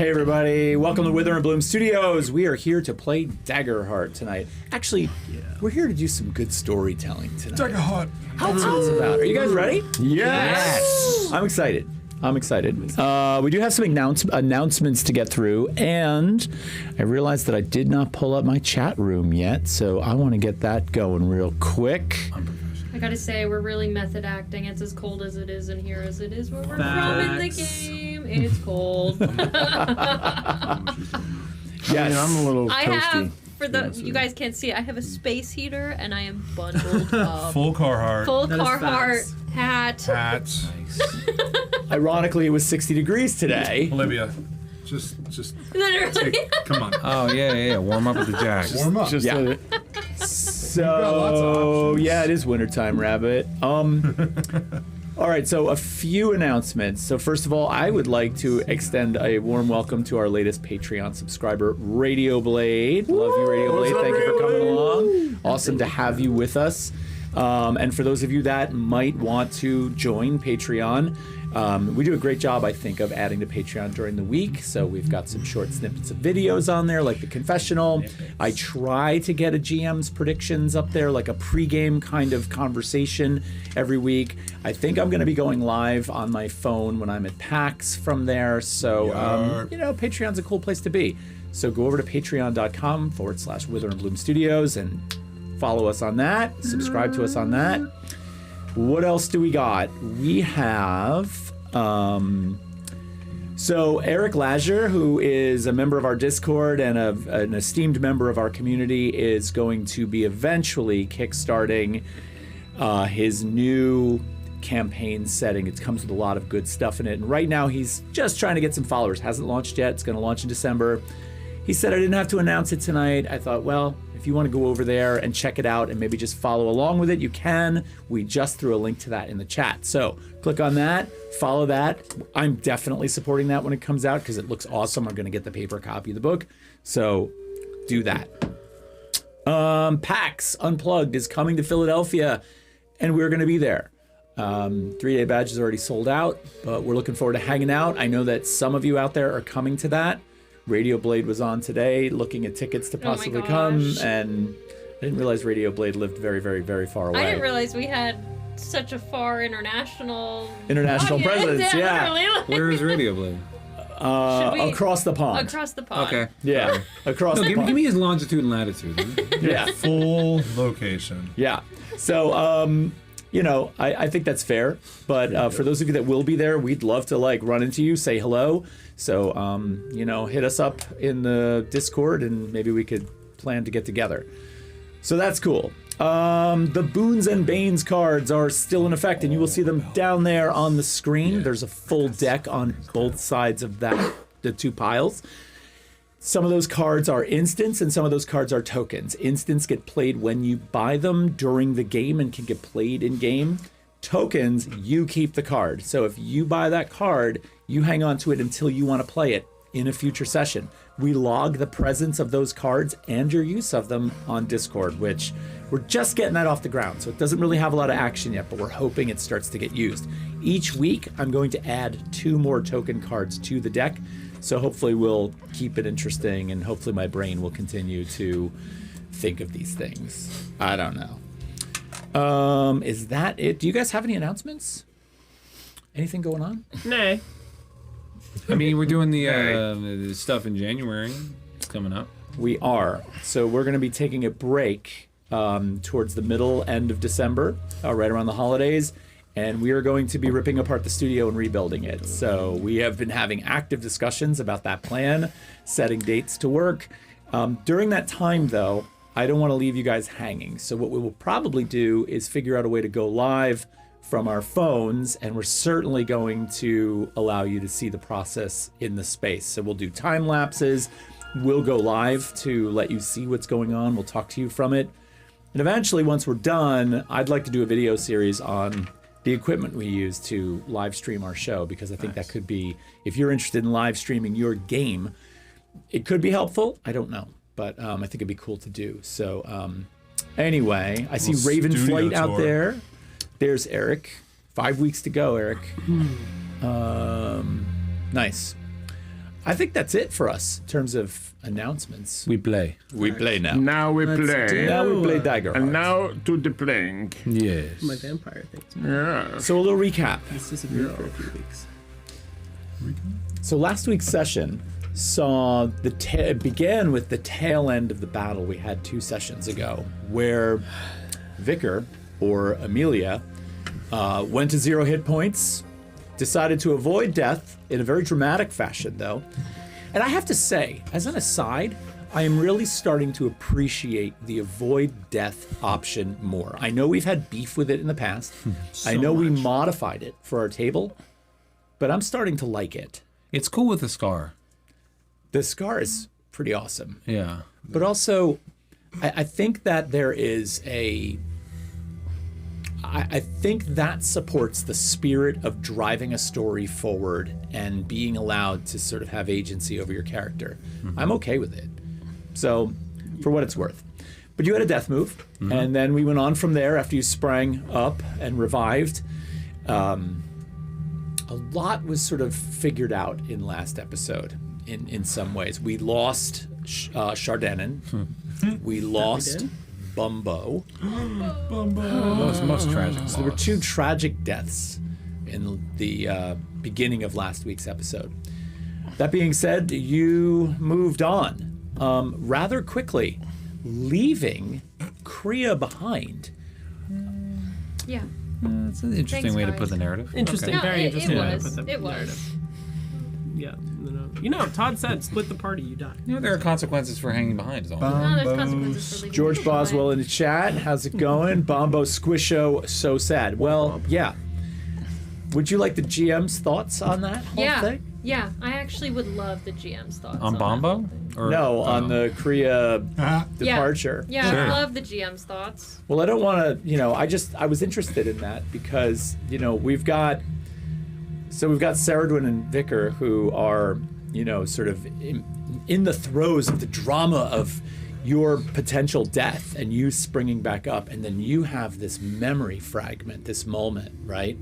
Hey everybody, welcome to Wither and Bloom Studios. We are here to play Daggerheart tonight. Actually, we're here to do some good storytelling tonight. Daggerheart. That's what it's about. Are you guys ready? Yes. I'm excited. We do have some announcements to get through, and I realized that I did not pull up my chat room yet, so I want to get that going real quick. I gotta say, we're really method acting. It's as cold as it is in here as it is where we're from in the game. It's cold. Yes. I'm a little toasty. I have, you guys can't see, I have a space heater and I am bundled up. Full Carhartt. Full Carhartt hat. Hats. Ironically, it was 60 degrees today. Olivia, just Literally. come on. Oh, yeah. Warm up with the Jags. Warm up. Yeah. got lots of So, options. yeah, it is wintertime, Rabbit. All right, so a few announcements. So first of all, I would like to extend a warm welcome to our latest Patreon subscriber, Radio Blade. Love you, Radio Blade. Thank you for coming along. Awesome to have you with us. And for those of you that might want to join Patreon, we do a great job, I think, of adding to Patreon during the week. So we've got some short snippets of videos on there, like the confessional. I try to get a GM's predictions up there, like a pregame kind of conversation every week. I think I'm going to be going live on my phone when I'm at PAX from there. So, Patreon's a cool place to be. So go over to patreon.com/Wither and Bloom Studios and follow us on that. Subscribe to us on that. What else do we got? We have, so Eric Lazure, who is a member of our Discord and an esteemed member of our community, is going to be eventually kickstarting his new campaign setting. It comes with a lot of good stuff in it. And right now he's just trying to get some followers. Hasn't launched yet. It's going to launch in December. He said I didn't have to announce it tonight. I thought, well, if you want to go over there and check it out and maybe just follow along with it, you can. We just threw a link to that in the chat. So click on that, follow that. I'm definitely supporting that when it comes out because it looks awesome. I'm going to get the paper copy of the book. So do that. PAX Unplugged is coming to Philadelphia, and we're going to be there. 3-day badge is already sold out, but we're looking forward to hanging out. I know that some of you out there are coming to that. Radio Blade was on today looking at tickets to possibly come, and I didn't realize Radio Blade lived very, very, very far away. I didn't realize we had such a far international presence. Yeah. Where is Radio Blade? Across the pond. Across the pond. Okay. Yeah, across the pond. Give me his longitude and latitude. Yeah. Full location. Yeah. So, I think that's fair. But for those of you that will be there, we'd love to run into you, say hello. So, hit us up in the Discord and maybe we could plan to get together. So that's cool. The Boons and Banes cards are still in effect, and you will see them down there on the screen. There's a full deck on both sides of the two piles. Some of those cards are instants and some of those cards are tokens. Instants get played when you buy them during the game and can get played in game. Tokens, you keep the card. So if you buy that card, you hang on to it until you want to play it in a future session. We log the presence of those cards and your use of them on Discord, which we're just getting that off the ground. So it doesn't really have a lot of action yet, but we're hoping it starts to get used. Each week, I'm going to add 2 more token cards to the deck. So hopefully we'll keep it interesting, and hopefully my brain will continue to think of these things. I don't know. Is that it? Do you guys have any announcements? Anything going on? No. I mean, we're doing the stuff in January. It's coming up. We are. So we're going to be taking a break towards the end of December, right around the holidays. And we are going to be ripping apart the studio and rebuilding it. So we have been having active discussions about that plan, setting dates to work. During that time, though, I don't want to leave you guys hanging. So what we will probably do is figure out a way to go live from our phones, and we're certainly going to allow you to see the process in the space. So we'll do time lapses. We'll go live to let you see what's going on. We'll talk to you from it. And eventually, once we're done, I'd like to do a video series on the equipment we use to live stream our show, because I think that could be, if you're interested in live streaming your game, it could be helpful. I don't know, but I think it'd be cool to do. So anyway, I see Raven Flight out there. There's Eric. 5 weeks to go, Eric. Nice. I think that's it for us in terms of announcements. We play. We play now. Now we Let's play. do- Now we play Daggerheart. And now to the playing. Yes. My vampire thing. Yeah. So a little recap. It's disappeared for a few weeks. So last week's session saw it began with the tail end of the battle we had 2 sessions ago, where Vicar, or Amelia, went to 0 hit points, decided to avoid death in a very dramatic fashion, though. And I have to say, as an aside, I am really starting to appreciate the avoid death option more. I know we've had beef with it in the past. I know we modified it for our table, but I'm starting to like it. It's cool with the scar. The scar is pretty awesome. Yeah. But also, I think that there is I think that supports the spirit of driving a story forward and being allowed to sort of have agency over your character. I'm okay with it. So, for what it's worth. But you had a death move, and then we went on from there after you sprang up and revived. A lot was sort of figured out in last episode in some ways. We lost Shardanen. We lost Bumbo. Most tragic. So there were 2 tragic deaths in the beginning of last week's episode. That being said, you moved on rather quickly, leaving Kriya behind. Yeah. That's an interesting Thanks, way to guys. put the narrative. Interesting. No, Very it interesting. way to was. put the It was. narrative. Yeah. No. Todd said, split the party, you die. You know, there are consequences for hanging behind. Is all. No, there's consequences for leaving. George people behind. Boswell in the chat. How's it going? Bombo Squisho, so sad. Well, yeah. Would you like the GM's thoughts on that whole Yeah. thing? Yeah, I actually would love the GM's thoughts On that Bombo? whole thing. Or, No, on the Kriya Ah, departure. Yeah, Sure. I love the GM's thoughts. Well, I don't want to, I was interested in that because, we've got Saradwin and Vicar who are, sort of in the throes of the drama of your potential death and you springing back up, and then you have this memory fragment, this moment, right?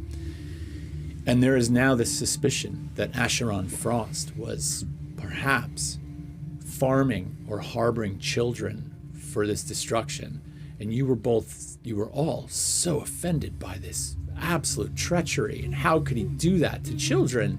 And there is now this suspicion that Asheron Frost was perhaps farming or harboring children for this destruction. And you were all so offended by this absolute treachery. And how could he do that to children?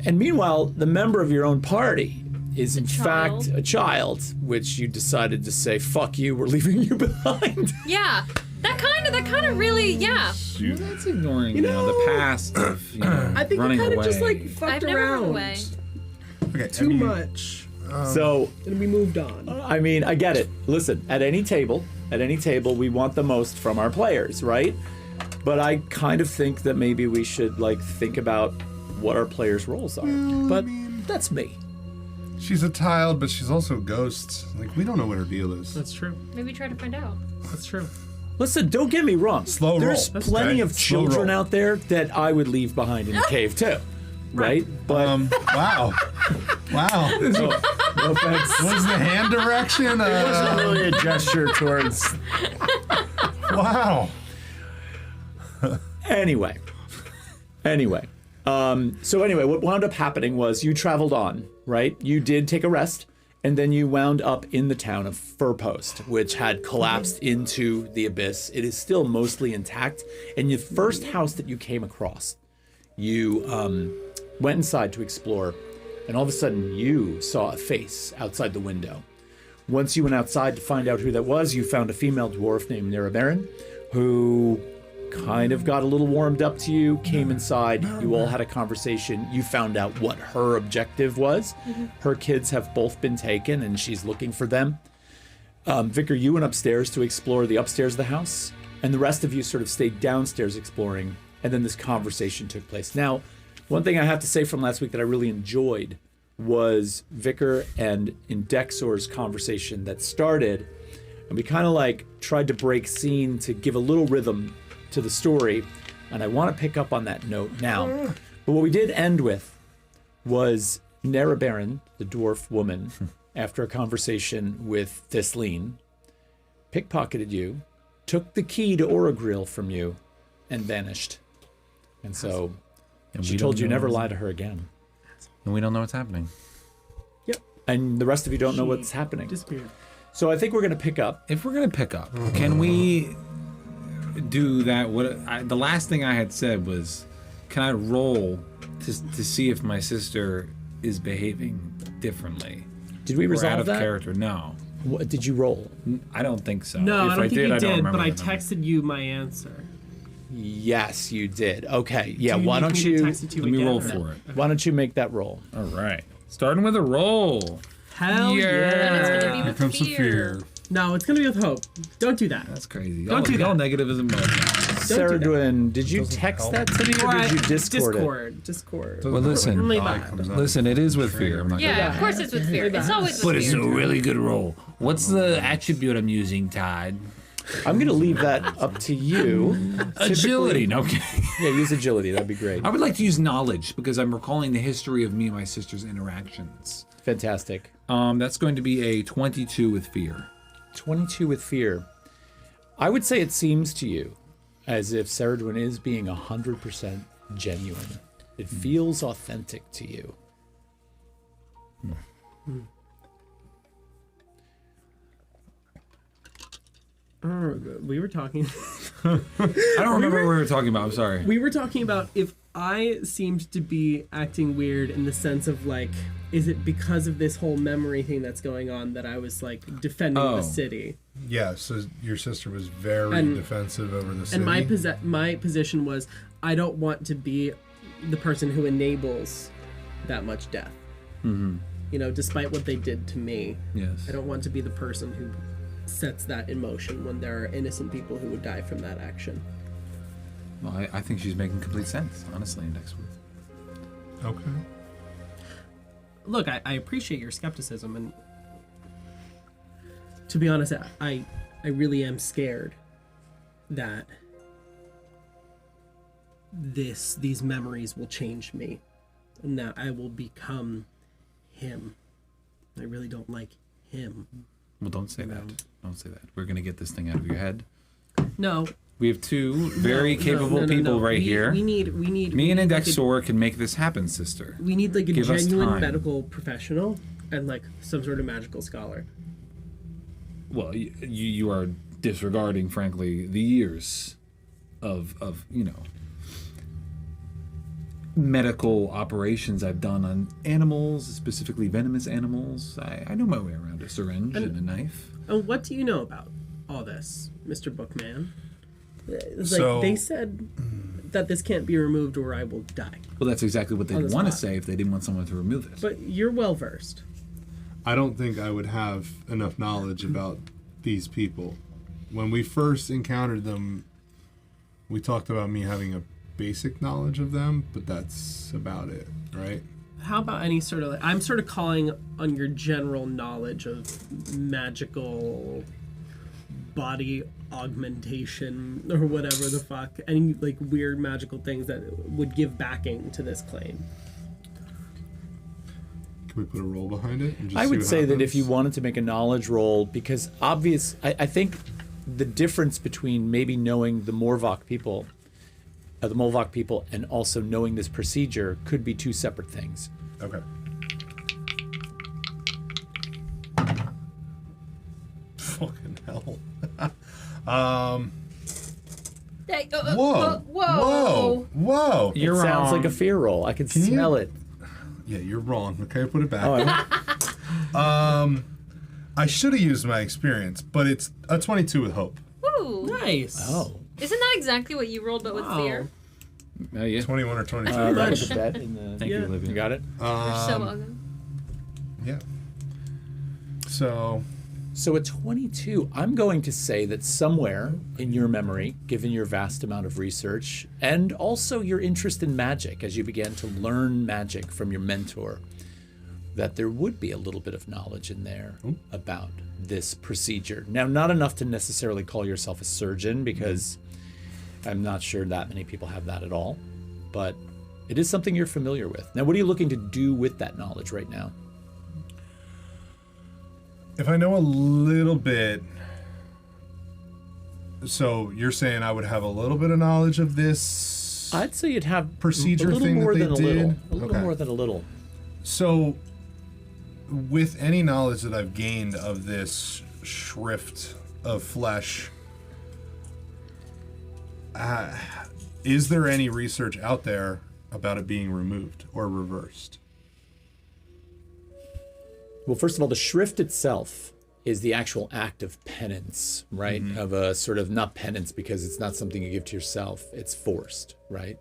And meanwhile, the member of your own party is in fact a child, which you decided to say, fuck you, we're leaving you behind. Yeah, that kind of really, yeah. Well, that's ignoring the past of I think running we kind of away. just like I've fucked never run around away. Okay, too much, So, and we moved on. I mean, I get it. Listen, at any table, we want the most from our players, right? But I kind of think that maybe we should think about what our players' roles are. But that's me. She's a child, but she's also ghosts. We don't know what her deal is. That's true. Maybe try to find out. That's true. Listen, don't get me wrong. Slow There's roll. plenty Okay. of Slow children roll. out there that I would leave behind in the cave too, right? But Wow. Wow. no offense. Was the hand direction? Wasn't really a gesture towards. Wow. Anyway. So anyway, what wound up happening was you traveled on, right? You did take a rest, and then you wound up in the town of Furpost, which had collapsed into the abyss. It is still mostly intact. And the first house that you came across, you went inside to explore, and all of a sudden you saw a face outside the window. Once you went outside to find out who that was, you found a female dwarf named Nerabaran, who kind of got a little warmed up to you, came inside, you all had a conversation, you found out what her objective was. Her kids have both been taken and she's looking for them. Vicar, you went upstairs to explore the upstairs of the house, and the rest of you sort of stayed downstairs exploring, and then this conversation took place. Now, one thing I have to say from last week that I really enjoyed was Vicar and Indexor's conversation that started, and we kind of tried to break scene to give a little rhythm to the story, and I want to pick up on that note now. But what we did end with was Nerabaran, the dwarf woman, after a conversation with Thistlean, pickpocketed you, took the key to Orogrill from you, and vanished. And so she told you never lie to her again. And we don't know what's happening. And the rest of you don't know She what's happening. Disappeared. So I think we're going to pick up. If we're gonna pick up, can we do that? The last thing I had said was, can I roll to see if my sister is behaving differently? Did we Or out resolve of that? character? No, What, did you roll? I don't think so. No, if I don't think you I don't did, remember but I the number. texted you my answer. Yes, you did. Okay. Yeah. Do Why need don't me to you? text it to you Let me again, roll or- for it. Why don't you make that roll? All right, starting with a roll. Hell Yeah. And it's yeah. gonna be Here with comes the fear. fear. No, it's gonna be with hope. Don't do that. That's crazy. Don't do All that. negative is a mode. Sarah that. Dwayne, did you Doesn't text help. that to me or did you Discord it? Discord. Well, listen. Only Die bad. comes out. Listen, it is with fear. I'm not Yeah, gonna of course it's with fear. It's always with fear. really good roll. What's the attribute I'm using, Todd? I'm going to leave that up to you. Agility. No kidding. Yeah, use agility. That'd be great. I would like to use knowledge because I'm recalling the history of me and my sister's interactions. Fantastic. That's going to be a 22 with fear. 22 with fear. I would say it seems to you as if Saradwin is being 100% genuine. It feels authentic to you. We were talking. I don't remember what we were talking about. I'm sorry. We were talking about if I seemed to be acting weird in the sense of like, is it because of this whole memory thing that's going on that I was like defending Oh. the city? Yeah, so your sister was very And- defensive over the city. And my position was I don't want to be the person who enables that much death. Mm-hmm. You know, despite what they did to me, Yes. I don't want to be the person who sets that in motion when there are innocent people who would die from that action. Well, I think she's making complete sense, honestly, next week. Okay. Look, I appreciate your skepticism, and to be honest, I really am scared that these memories will change me, and that I will become him. I really don't like him. Well, don't say that. Don't say that. We're going to get this thing out of your head. No. We have two very capable people right here. We need. Me and Indexor can make this happen, sister. We need like a Give us genuine time. medical professional and like some sort of magical scholar. Well, you are disregarding, frankly, the years of medical operations I've done on animals, specifically venomous animals. I know my way around a syringe and a knife. And what do you know about all this, Mr. Bookman? It's So- like they said that this can't be removed or I will die. Well, that's exactly what On they'd the want to spot. say if they didn't want someone to remove it. But you're well versed. I don't think I would have enough knowledge about these people. When we first encountered them, we talked about me having a basic knowledge of them, but that's about it, right? How about any sort of I'm sort of calling on your general knowledge of magical body augmentation or whatever the fuck, any like weird magical things that would give backing to this claim. Can we put a roll behind it? And just I see would what say that if happens? you wanted to make a knowledge roll, because I think the difference between maybe knowing the Molvok people, and also knowing this procedure could be two separate things. Okay. Fucking hell. Hey, Whoa. whoa. Whoa. It You're sounds wrong. like a fear roll. I can you- smell it. Yeah, you're wrong. Okay, put it back. Oh, I should have used my experience, but it's a 22 with hope. Woo. Nice. oh. Isn't that exactly what you rolled, but with Wow. fear? Yeah. 21 or 22. That much. was a bet in the. Thank you, Yeah. Olivia. You got it. You're so welcome. Yeah. So, So at 22, I'm going to say that somewhere in your memory, given your vast amount of research and also your interest in magic as you began to learn magic from your mentor, that there would be a little bit of knowledge in there about this procedure. Now, not enough to necessarily call yourself a surgeon, because I'm not sure that many people have that at all, but it is something you're familiar with. Now, what are you looking to do with that knowledge right now? if I know a little bit, so you're saying I would have a little bit of knowledge of this? I'd say you'd have Procedure a little thing that more they than a little. did? A little Okay. more than a little. So, with any knowledge that I've gained of this shrift of flesh, is there any research out there about it being removed or reversed? Well, first of all, the shrift itself is the actual act of penance, right? Of a sort of, not penance because it's not something you give to yourself, it's forced, right?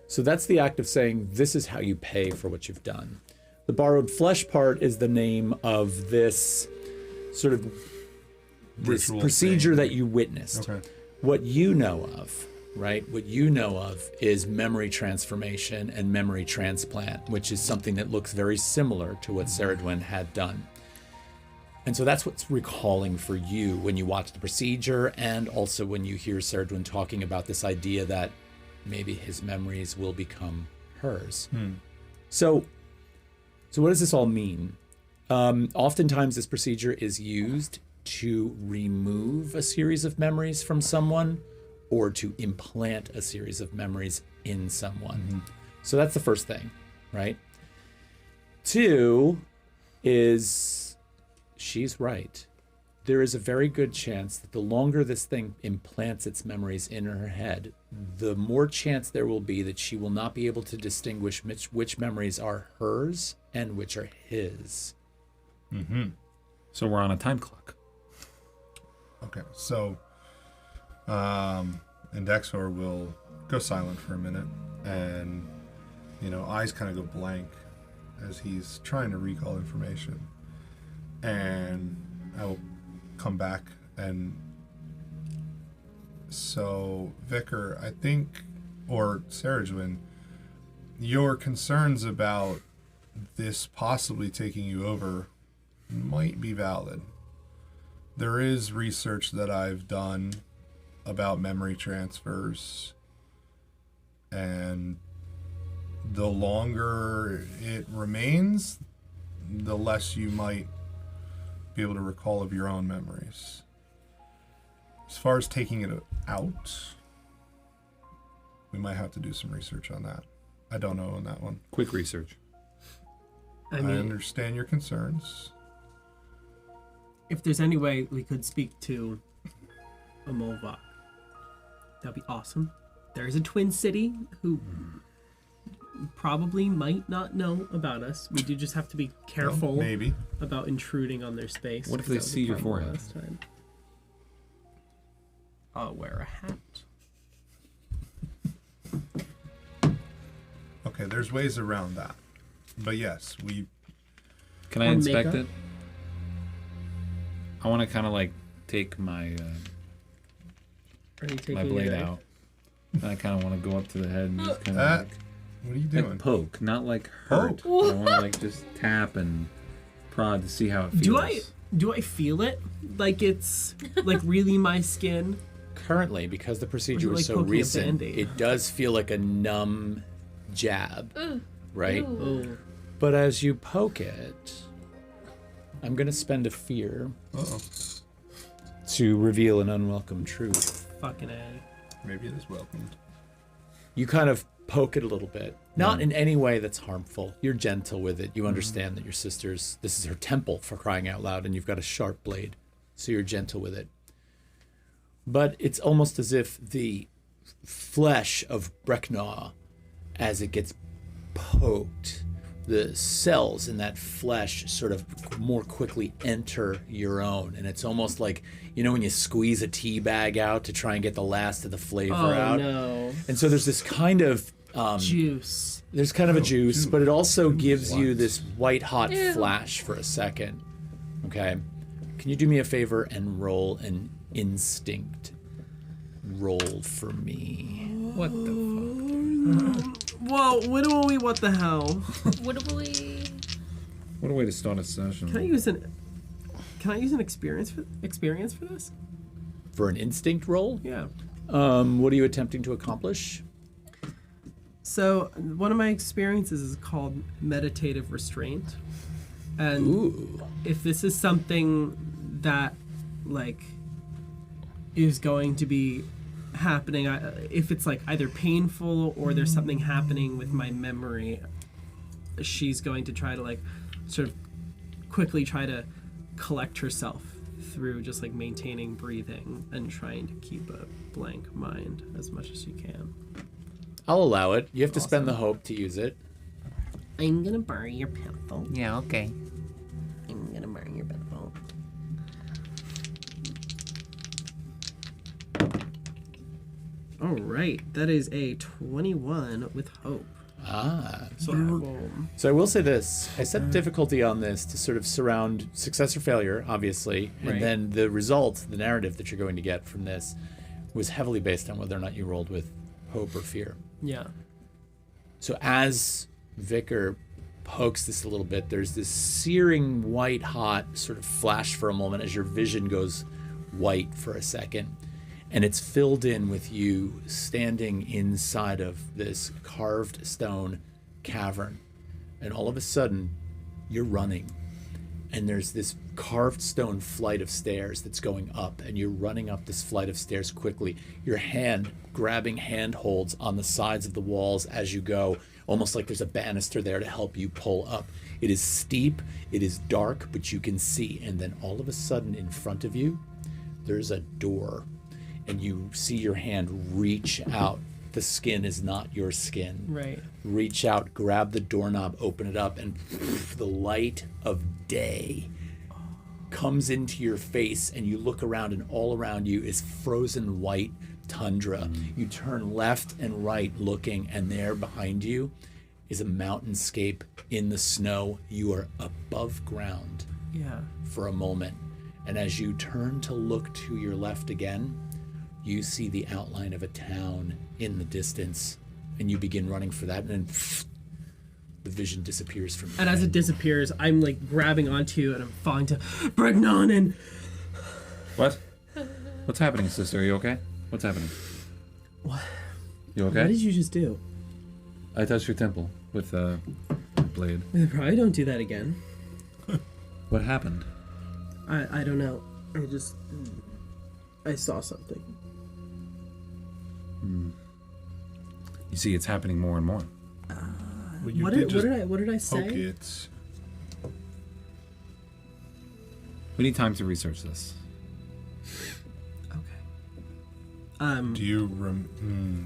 So that's the act of saying, this is how you pay for what you've done. The borrowed flesh part is the name of this sort of this Ritual procedure thing. that you witnessed. Okay. What you know of, right? What you know of is memory transformation and memory transplant, which is something that looks very similar to what Ceridwen had done. And so that's what's recalling for you when you watch the procedure, and also when you hear Ceridwen talking about this idea that maybe his memories will become hers. So what does this all mean? Oftentimes this procedure is used to remove a series of memories from someone or to implant a series of memories in someone. So that's the first thing, right? 2 is, she's right. There is a very good chance that the longer this thing implants its memories in her head, the more chance there will be that she will not be able to distinguish which memories are hers and which are his. So we're on a time clock. Okay, so Indexor will go silent for a minute, and eyes kind of go blank as he's trying to recall information. And I will come back, and so Vicar, I think, or Ceridwen, your concerns about this possibly taking you over might be valid. There is research that I've done about memory transfers, and the longer it remains, the less you might be able to recall of your own memories. As far as taking it out, we might have to do some research on that. I don't know on that one. Quick research. I understand your concerns. If there's any way we could speak to a Molvok, that'd be awesome. There's a Twin City who probably might not know about us. We do just have to be careful Maybe. about intruding on their space. What if they see your forehead? Last time. I'll wear a hat. Okay, there's ways around that. But yes, Can I Or inspect makeup? it? I want to kind of like take my Are you taking my blade it out. And I kind of want to go up to the head and just kind What of are you doing? like poke, not like hurt. Poke. But I want to like just tap and prod to see how it feels. Do I feel it? Like it's like really my skin? Currently, because the procedure Or was like so poking a recent, Band-Aid. it does feel like a numb jab, right? Oh. But as you poke it, I'm going to spend a fear Uh-oh. to reveal an unwelcome truth. Fucking A. Maybe it is welcomed. You kind of poke it a little bit, not in any way that's harmful. You're gentle with it. You understand that your sister's, this is her temple, for crying out loud, and you've got a sharp blade, so you're gentle with it. But it's almost as if the flesh of Breknaw, as it gets poked, the cells in that flesh sort of more quickly enter your own. And it's almost like, when you squeeze a tea bag out to try and get the last of the flavor out. No. And so there's this kind of Juice. there's kind of a juice, but it also gives you What? this white hot flash for a second. Okay. Can you do me a favor and roll an instinct roll for me? What the fuck? Whoa, widowy, what the hell? Widowy. What a way to start a session. Can I use an experience for this? For an instinct roll? Yeah. What are you attempting to accomplish? So one of my experiences is called meditative restraint. And Ooh. if this is something that is going to be happening, if it's either painful or there's something happening with my memory, she's going to try to like sort of quickly try to collect herself through just like maintaining breathing and trying to keep a blank mind as much as you can. I'll allow it. You have to spend the hope to use it. I'm gonna borrow your pencil. Yeah, okay. I'm gonna borrow your pencil. All right, that is a 21 with hope. Ah. So I will... So I will say this. I set difficulty on this to sort of surround success or failure, obviously, and Right. then the result, the narrative that you're going to get from this was heavily based on whether or not you rolled with hope or fear. Yeah. So as Vicar pokes this a little bit, there's this searing white hot sort of flash for a moment as your vision goes white for a second. And it's filled in with you standing inside of this carved stone cavern. And all of a sudden, you're running. And there's this carved stone flight of stairs that's going up. And you're running up this flight of stairs quickly. Your hand grabbing handholds on the sides of the walls as you go, almost like there's a banister there to help you pull up. It is steep, it is dark, but you can see. And then all of a sudden, in front of you, there's a door. And you see your hand reach out. The skin is not your skin. Right. Reach out, grab the doorknob, open it up, and the light of day comes into your face, and you look around, and all around you is frozen white tundra. You turn left and right looking, and there behind you is a mountainscape in the snow. You are above ground Yeah. for a moment. And as you turn to look to your left again, you see the outline of a town in the distance, and you begin running for that, and then the vision disappears from you. And as it disappears, I'm like grabbing onto you and I'm falling to Bregnon and What? What's happening, sister? Are you okay? What's happening? What? You What okay? did you just do? I touched your temple with a blade. I probably don't do that again. What happened? I don't know. I saw something. You see, it's happening more and more. Well, you What did did just I poke say? it. We need time to research this. Okay. Do you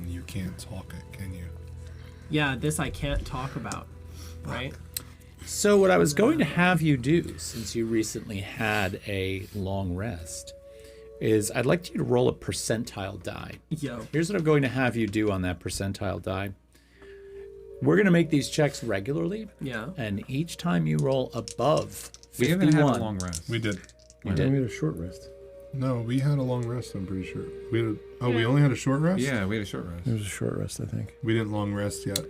you can't talk it, can you? Yeah, this I can't talk about. Right? So what I was going to have you do, since you recently had a long rest, is I'd like you to roll a percentile die. Yo. Here's what I'm going to have you do on that percentile die. We're going to make these checks regularly, Yeah. and each time you roll above 51, We haven't had a long rest. We did. you We did. had a short rest. No, we had a long rest, I'm pretty sure. We only had a short rest? Yeah, we had a short rest. It was a short rest, I think. We didn't long rest yet.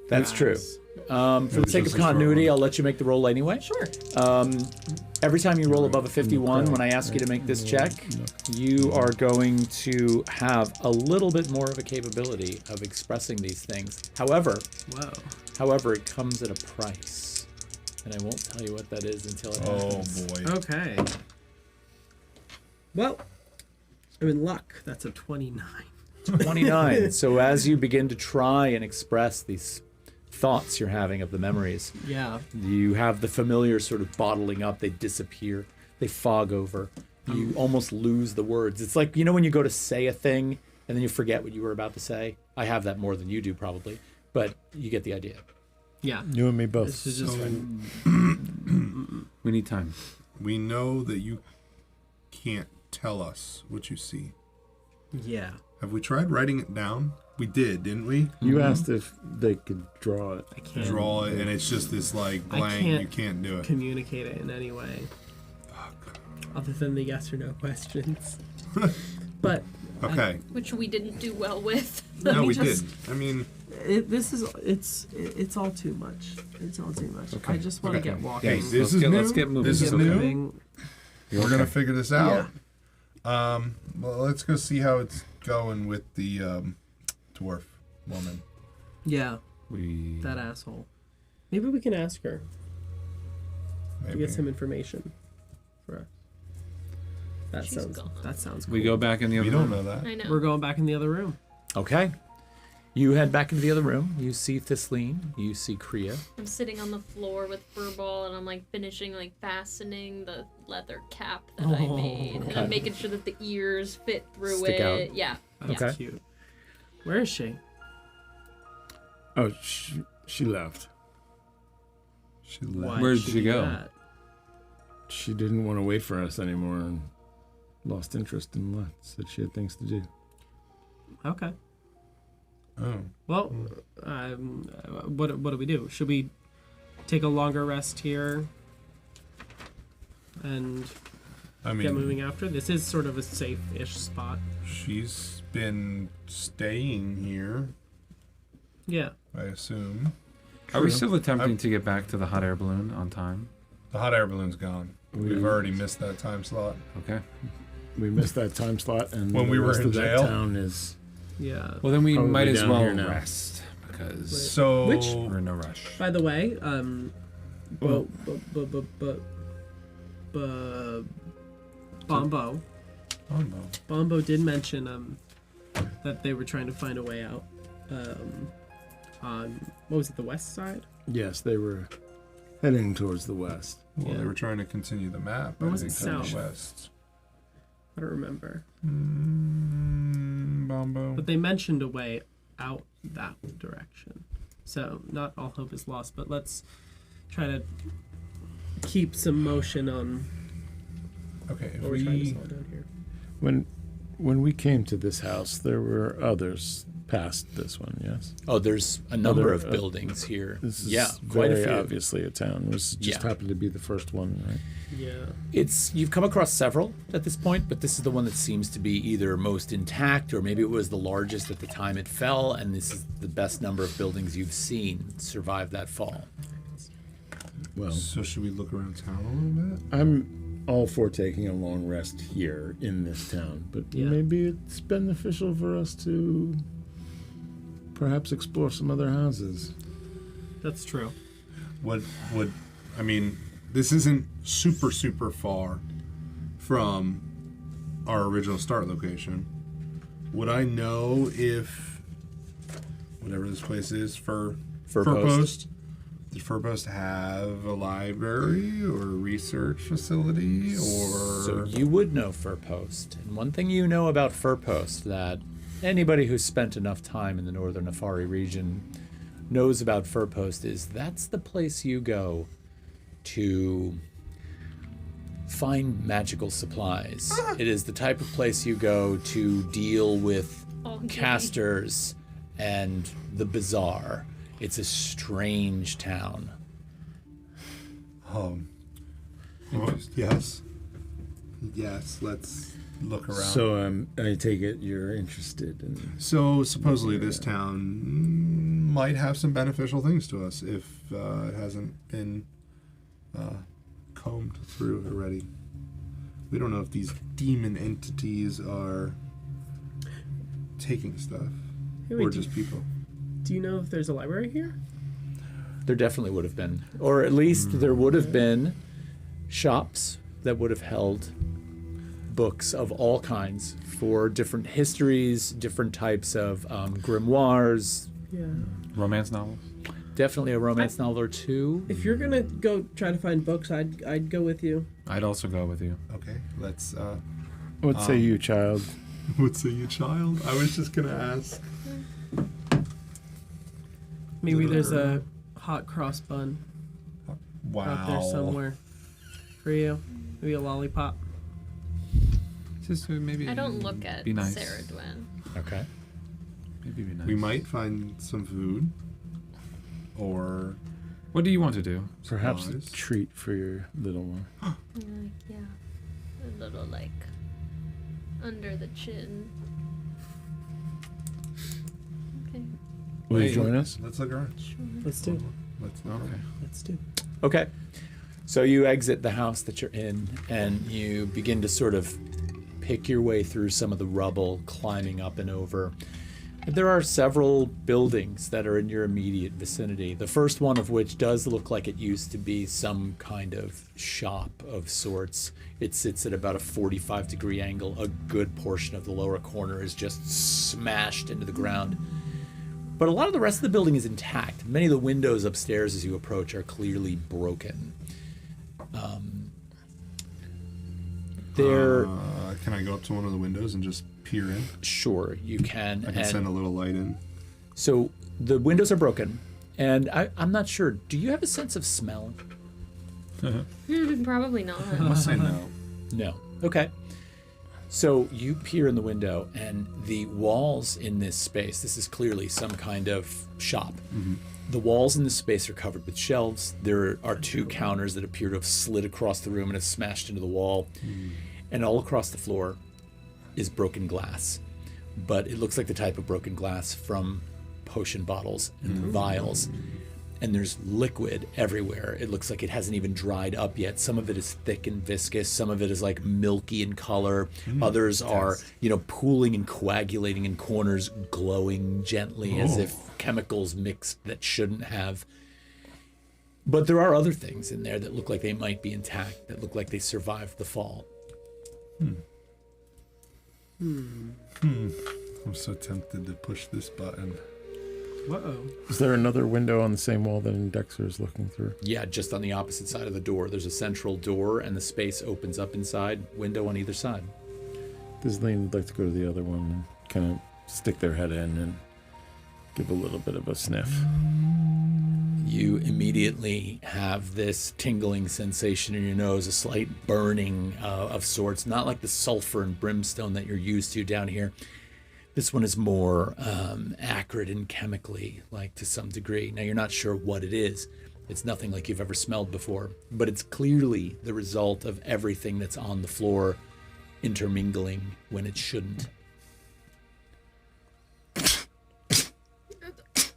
That's true. For the was sake just of a short continuity, one. I'll let you make the roll anyway. Sure. Every time you roll above a 51, when I ask you to make this check, you are going to have a little bit more of a capability of expressing these things. However, it comes at a price. And I won't tell you what that is until it Oh happens. boy. Okay. Well, I'm in luck. That's a 29. 29. So as you begin to try and express these thoughts you're having of the memories, Yeah. you have the familiar sort of bottling up. They disappear. They fog over. You almost lose the words. It's like, when you go to say a thing and then you forget what you were about to say. I have that more than you do probably, but you get the idea. Yeah. You and me both. This is just We need time. We know that you can't tell us what you see. yeah. Have we tried writing it down? We did, didn't we? You asked if they could draw it. I can't Draw it, and it's just this like blank. can't You can't do it. communicate it in any way other than the yes or no questions. But Okay. Which we didn't do well with. No, we just- did. I mean, it's all too much. It's all too much. I just want to Okay. get walking. hey, this is new. Let's get moving. This is Get new. moving. We're gonna figure this out. Well, let's go see how it's going with the dwarf woman. Yeah, We that asshole. Maybe we can ask her to Maybe. get some information for us. She's gone. That sounds cool. we go back in the other We don't room. know that. I know. We're going back in the other room. Okay. You head back into the other room. You see Thistlean. You see Kriya. I'm sitting on the floor with Furball, and I'm like finishing like fastening the leather cap that I made, and I'm making sure that the ears fit through Stick it. out. Yeah. That's Okay. cute. Where is she? Oh, she left. She left. Why Where'd did she do go? that? She didn't want to wait for us anymore and lost interest and left. Said she had things to do. Okay. Oh. Well, what do we do? Should we take a longer rest here and I get mean, moving after? This is sort of a safe-ish spot. she's been staying here, Yeah. I assume. Are we still attempting to get back to the hot air balloon on time? The hot air balloon's gone. We've already missed that time slot. Okay. We missed that time slot, and When we the were rest in of that jail? town is. Yeah. Well, then we Probably might as down well here now. rest because So we're in a rush. By the way, Well- Bombo. Oh no. Bombo did mention that they were trying to find a way out on what was it, the west side? Yes, they were heading towards the west. Well, Yeah. they were trying to continue the map. Or I was it think, to the south? west. I don't remember. Bombo. But they mentioned a way out that direction. So not all hope is lost, but let's try to keep some motion on Okay, if what we're trying to we solve down here. When we came to this house, there were others past this one. Yes, Oh, there's a number Other- of buildings here. this is Yeah, quite a very few. obviously a town. It was just Yeah. happened to be the first one, right? Yeah. You've come across several at this point, but this is the one that seems to be either most intact or maybe it was the largest at the time it fell, and this is the best number of buildings you've seen survive that fall. Well, So should we look around town a little bit? I'm all for taking a long rest here in this town, but Yeah. maybe it's beneficial for us to perhaps explore some other houses. That's true. What would I mean? This isn't super far from our original start location. Would I know if whatever this place is for Furpost? Did Furpost have a library or a research facility or? So you would know Furpost. And one thing you know about Furpost that anybody who's spent enough time in the northern Afari region knows about Furpost is that's the place you go to find magical supplies. It is the type of place you go to deal with All giddy. casters and the bizarre. It's a strange town. Yes. Yes. Let's look around. So I take it you're interested in. So supposedly this town might have some beneficial things to us if it hasn't been combed through already. We don't know if these demon entities are taking stuff Hey, wait, or just people. Do you know if there's a library here? There definitely would have been. Or at least there would have been shops that would have held books of all kinds for different histories, different types of grimoires. Yeah. Romance novels? Definitely a romance novel or two. If you're gonna go try to find books, I'd go with you. I'd also go with you. Okay, let's. What say you, child? What say you, child? I was just gonna ask. Maybe there's a hot cross bun Wow. out there somewhere for you. Maybe a lollipop. Just maybe. I don't look at be nice. Sarah Dwayne. Okay. Maybe be nice. We might find some food, or What do you want to do? Perhaps a Supplies. treat for your little one. Yeah. A little like under the chin. Okay. Will you Wait. join us? let's look around. Let's do. Let's not. Okay. Let's do. Okay. So you exit the house that you're in and you begin to sort of pick your way through some of the rubble, climbing up and over. There are several buildings that are in your immediate vicinity. The first one of which does look like it used to be some kind of shop of sorts. It sits at about a 45-degree angle. A good portion of the lower corner is just smashed into the ground. But a lot of the rest of the building is intact. Many of the windows upstairs as you approach are clearly broken. Can I go up to one of the windows and just peer in? Sure, you can. I can send a little light in. So the windows are broken, and I'm not sure. Do you have a sense of smell? Probably not. I must say no. No. Okay. So you peer in the window, and the walls in this space, this is clearly some kind of shop. The walls in this space are covered with shelves. There are 2 counters that appear to have slid across the room and have smashed into the wall. And all across the floor is broken glass. But it looks like the type of broken glass from potion bottles and vials. And there's liquid everywhere. It looks like it hasn't even dried up yet. Some of it is thick and viscous. Some of it is like milky in color. Others are, pooling and coagulating in corners, glowing gently as if chemicals mixed that shouldn't have. But there are other things in there that look like they might be intact, that look like they survived the fall. I'm so tempted to push this button. Uh-oh. Is there another window on the same wall that Dexter is looking through? Yeah, just on the opposite side of the door. There's a central door, and the space opens up inside. Window on either side. Thistlean would like to go to the other one and kind of stick their head in and give a little bit of a sniff. You immediately have this tingling sensation in your nose, a slight burning of sorts, not like the sulfur and brimstone that you're used to down here. This one is more acrid and chemically, like to some degree. Now, you're not sure what it is. It's nothing like you've ever smelled before, but it's clearly the result of everything that's on the floor intermingling when it shouldn't.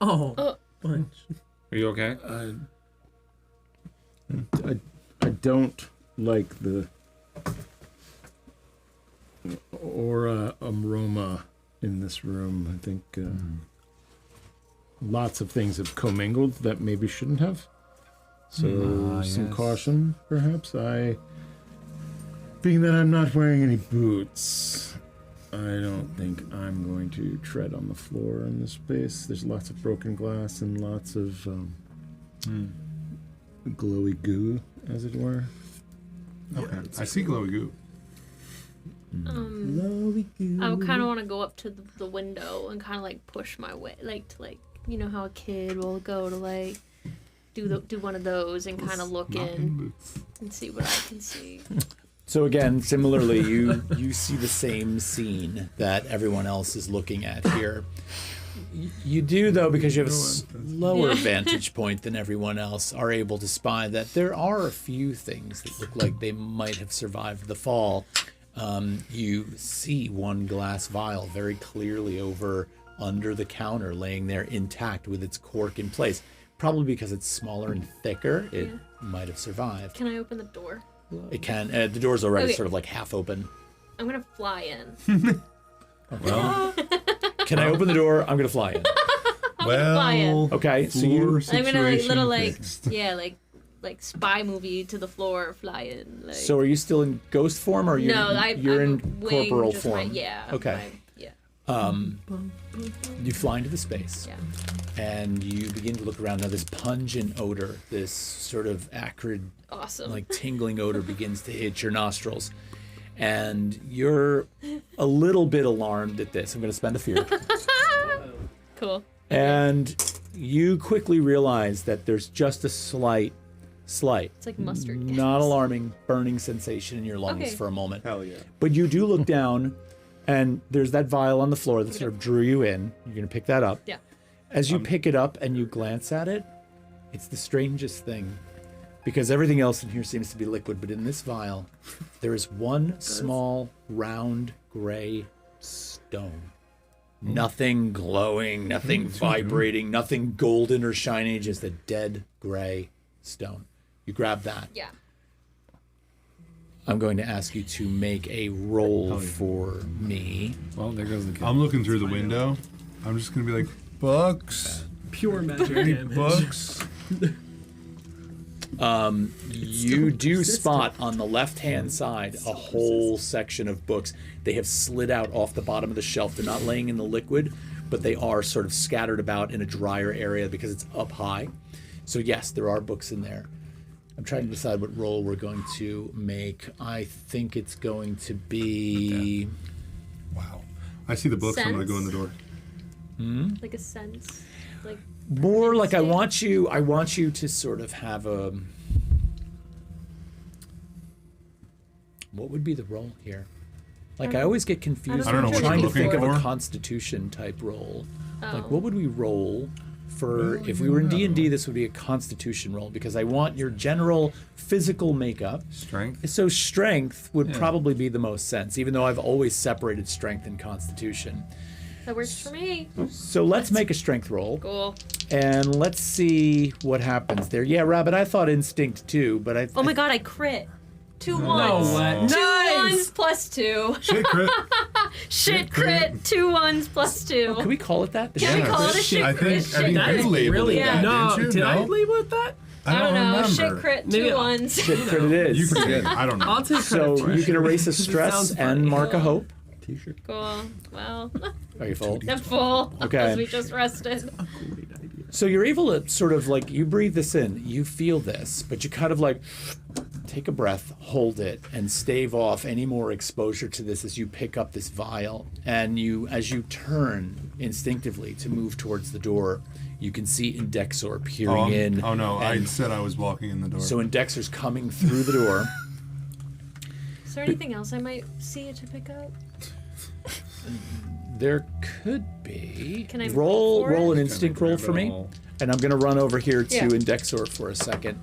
Oh, bunch. Are you okay? I don't like the aura aroma in this room. I think lots of things have commingled that maybe shouldn't have. So some caution, perhaps. Being that I'm not wearing any boots, I don't think I'm going to tread on the floor in this space. There's lots of broken glass and lots of glowy goo, as it were. Okay, I see glowy goo. I would kind of want to go up to the window and kind of like push my way, how a kid will go to like do one of those and kind of look in and see what I can see. So again, similarly, you see the same scene that everyone else is looking at here. You do, though, because you have a lower vantage point than everyone else, are able to spy that there are a few things that look like they might have survived the fall. You see one glass vial very clearly over under the counter, laying there intact with its cork in place. Probably because it's smaller and thicker, it might have survived. Can I open the door? It can. The door's already sort of like half open. I'm gonna fly in. Well, can I open the door? I'm gonna fly in. Fly in. Okay, so I'm gonna like spy movie to the floor, fly in. Like. So are you still in ghost form, or you're in corporal form? Okay. You fly into the space, and you begin to look around. Now, this pungent odor, this sort of acrid, like tingling odor, begins to hit your nostrils, and you're a little bit alarmed at this. I'm going to spend a fear. Cool. And you quickly realize that there's just a slight, it's like mustard gas. not alarming, burning sensation in your lungs for a moment. Hell yeah. But you do look down. And there's that vial on the floor that sort of drew you in. You're going to pick that up. Yeah. As you pick it up and you glance at it, it's the strangest thing. Because everything else in here seems to be liquid. But in this vial, there is one small, round, gray stone. Nothing glowing, nothing vibrating, nothing golden or shiny, just a dead gray stone. You grab that. Yeah. I'm going to ask you to make a roll for me. Well, there goes the kid. I'm looking through the window. I'm just gonna be like, books. Pure magic Any damage. books? You do spot on the left-hand side a whole section of books. They have slid out off the bottom of the shelf. They're not laying in the liquid, but they are sort of scattered about in a drier area because it's up high. So yes, there are books in there. I'm trying to decide what roll we're going to make. I think it's going to be... Wow. I see the books. I'm going to go in the door. Like a sense, like More like I instinct? want you to sort of have a... What would be the roll here? Like I always get confused. I don't know I'm what trying you're to think of looking a for. constitution type roll. Like Oh. what would we roll for if we were in D&D? This would be a constitution roll because I want your general physical makeup. Strength. So strength would Yeah. probably be the most sense, even though I've always separated strength and constitution. That works for me. So let's make a strength roll. Cool. And let's see what happens there. Yeah, Rabbit, I thought instinct too, but I... Oh my god, I crit. 2 No ones. way. 2 Nice! ones plus 2. Shit, crit. Shit crit. 2 ones plus 2. Can we call it that? The Can we shit call crit? it a shit I crit? think you That is labeled really it Yeah. that, no. didn't you? Did I No? label it that? I don't know. remember. Shit crit. Maybe 2 I'll- ones. Shit crit it is. You can. I don't know. I'll take So credit for you it. can erase a It stress sounds and funny. mark a hope. T-shirt. Cool. Well, Are you full? I'm full. Okay. Because we just rested. So you're able to sort of like, you breathe this in, you feel this, but you kind of like take a breath, hold it, and stave off any more exposure to this as you pick up this vial. And you, as you turn instinctively to move towards the door, you can see Indexor peering in. Oh no, I and said I was walking in the door. so Indexor's coming through the door. Is there anything else I might see to pick up? There could be. Can I roll roll for roll it? an instinct roll for me? all. And I'm going to run over here to Yeah. Indexor for a second.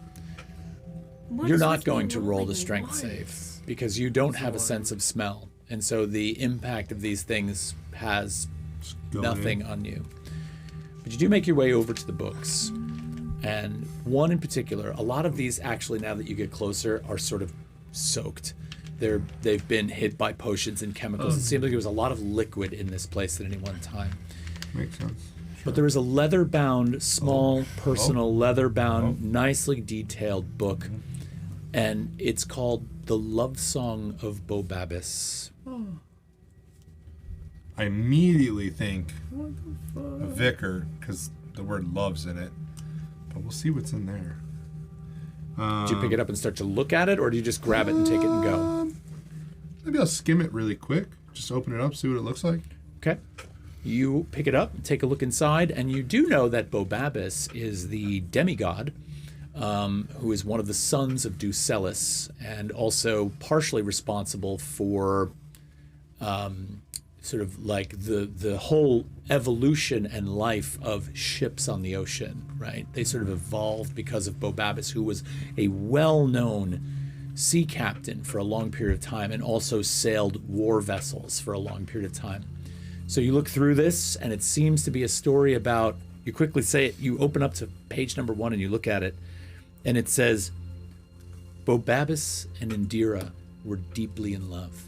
What You're is not with me going to roll the rolling strength ones? save because you don't have a sense of smell. And so the impact of these things has Go nothing in. on you. But you do make your way over to the books. And one in particular, a lot of these actually, now that you get closer, are sort of soaked. They've been hit by potions and chemicals. It seemed like there was a lot of liquid in this place at any one time. Makes sense. But there is a leather-bound, small, personal, leather-bound, nicely detailed book, and it's called The Love Song of Bobabis. I immediately think a vicar because the word love's in it. But we'll see what's in there. Did you pick it up and start to look at it, or do you just grab it and take it and go? Maybe I'll skim it really quick. Just open it up, see what it looks like. Okay. You pick it up, take a look inside, and you do know that Bobabis is the demigod, who is one of the sons of Ducelis, and also partially responsible for sort of like the whole evolution and life of ships on the ocean, right? They sort of evolved because of Bobabis, who was a well-known sea captain for a long period of time and also sailed war vessels for a long period of time. So you look through this, and it seems to be a story about, you quickly say it, you open up to page number 1 and you look at it, and it says, Bobabis and Indira were deeply in love.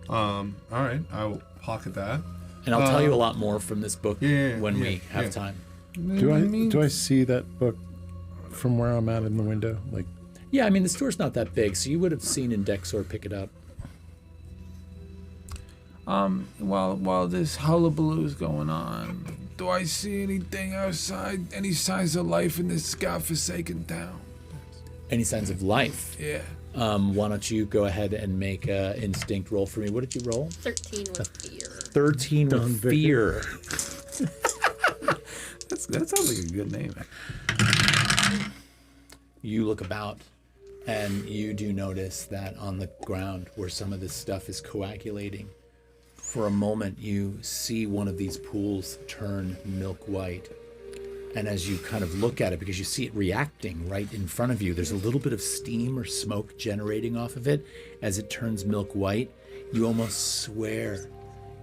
All right, I will pocket that. And I'll tell you a lot more from this book when we have yeah. time. Do I see that book from where I'm at in the window? Like, Yeah, I mean, the store's not that big, so you would have seen Indexor pick it up. While this hullabaloo is going on, do I see anything outside? Any signs of life in this godforsaken town? Any signs of life? Yeah. Why don't you go ahead and make an instinct roll for me? What did you roll? 13 with fear. 13 with fear. That sounds like a good name. You look about, and you do notice that on the ground where some of this stuff is coagulating, for a moment you see one of these pools turn milk white. And as you kind of look at it, because you see it reacting right in front of you, there's a little bit of steam or smoke generating off of it. As it turns milk white, you almost swear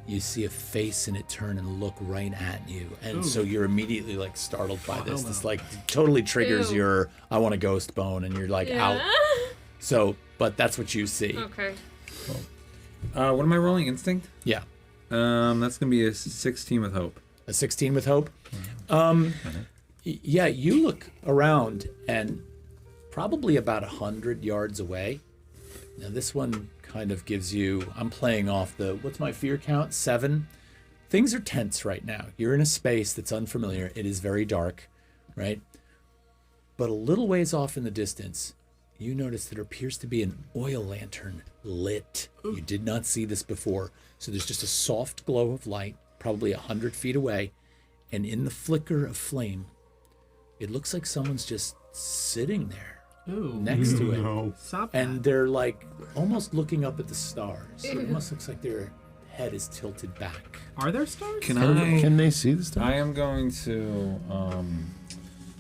you see a face in it turn and look right at you. And so you're immediately like startled by this. This like totally triggers Ew. your, I want a ghost bone, and you're like out. So, but that's what you see. Okay. What am I rolling? Instinct? Yeah. That's gonna be a 16 with hope. A 16 with hope. Yeah, you look around, and probably about 100 yards away Now this one kind of gives you, I'm playing off what's my fear count? 7. Things are tense right now. You're in a space that's unfamiliar. It is very dark, right? But a little ways off in the distance, you notice that there appears to be an oil lantern lit. You did not see this before. So there's just a soft glow of light, probably 100 feet away. And in the flicker of flame, it looks like someone's just sitting there Ooh. next to it. No. Stop And they're like almost looking up at the stars. It almost looks like their head is tilted back. Are there stars? Can they see the stuff? I am going to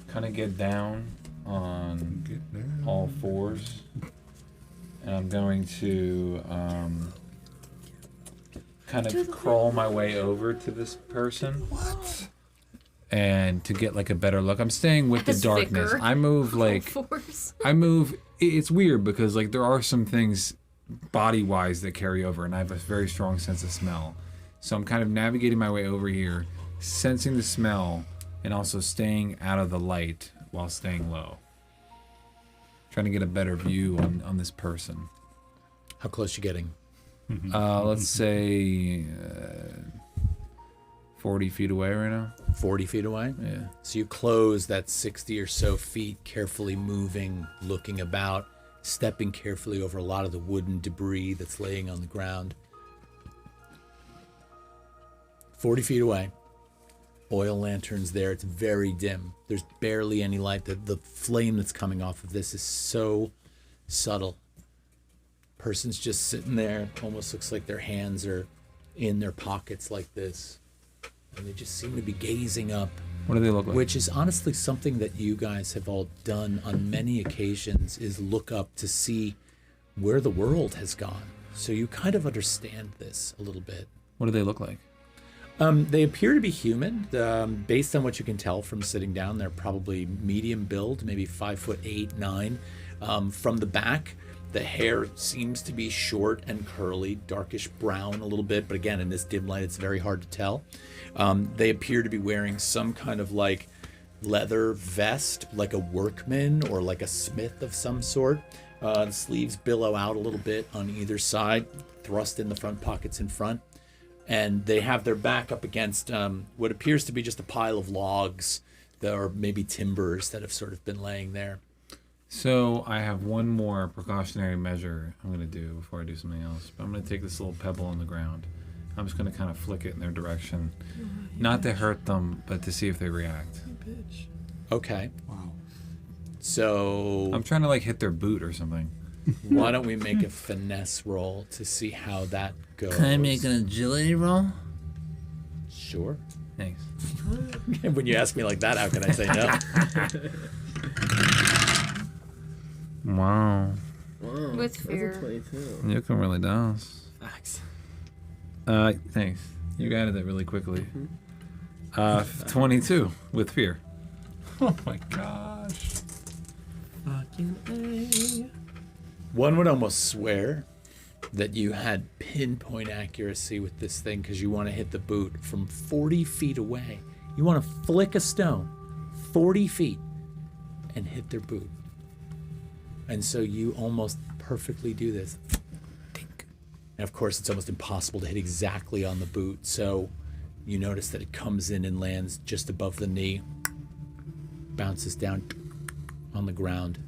kind of get down on all fours, and I'm going to kind of crawl my way over to this person. What? And to get like a better look. I'm staying with the As darkness. Vicar. I move like Force. I move. It's weird because like there are some things body-wise that carry over, and I have a very strong sense of smell. So I'm kind of navigating my way over here, sensing the smell, and also staying out of the light while staying low. Trying to get a better view on this person. How close you getting? Let's say 40 feet away right now. 40 feet away? Yeah. So you close that 60 or so feet, carefully moving, looking about, stepping carefully over a lot of the wooden debris that's laying on the ground. 40 feet away. Oil lanterns there. It's very dim. There's barely any light. The flame that's coming off of this is so subtle. Person's just sitting there. Almost looks like their hands are in their pockets like this. And they just seem to be gazing up. What do they look like? Which is honestly something that you guys have all done on many occasions, is look up to see where the world has gone. So you kind of understand this a little bit. What do they look like? They appear to be human. Based on what you can tell from sitting down, they're probably medium build, maybe 5'8", 9. From the back, the hair seems to be short and curly, darkish brown a little bit. But again, in this dim light, it's very hard to tell. They appear to be wearing some kind of like leather vest, like a workman or like a smith of some sort. The sleeves billow out a little bit on either side, thrust in the front pockets in front. And they have their back up against what appears to be just a pile of logs or maybe timbers that have sort of been laying there. So I have one more precautionary measure I'm going to do before I do something else. But I'm going to take this little pebble on the ground. I'm just going to kind of flick it in their direction. Not to hurt them, but to see if they react. Bitch. Okay. Wow. So I'm trying to like hit their boot or something. why don't we make a finesse roll to see how that goes? Can I make an agility roll? Sure. Thanks. When you ask me like that, how can I say no? Wow. Wow. With that's a fear. 22. You can really does. Facts. Thanks. You got it really quickly. 22 with fear. Oh my gosh. Fucking A. One would almost swear that you had pinpoint accuracy with this thing because you want to hit the boot from 40 feet away. You want to flick a stone 40 feet and hit their boot. And so you almost perfectly do this. Dink. And of course, it's almost impossible to hit exactly on the boot. So you notice that it comes in and lands just above the knee, bounces down on the ground.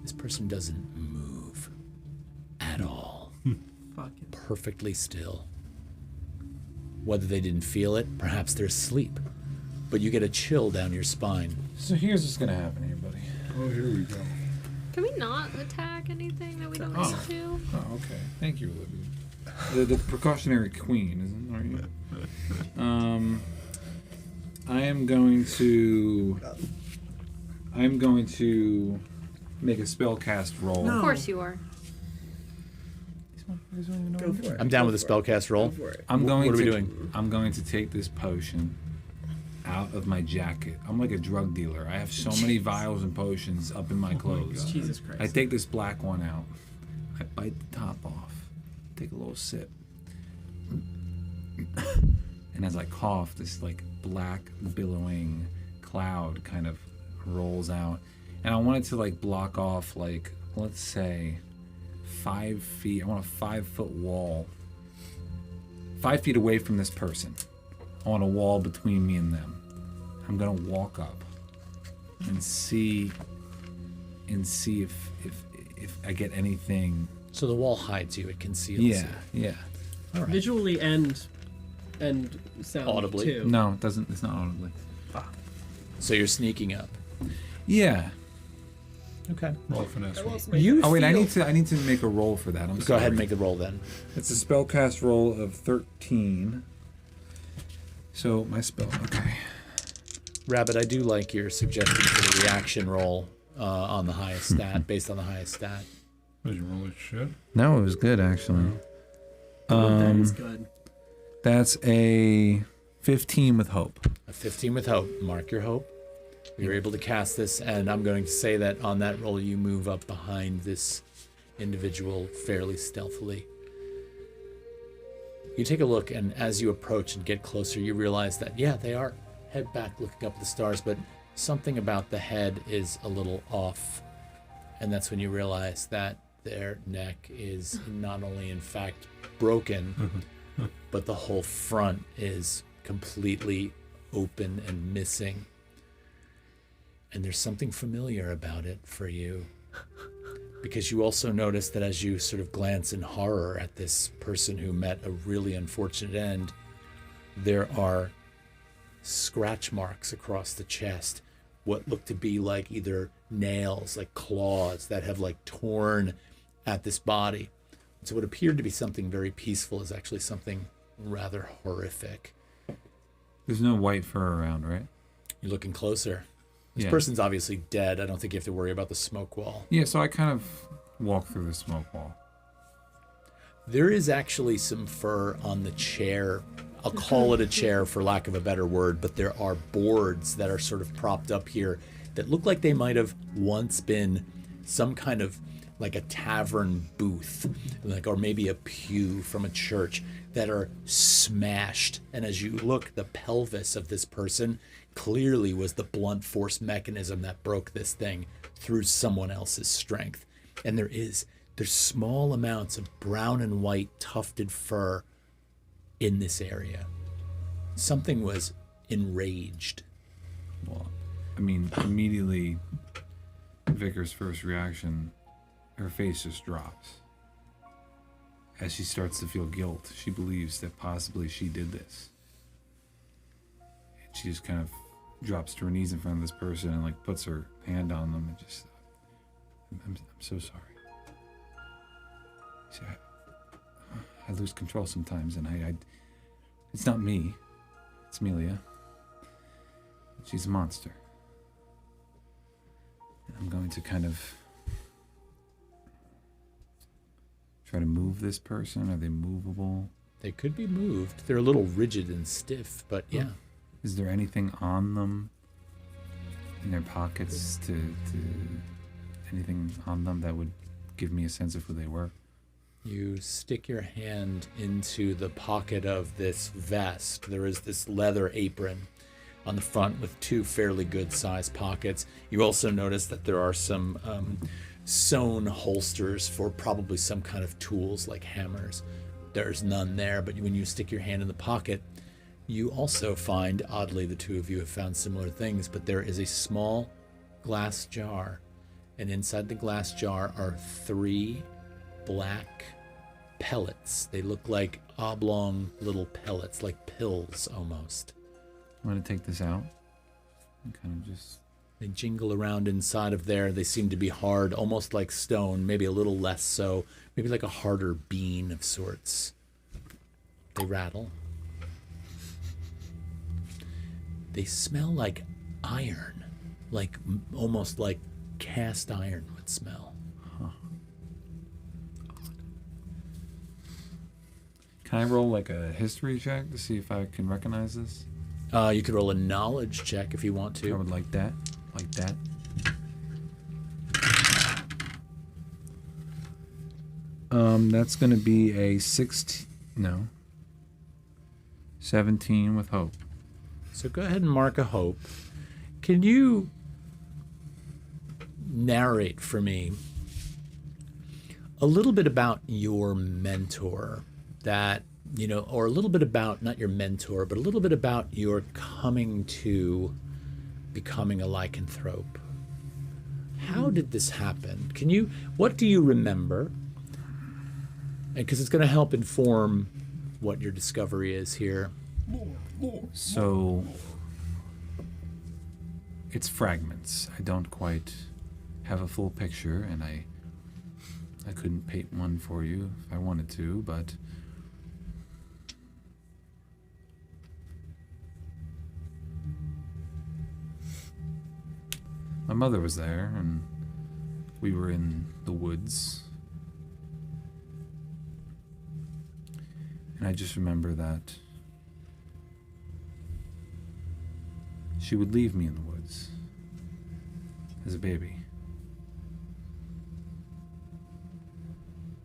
This person doesn't move at all. Fucking. Perfectly still. Whether they didn't feel it, perhaps they're asleep. But you get a chill down your spine. So here's what's going to happen here, buddy. Oh, here we go. Can we not attack anything that we don't need to? Oh, okay. Thank you, Olivia. The precautionary queen, isn't aren't you? I am going to make a spell cast roll. Of course you are. Go for it. I'm down with a spellcast roll. Go for it. I'm going What are to we doing? I'm going to take this potion out of my jacket. I'm like a drug dealer. I have so many vials and potions up in my clothes. Jesus Christ. I take this black one out. I bite the top off. Take a little sip. And as I cough, this like black billowing cloud kind of rolls out. And I want it to like block off like, let's say, 5 feet. I want a 5-foot wall. 5 feet away from this person. I want a wall between me and them. I'm gonna walk up and see if I get anything. So the wall hides you; it conceals Yeah, you. yeah. All right. Visually and sound Audibly? too. No, it doesn't. It's not audibly. So you're sneaking up. Yeah. Okay. Roll finesse roll. You. Oh wait, I feel- need to make a roll for that. I'm Go ahead and make the roll then. It's a spellcast roll of 13. So my spell. Okay. Rabbit, I do like your suggestion for the reaction roll on the highest stat, based on the highest stat. Did you roll like shit? No, it was good actually. That is good. That's a 15 with hope. A 15 with hope. Mark your hope. You're able to cast this, and I'm going to say that on that roll, you move up behind this individual fairly stealthily. You take a look, and as you approach and get closer, you realize that, yeah, they are head back looking up at the stars, but something about the head is a little off. And that's when you realize that their neck is not only, in fact, broken, but the whole front is completely open and missing. And there's something familiar about it for you. Because you also notice that as you sort of glance in horror at this person who met a really unfortunate end, there are scratch marks across the chest, what look to be like either nails, like claws that have like torn at this body. So what appeared to be something very peaceful is actually something rather horrific. There's no white fur around, right? You're looking closer. This Yeah. person's obviously dead. I don't think you have to worry about the smoke wall. Yeah, so I kind of walk through the smoke wall. There is actually some fur on the chair. I'll call it a chair for lack of a better word, but there are boards that are sort of propped up here that look like they might have once been some kind of like a tavern booth, like, or maybe a pew from a church, that are smashed. And as you look, the pelvis of this person clearly was the blunt force mechanism that broke this thing through someone else's strength. And there's small amounts of brown and white tufted fur in this area. Something was enraged. Well, I mean, immediately, Vicar's first reaction, her face just drops. As she starts to feel guilt, she believes that possibly she did this. And she just kind of drops to her knees in front of this person and like puts her hand on them and just, I'm so sorry. See, I lose control sometimes, and I it's not me, it's Melia. She's a monster. And I'm going to kind of try to move this person. Are they movable? They could be moved. They're a little rigid and stiff, but yeah. Is there anything on them in their pockets to anything on them that would give me a sense of who they were? You stick your hand into the pocket of this vest. There is this leather apron on the front with two fairly good sized pockets. You also notice that there are some sewn holsters for probably some kind of tools like hammers. There's none there, but when you stick your hand in the pocket, you also find, oddly, the two of you have found similar things, but there is a small glass jar, and inside the glass jar are 3 black pellets. They look like oblong little pellets, like pills almost. I'm going to take this out and kind of just... They jingle around inside of there. They seem to be hard, almost like stone, maybe a little less so, maybe like a harder bean of sorts. They rattle. They smell like iron, like almost like cast iron would smell. Can I roll like a history check to see if I can recognize this? You could roll a knowledge check if you want I to. would like that. Like that. That's going to be a 17 with hope. So go ahead and mark a hope. Can you narrate for me a little bit about your mentor, that, you know, or a little bit about, not your mentor, but a little bit about your coming to becoming a lycanthrope. How did this happen? What do you remember? Because it's going to help inform what your discovery is here. So, it's fragments. I don't quite have a full picture, and I couldn't paint one for you if I wanted to, but my mother was there, and we were in the woods. And I just remember that she would leave me in the woods as a baby.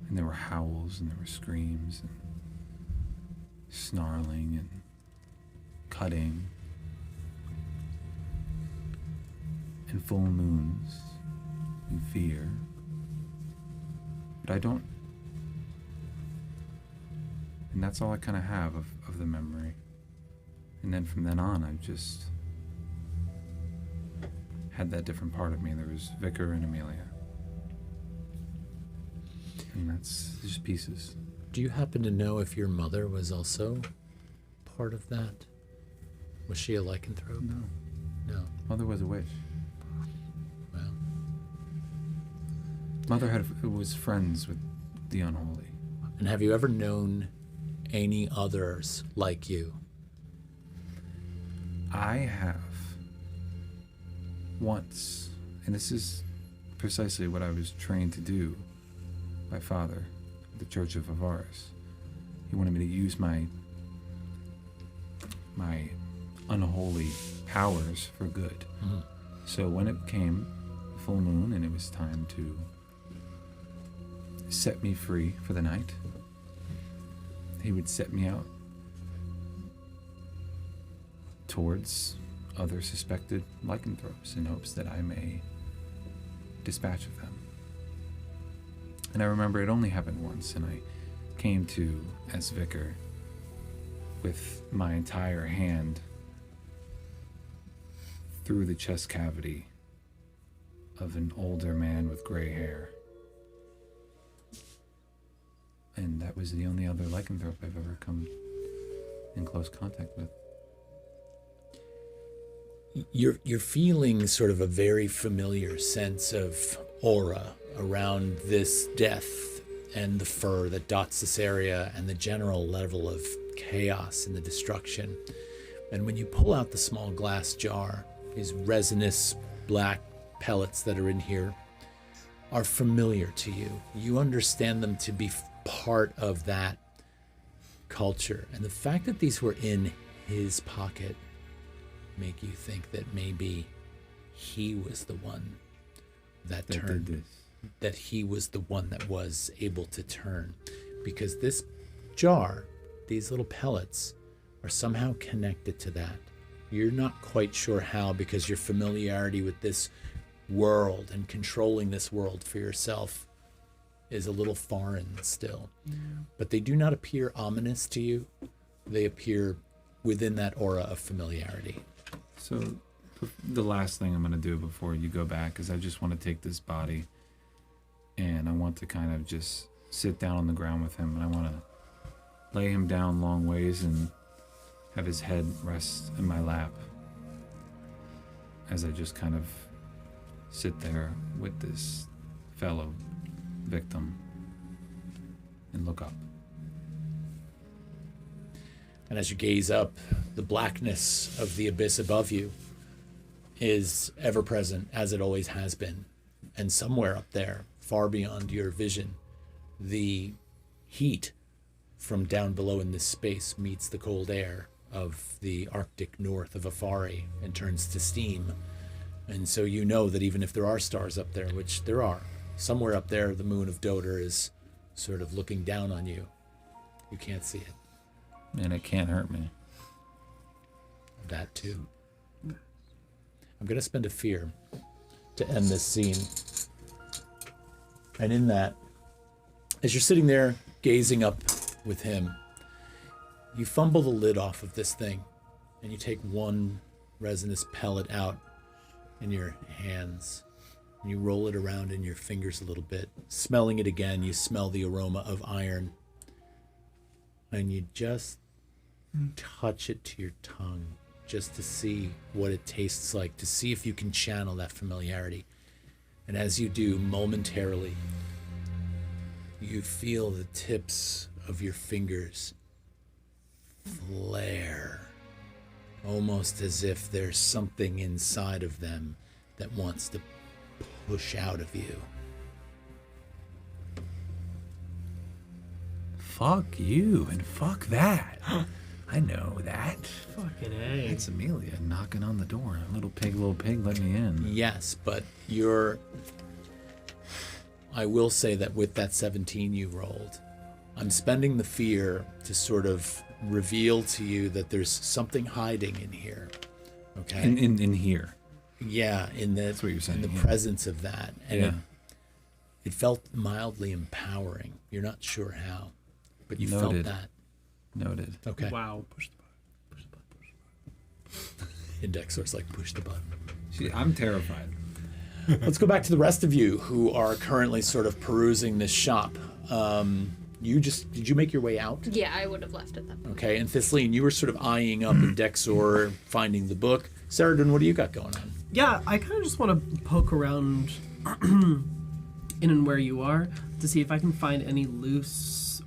And there were howls and there were screams and snarling and cutting and full moons and fear. But I don't. And that's all I kind of have of the memory. And then from then on, I've just had that different part of me. There was Vicar and Amelia. And that's just pieces. Do you happen to know if your mother was also part of that? Was she a lycanthrope? No. No. Mother was a witch. Well. Mother was friends with the unholy. And have you ever known any others like you? I have once, and this is precisely what I was trained to do by Father, the Church of Avaris. He wanted me to use my unholy powers for good. Mm-hmm. So when it came full moon and it was time to set me free for the night, he would set me out towards other suspected lycanthropes in hopes that I may dispatch of them. And I remember it only happened once, and I came to as vicar with my entire hand through the chest cavity of an older man with gray hair. And that was the only other lycanthrope I've ever come in close contact with. You're feeling sort of a very familiar sense of aura around this death and the fur that dots this area and the general level of chaos and the destruction. And when you pull out the small glass jar, these resinous black pellets that are in here are familiar to you. You understand them to be part of that culture. And the fact that these were in his pocket make you think that maybe he was the one that turned, did this. that he was the one that was able to turn, because this jar, these little pellets, are somehow connected to that. You're not quite sure how, because your familiarity with this world and controlling this world for yourself is a little foreign still. But they do not appear ominous to you. They appear within that aura of familiarity. So the last thing I'm going to do before you go back is I just want to take this body and I want to kind of just sit down on the ground with him, and I want to lay him down long ways and have his head rest in my lap as I just kind of sit there with this fellow victim and look up. And as you gaze up, the blackness of the abyss above you is ever present, as it always has been. And somewhere up there, far beyond your vision, the heat from down below in this space meets the cold air of the Arctic north of Afari and turns to steam. And so you know that even if there are stars up there, which there are, somewhere up there the moon of Dodor is sort of looking down on you. You can't see it. And it can't hurt me. That too. I'm going to spend a fear to end this scene. And in that, As you're sitting there gazing up with him, you fumble the lid off of this thing, and you take one resinous pellet out in your hands, and you roll it around in your fingers a little bit. Smelling it again, you smell the aroma of iron, and you just touch it to your tongue just to see what it tastes like, to see if you can channel that familiarity. And as you do, momentarily, you feel the tips of your fingers flare, almost as if there's something inside of them that wants to push out of you. Fuck you and fuck that. I know that. Fucking A. It's Amelia knocking on the door. Little pig, let me in. Yes, but I will say that with that 17 you rolled, I'm spending the fear to sort of reveal to you that there's something hiding in here. Okay? In here. Yeah, That's what you're saying, in the yeah. presence of that. And Yeah. it felt mildly empowering. You're not sure how, but you felt Noted. that. Noted. Okay. Wow. Index source like push the button. I'm terrified. Let's go back to the rest of you who are currently sort of perusing this shop. Did you make your way out? Yeah, I would have left at that point. Okay, and Thistlean, you were sort of eyeing up Indexor, finding the book. Saradin, what do you got going on? Yeah, I kind of just want to poke around in and where you are to see if I can find any loose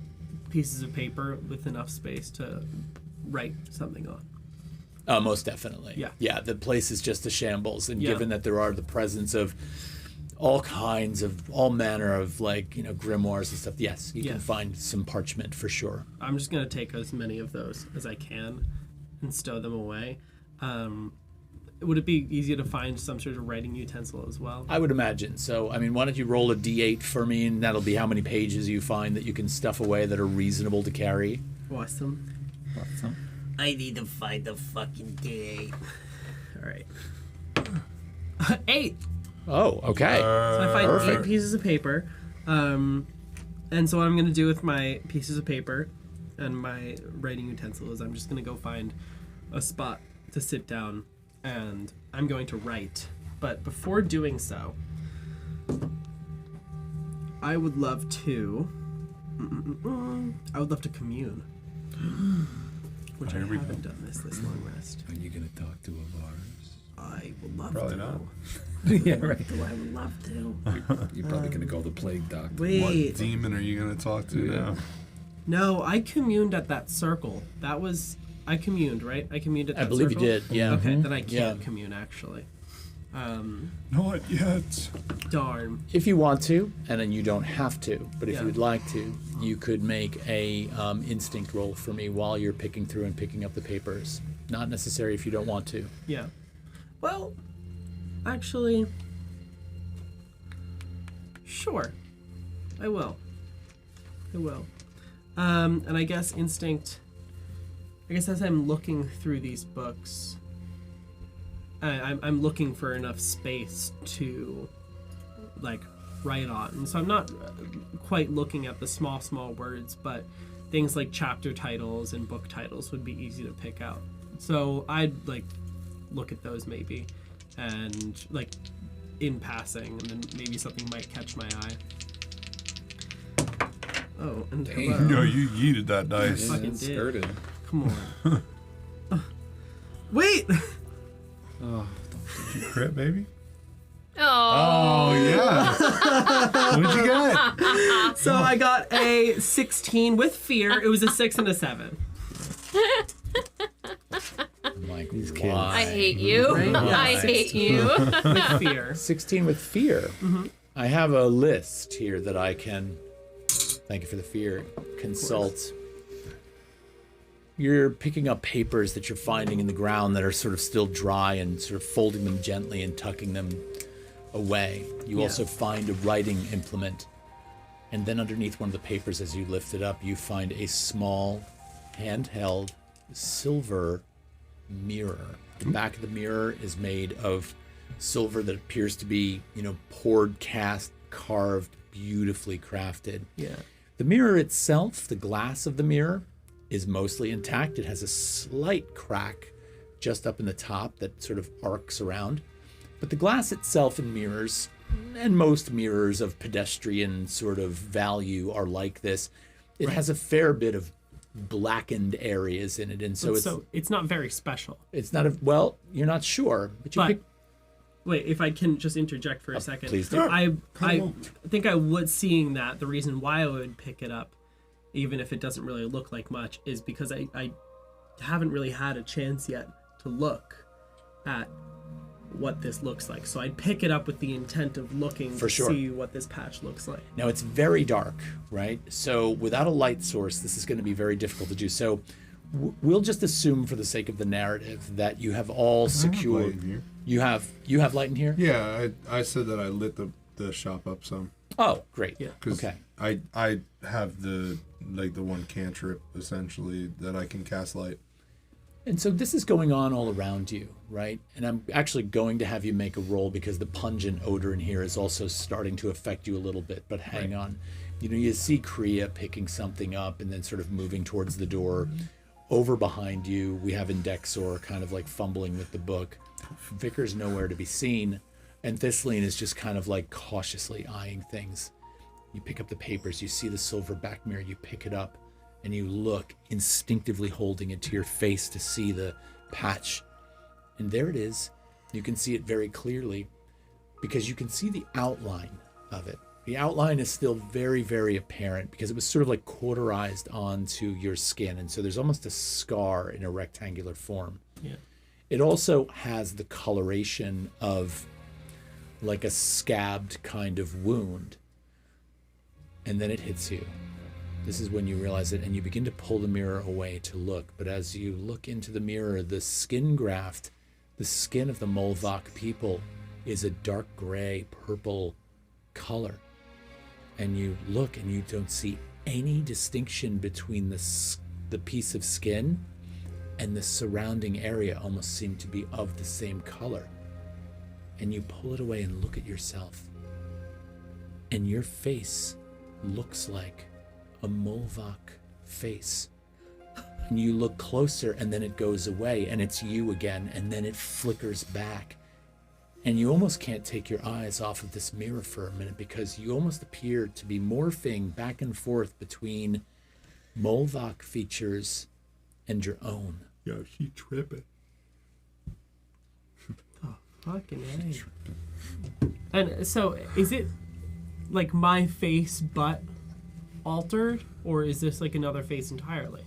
pieces of paper with enough space to write something on. Most definitely. Yeah. Yeah, the place is just a shambles, and Yeah. given that there are the presence of all manner of grimoires and stuff, yes, you Yeah. can find some parchment for sure. I'm just going to take as many of those as I can and stow them away. Would it be easier to find some sort of writing utensil as well? I would imagine. So, I mean, why don't you roll a d8 for me, and that'll be how many pages you find that you can stuff away that are reasonable to carry. Awesome. I need to find the fucking D8. All right. 8. Oh, okay. So I find Perfect. 8 pieces of paper. And so what I'm going to do with my pieces of paper and my writing utensil is I'm just going to go find a spot to sit down and I'm going to write. But before doing so, I would love to commune. Which I haven't done this long rest. Are you gonna talk to Afari? I would love Probably to. not. Yeah, right. I would love to. You're probably gonna call the plague doctor. Wait. What demon are you going to talk to now? No, I communed at that circle. I communed, right? I communed at that I believe circle? you did, yeah. Okay, Mhm. then I can't Yeah. commune, actually. Not yet. Darn. If you want to, and then you don't have to, but if Yeah. you would like to, you could make a instinct roll for me while you're picking through and picking up the papers. Not necessary if you don't want to. Yeah. Well, actually, sure. I will. And I guess instinct... I guess as I'm looking through these books, I'm looking for enough space to, write on. And so I'm not quite looking at the small words, but things like chapter titles and book titles would be easy to pick out. So I'd, look at those maybe, and, in passing, and then maybe something might catch my eye. Oh, and hello. No, you yeeted that dice. Fucking It's did. skirted. Come on. Wait! Crit, baby? Oh. Oh, yeah. What'd you get? So I got a 16 with fear. It was a 6 and a 7. I'm like, These kids. why? I hate you. Right? Yeah, I hate you. With fear. 16 with fear. I have a list here that I can, thank you for the fear, consult. You're picking up papers that you're finding in the ground that are sort of still dry and sort of folding them gently and tucking them away. You Yeah. also find a writing implement. And then underneath one of the papers, as you lift it up, you find a small, handheld, silver mirror. The back of the mirror is made of silver that appears to be, poured, cast, carved, beautifully crafted. Yeah. The mirror itself, the glass of the mirror, is mostly intact. It has a slight crack just up in the top that sort of arcs around. But the glass itself in mirrors, and most mirrors of pedestrian sort of value are like this, it has a fair bit of blackened areas in it. And so it's not very special. it's not you're not sure, but you But pick. wait, if I can just interject for a second. Please do. I think I would seeing that the reason why I would pick it up, even if it doesn't really look like much, is because I haven't really had a chance yet to look at what this looks like. So I'd pick it up with the intent of looking For to sure. see what this patch looks like. Now it's very dark, right? So without a light source, this is going to be very difficult to do. So we'll just assume, for the sake of the narrative, that you have all I have light secured. in here. You have light in here. Yeah, I said that I lit the shop up some. Oh, great. Yeah. 'Cause Okay. I have the one cantrip essentially that I can cast light. And so this is going on all around you, right? And I'm actually going to have you make a roll because the pungent odor in here is also starting to affect you a little bit. But hang on. You see Kriya picking something up and then sort of moving towards the door. Over behind you, we have Indexor kind of like fumbling with the book. Vicar's nowhere to be seen. And Thistlean is just kind of like cautiously eyeing things. You pick up the papers, you see the silver back mirror, you pick it up, and you look, instinctively holding it to your face to see the patch. And there it is. You can see it very clearly because you can see the outline of it. The outline is still very, very apparent because it was sort of like cauterized onto your skin. And so there's almost a scar in a rectangular form. Yeah. It also has the coloration of like a scabbed kind of wound. And then it hits you. This is when you realize it, and you begin to pull the mirror away to look. But as you look into the mirror, the skin graft, the skin of the Molvok people, is a dark gray, purple color. And you look and you don't see any distinction between the piece of skin and the surrounding area almost seem to be of the same color. And you pull it away and look at yourself. And your face looks like a Molvok face. And you look closer and then it goes away and it's you again and then it flickers back. And you almost can't take your eyes off of this mirror for a minute because you almost appear to be morphing back and forth between Molvok features and your own. Yo, she tripping. Fucking A. And so, is it like my face but altered, or is this like another face entirely?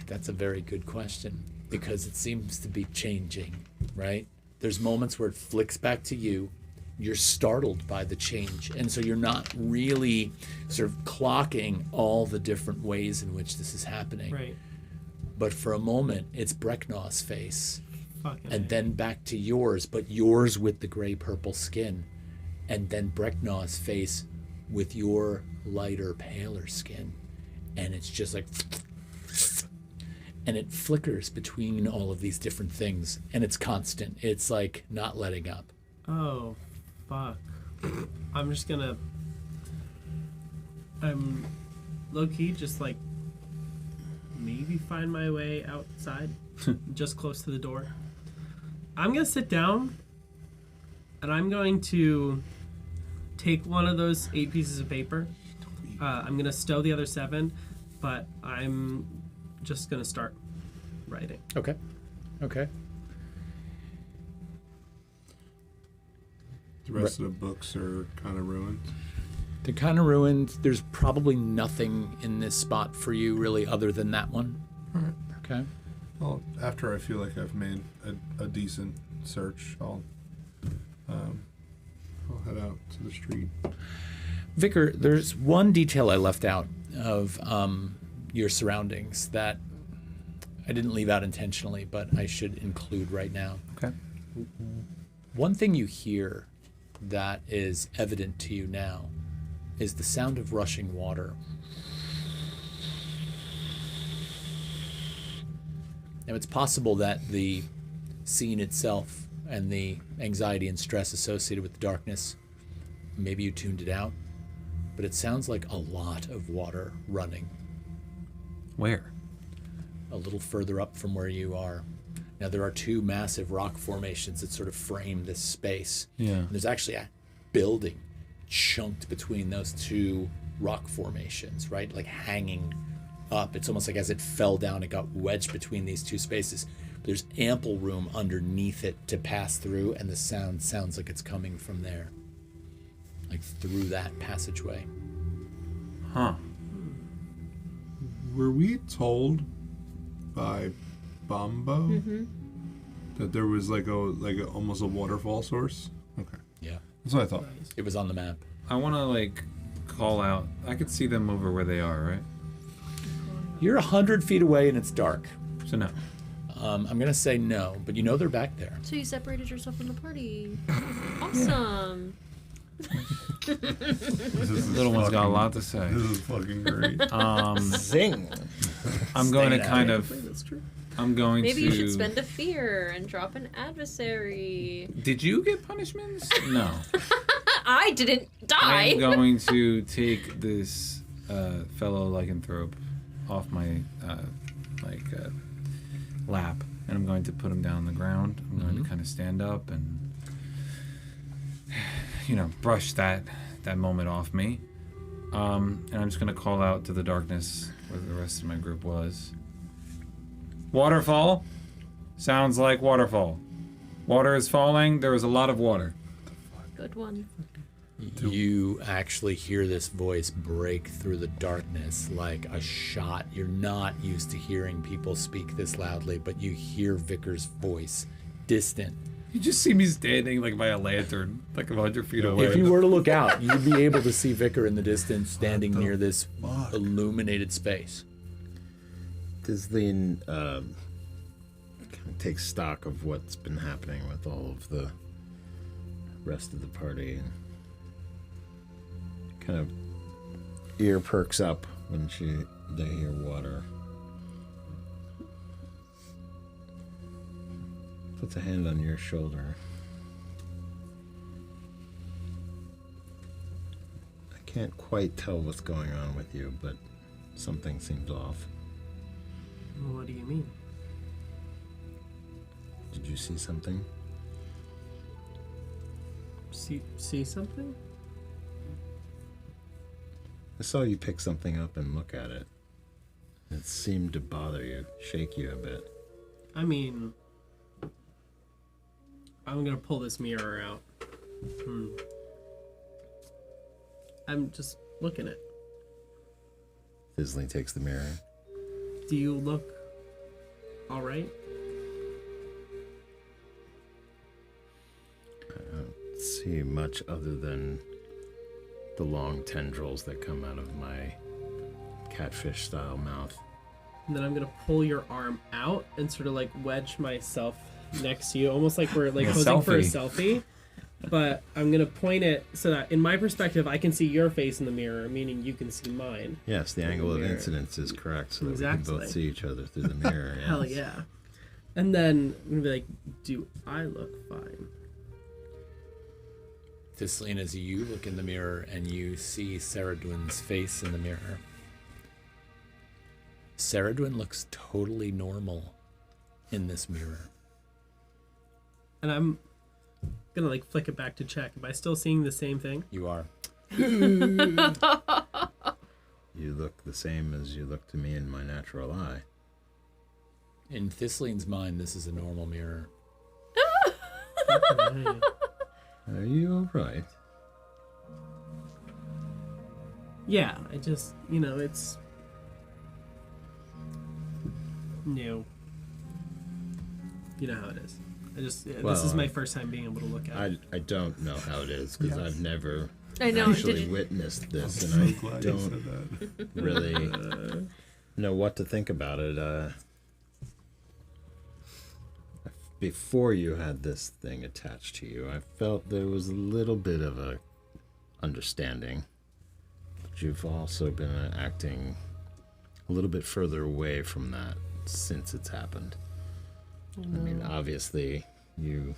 That's a very good question because it seems to be changing, right? There's moments where it flicks back to you. You're startled by the change. And so you're not really sort of clocking all the different ways in which this is happening. Right. But for a moment, it's Brecknaw's face. Fucking And A. then back to yours, but yours with the gray-purple skin. And then Brecknaw's face with your lighter, paler skin. And it's just like... And it flickers between all of these different things. And it's constant. It's like not letting up. Oh, fuck. I'm just gonna... I'm low-key just like maybe find my way outside, just close to the door. I'm gonna sit down and I'm going to take one of those 8 pieces of paper. I'm gonna stow the other 7, but I'm just gonna start writing. Okay. Okay. The rest of the books are kind of ruined. They're kind of ruined. There's probably nothing in this spot for you really other than that one. All right. Okay. Well, after I feel like I've made a decent search, I'll head out to the street. Vicar, there's one detail I left out of your surroundings that I didn't leave out intentionally, but I should include right now. Okay. One thing you hear that is evident to you now is the sound of rushing water. Now, it's possible that the scene itself and the anxiety and stress associated with the darkness, maybe you tuned it out. but it sounds like a lot of water running Where? a little further up from where you are. Now, there are two massive rock formations that sort of frame this space. Yeah. And there's actually a building chunked between those two rock formations, right? Like hanging up. It's almost like as it fell down, it got wedged between these two spaces. There's ample room underneath it to pass through, and the sound sounds like it's coming from there. Like through that passageway. Huh. Were we told by Bombo that there was like a almost a waterfall source? Okay, Yeah. that's what I thought. It was on the map. I want to like call out. I could see them over where they are, right? You're 100 feet away and it's dark. So no. I'm going to say no, but you know they're back there. So you separated yourself from the party. Awesome. Little one's got a lot to say. This is fucking great. Zing. I'm going to Staying kind out. of. That's true. I'm going Maybe to. you should spend a fear and drop an adversary. Did you get punishments? No. I didn't die. I'm going to take this fellow lycanthrope off my lap, and I'm going to put him down on the ground. I'm going to kind of stand up and, brush that moment off me. And I'm just going to call out to the darkness where the rest of my group was. Waterfall. Sounds like waterfall. Water is falling. There is a lot of water. Good one. You actually hear this voice break through the darkness like a shot. You're not used to hearing people speak this loudly, but you hear Vicar's voice, distant. You just see me standing like by a lantern, like 100 feet away. If you were to look out, you'd be able to see Vicar in the distance standing near this illuminated space. Thistlean kind of takes stock of what's been happening with all of the rest of the party, and kind of ear perks up when they hear water. Puts a hand on your shoulder. I can't quite tell what's going on with you, but something seems off. What do you mean? Did you see something? See something? I saw you pick something up and look at it. It seemed to bother you, shake you a bit. I mean, I'm gonna pull this mirror out. I'm just looking at it. Thistlean takes the mirror. Do you look alright? I don't see much other than the long tendrils that come out of my catfish-style mouth. And then I'm gonna pull your arm out and sort of like wedge myself next to you, almost like we're like posing for a selfie. But I'm gonna point it so that in my perspective I can see your face in the mirror, meaning you can see mine. Yes, the angle of mirror. incidence is correct, so that we can Exactly. both see each other through the mirror. Yes. Hell yeah. And then I'm gonna be like, do I look fine? Thistlean, as you look in the mirror and you see Saradwin's face in the mirror, Saradwin looks totally normal in this mirror. And I'm gonna like flick it back to check. Am I still seeing the same thing? You are. You look the same as you look to me in my natural eye. In Thistlean's mind, this is a normal mirror. Are you alright? Yeah, I just, it's new. You know how it is. This is my first time being able to look at it. I don't know how it is, because I've never I know. actually Did witnessed this, I'm and so I glad you don't said that. really know what to think about it. Before you had this thing attached to you, I felt there was a little bit of a understanding. But you've also been acting a little bit further away from that since it's happened. I mean, obviously, you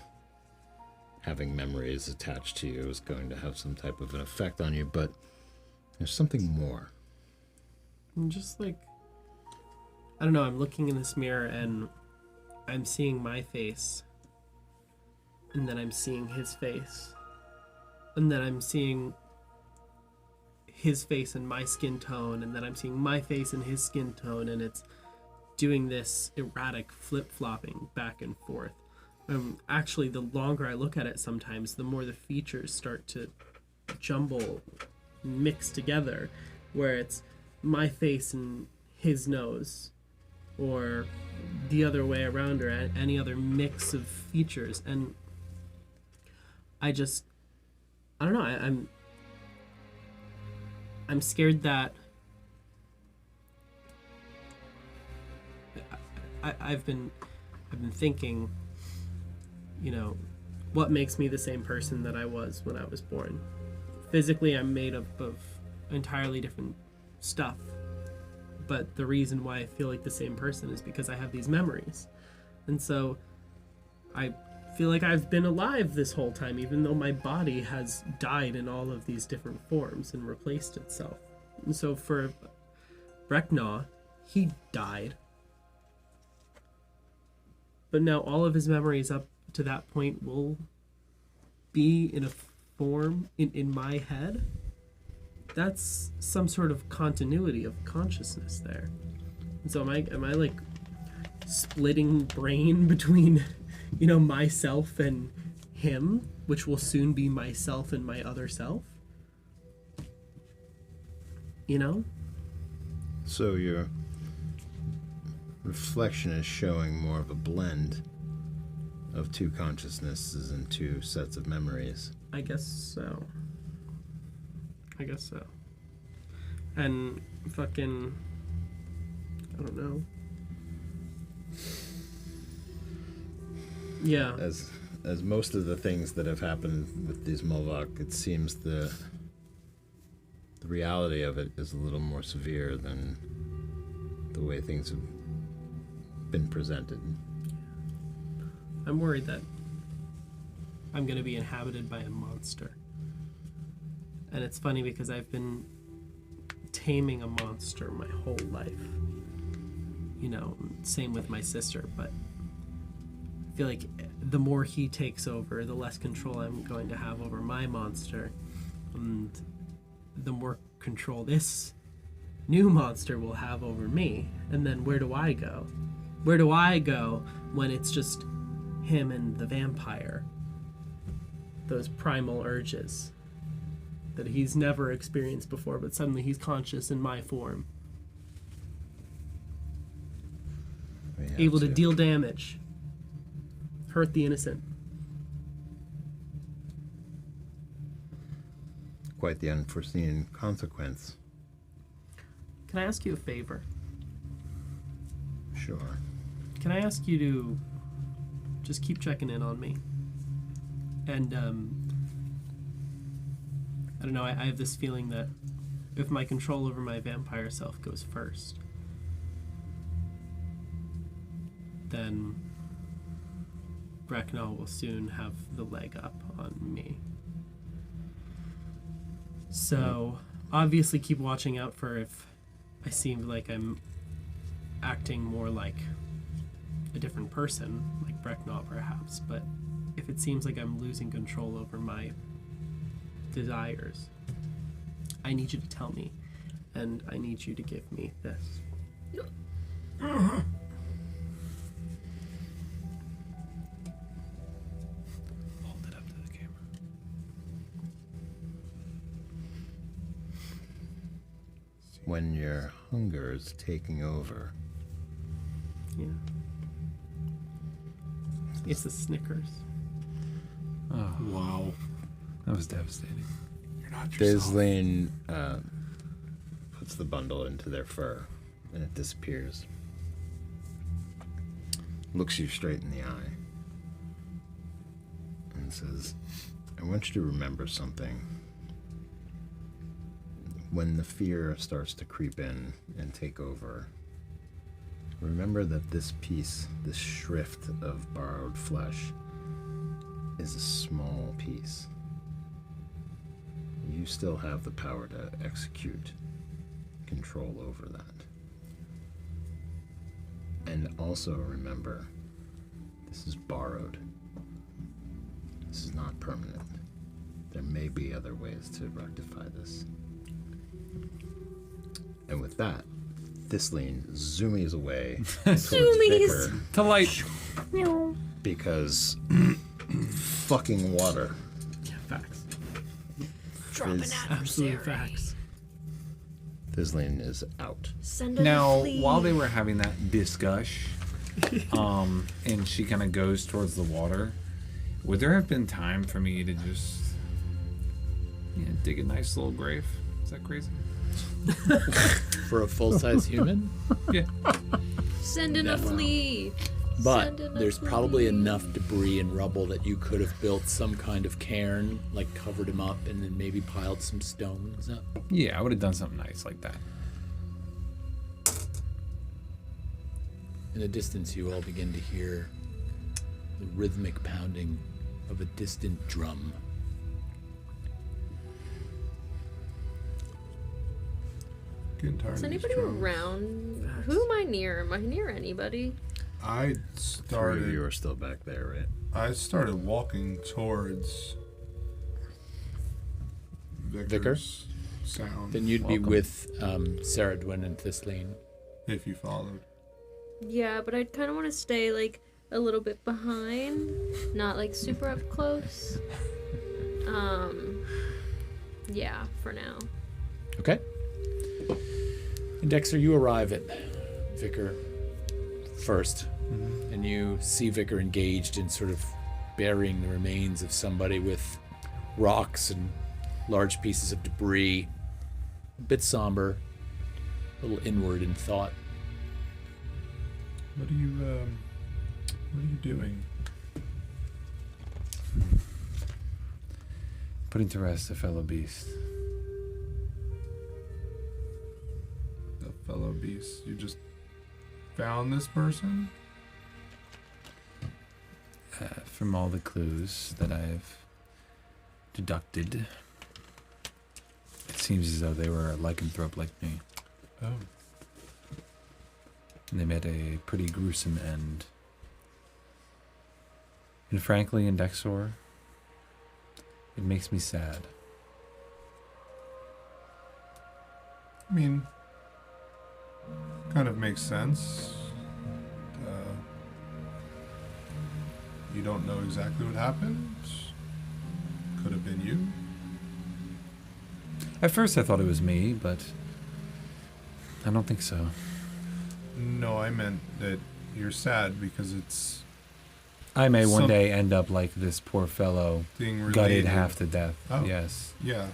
having memories attached to you is going to have some type of an effect on you, but There's something more. I'm just like, I don't know, I'm looking in this mirror and I'm seeing my face. And then I'm seeing his face. And then I'm seeing his face and my skin tone. And then I'm seeing my face and his skin tone. And it's doing this erratic flip-flopping back and forth. Actually, the longer I look at it sometimes, the more the features start to jumble, mix together, where it's my face and his nose, or the other way around, or any other mix of features. And I don't know, I'm scared that I've been thinking, you know, what makes me the same person that I was when I was born. Physically, I'm made up of entirely different stuff, but the reason why I feel like the same person is because I have these memories. And so I feel like I've been alive this whole time, even though my body has died in all of these different forms and replaced itself. And so for Breknaw, he died. But now all of his memories up to that point will be in a form in my head. That's some sort of continuity of consciousness there. And so am I like splitting brain between, you know, myself and him, which will soon be myself and my other self? You know? So your reflection is showing more of a blend of two consciousnesses and two sets of memories. I guess so. And fucking, I don't know. Yeah. As most of the things that have happened with these Mulvok, it seems the reality of it is a little more severe than the way things have been presented. I'm worried that I'm going to be inhabited by a monster. And it's funny because I've been taming a monster my whole life. You know, same with my sister, but I feel like the more he takes over, the less control I'm going to have over my monster. And the more control this new monster will have over me. And then where do I go? Where do I go when it's just him and the vampire? Those primal urges that he's never experienced before, but suddenly he's conscious in my form. Able to deal damage, hurt the innocent. Quite the unforeseen consequence. Can I ask you a favor? Sure. Can I ask you to just keep checking in on me? And, I don't know, I have this feeling that if my control over my vampire self goes first, then Breknaw will soon have the leg up on me. So, obviously keep watching out for if I seem like I'm acting more like a different person, like Breknaw perhaps, but if it seems like I'm losing control over my desires, I need you to tell me, and I need you to give me this. Hold it up to the camera. When your hunger is taking over, Yeah. It's a Snickers. Oh, Wow. that was devastating. You're not yourself. Thistlean puts the bundle into their fur, and it disappears. Looks you straight in the eye, and says, I want you to remember something. When the fear starts to creep in and take over, remember that this piece, this shrift of borrowed flesh, is a small piece. you still have the power to execute control over that. And also remember, this is borrowed. This is not permanent. There may be other ways to rectify this. And with that, Thistlean zoomies away towards Zoomies. Vicar To light. because fucking water Facts. is Absolute facts. Thistlean is out. Send her Now, to flee. while they were having that discussion, and she kind of goes towards the water, would there have been time for me to just, dig a nice little grave? Is that crazy? For a full-size human. Yeah. Send in a flea. But Send in a there's probably flea. enough debris and rubble that you could have built some kind of cairn, like covered him up and then maybe piled some stones up. Yeah, I would have done something nice like that. In the distance, you all begin to hear the rhythmic pounding of a distant drum. Getting tired Is of these anybody drums. around? Who am I near? Am I near anybody? I Three of you started. are still back there, right? I started walking towards Vicar's sound. Then you'd be Welcome. with Saradwin and Thistlean. If you followed. Yeah, but I'd kind of want to stay like a little bit behind, not like super up close. Yeah, for now. Okay. And Dexter, you arrive at Vicar first, and you see Vicar engaged in sort of burying the remains of somebody with rocks and large pieces of debris. A bit somber, a little inward in thought. What are you doing? Putting to rest a fellow beast. The fellow beast. You just found this person? From all the clues that I've deducted, it seems as though they were a lycanthrope like me. Oh. And they met a pretty gruesome end. And frankly, in Dexor, it makes me sad. I mean, kind of makes sense. You don't know exactly what happened. Could have been you. At first I thought it was me, but I don't think so. No, I meant that you're sad because it's I may one Some- day end up like this poor fellow, being related. gutted half to death. Oh. Yes. Yeah.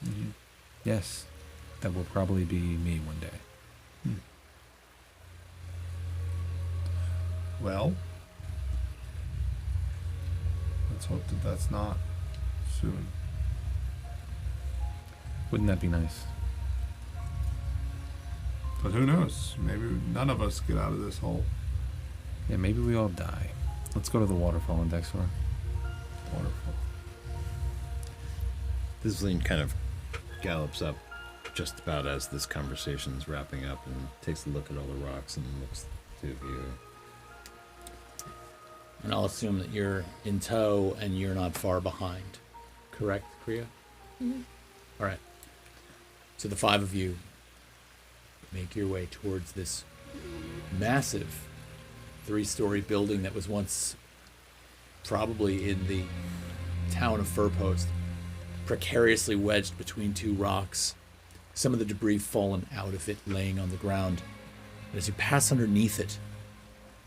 Mhm. Yes. That will probably be me one day. Well, let's hope that that's not soon. Wouldn't that be nice? But who knows? Maybe none of us get out of this hole. Yeah, maybe we all die. Let's go to the waterfall in Dexor. Wonderful. Thistlean kind of gallops up just about as this conversation's wrapping up and takes a look at all the rocks and looks to you. And I'll assume that you're in tow and you're not far behind. Correct, Kriya? Mhm. All right. So the five of you make your way towards this massive 3-story building that was once probably in the town of Furpost, precariously wedged between two rocks, some of the debris fallen out of it, laying on the ground. And as you pass underneath it,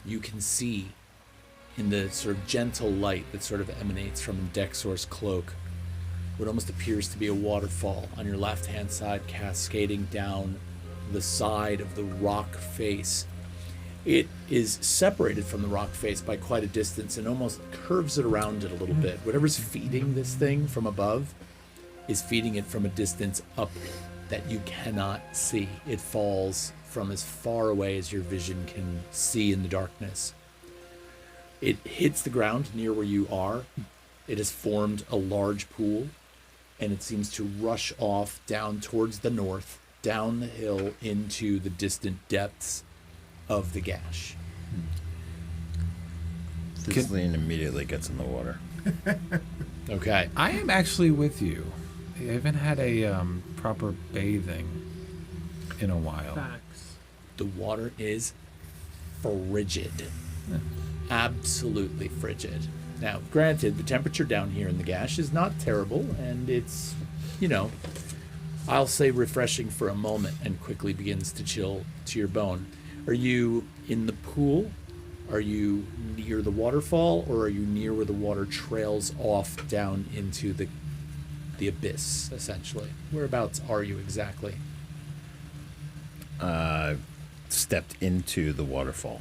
you can see in the sort of gentle light that sort of emanates from Dexor's cloak what almost appears to be a waterfall on your left-hand side, cascading down the side of the rock face. It is separated from the rock face by quite a distance and almost curves it around it a little bit. Whatever's feeding this thing from above is feeding it from a distance up that you cannot see. It falls from as far away as your vision can see in the darkness. It hits the ground near where you are. It has formed a large pool, and it seems to rush off down towards the north, down the hill into the distant depths of the gash. Thistlean immediately gets in the water. Okay. I am actually with you. I haven't had a proper bathing in a while. Facts. The water is frigid. Absolutely frigid. Now, granted, the temperature down here in the gash is not terrible, and it's, I'll say refreshing for a moment and quickly begins to chill to your bone. Are you in the pool? Are you near the waterfall, or are you near where the water trails off down into the abyss, essentially? Whereabouts are you exactly? Stepped into the waterfall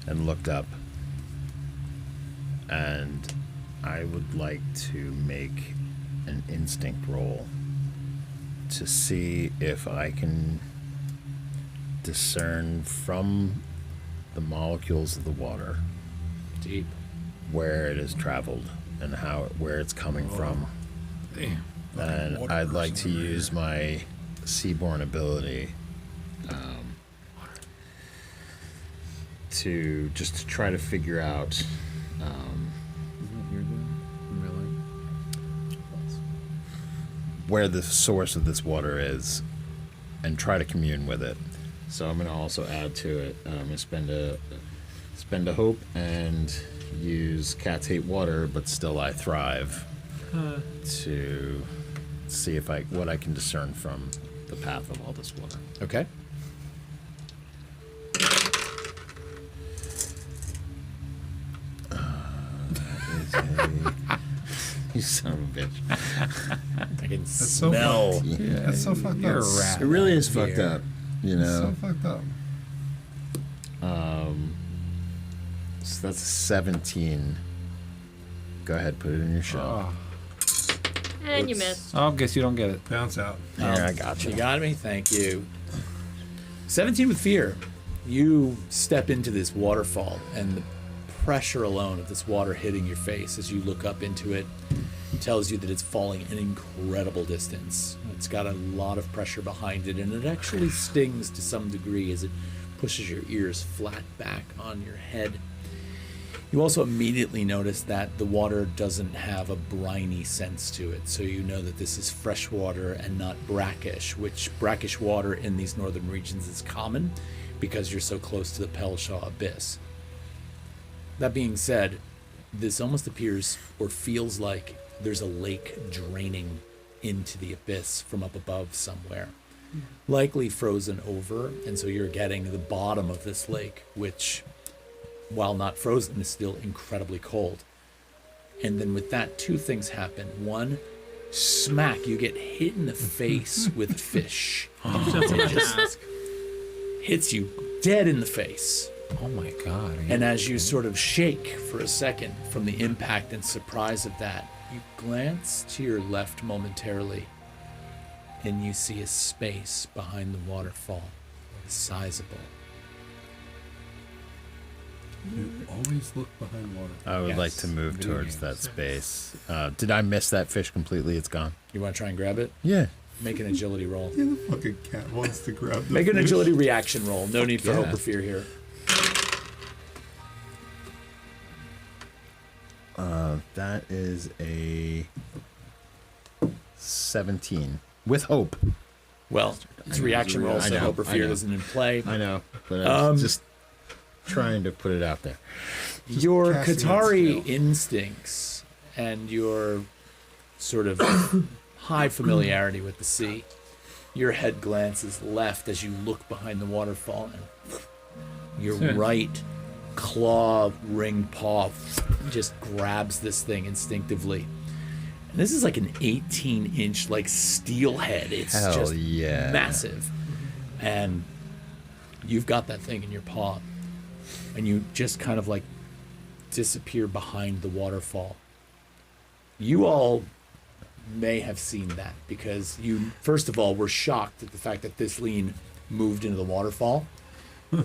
and looked up, and I would like to make an instinct roll to see if I can discern from the molecules of the water Deep. where it has traveled and where it's coming from. Damn. And water I'd like to person over here. use my Seaborn ability to try to figure out where the source of this water is and try to commune with it. So I'm going to also add to it. I'm going to spend a hope and use Cats Hate Water, but Still I Thrive to see what I can discern from the path of all this water. Okay. You son of a bitch. I can so smell. That's so fucked You're up. a rat. It really is fucked up, you It's know. so fucked up. So that's a 17. Go ahead, put it in your shell. Oh, And you missed. I guess you don't get it. Bounce out. There, I got You you. got me? Thank you. 17 with fear. You step into this waterfall, and the pressure alone of this water hitting your face as you look up into it tells you that it's falling an incredible distance. It's got a lot of pressure behind it, and it actually stings to some degree as it pushes your ears flat back on your head. You also immediately notice that the water doesn't have a briny sense to it, so you know that this is fresh water and not brackish, which brackish water in these northern regions is common because you're so close to the Pelshaw Abyss. That being said, this almost appears or feels like there's a lake draining into the abyss from up above somewhere. Likely frozen over, and so you're getting the bottom of this lake, which, while not frozen, is still incredibly cold. And then with that, two things happen. One, smack, you get hit in the face with a fish. That's what I It just ask. hits you dead in the face. Oh my god. And as you sort of shake for a second from the impact and surprise of that, you glance to your left momentarily, and you see a space behind the waterfall, sizable. You always look behind water. I would Yes. like to move Video towards games. that space. Did I miss that fish completely? It's gone. You want to try and grab it? Yeah. Make an agility roll. Yeah, the fucking cat wants to grab the Make an fish. agility reaction roll. No need for yeah. hope or fear here. That is a 17 with hope. Well, it's a know, reaction roll, I so know, hope or I fear know. isn't in play. I know, but I was just trying to put it out there. Your casting that Qatari skill. instincts and your sort of high familiarity with the sea, your head glances left as you look behind the waterfall, and your right claw ringed paw just grabs this thing instinctively. And this is like an 18-inch like steelhead. It's Hell just yeah. massive. And you've got that thing in your paw, and you just kind of like disappear behind the waterfall. You all may have seen that because you, first of all, were shocked at the fact that Thistlean moved into the waterfall.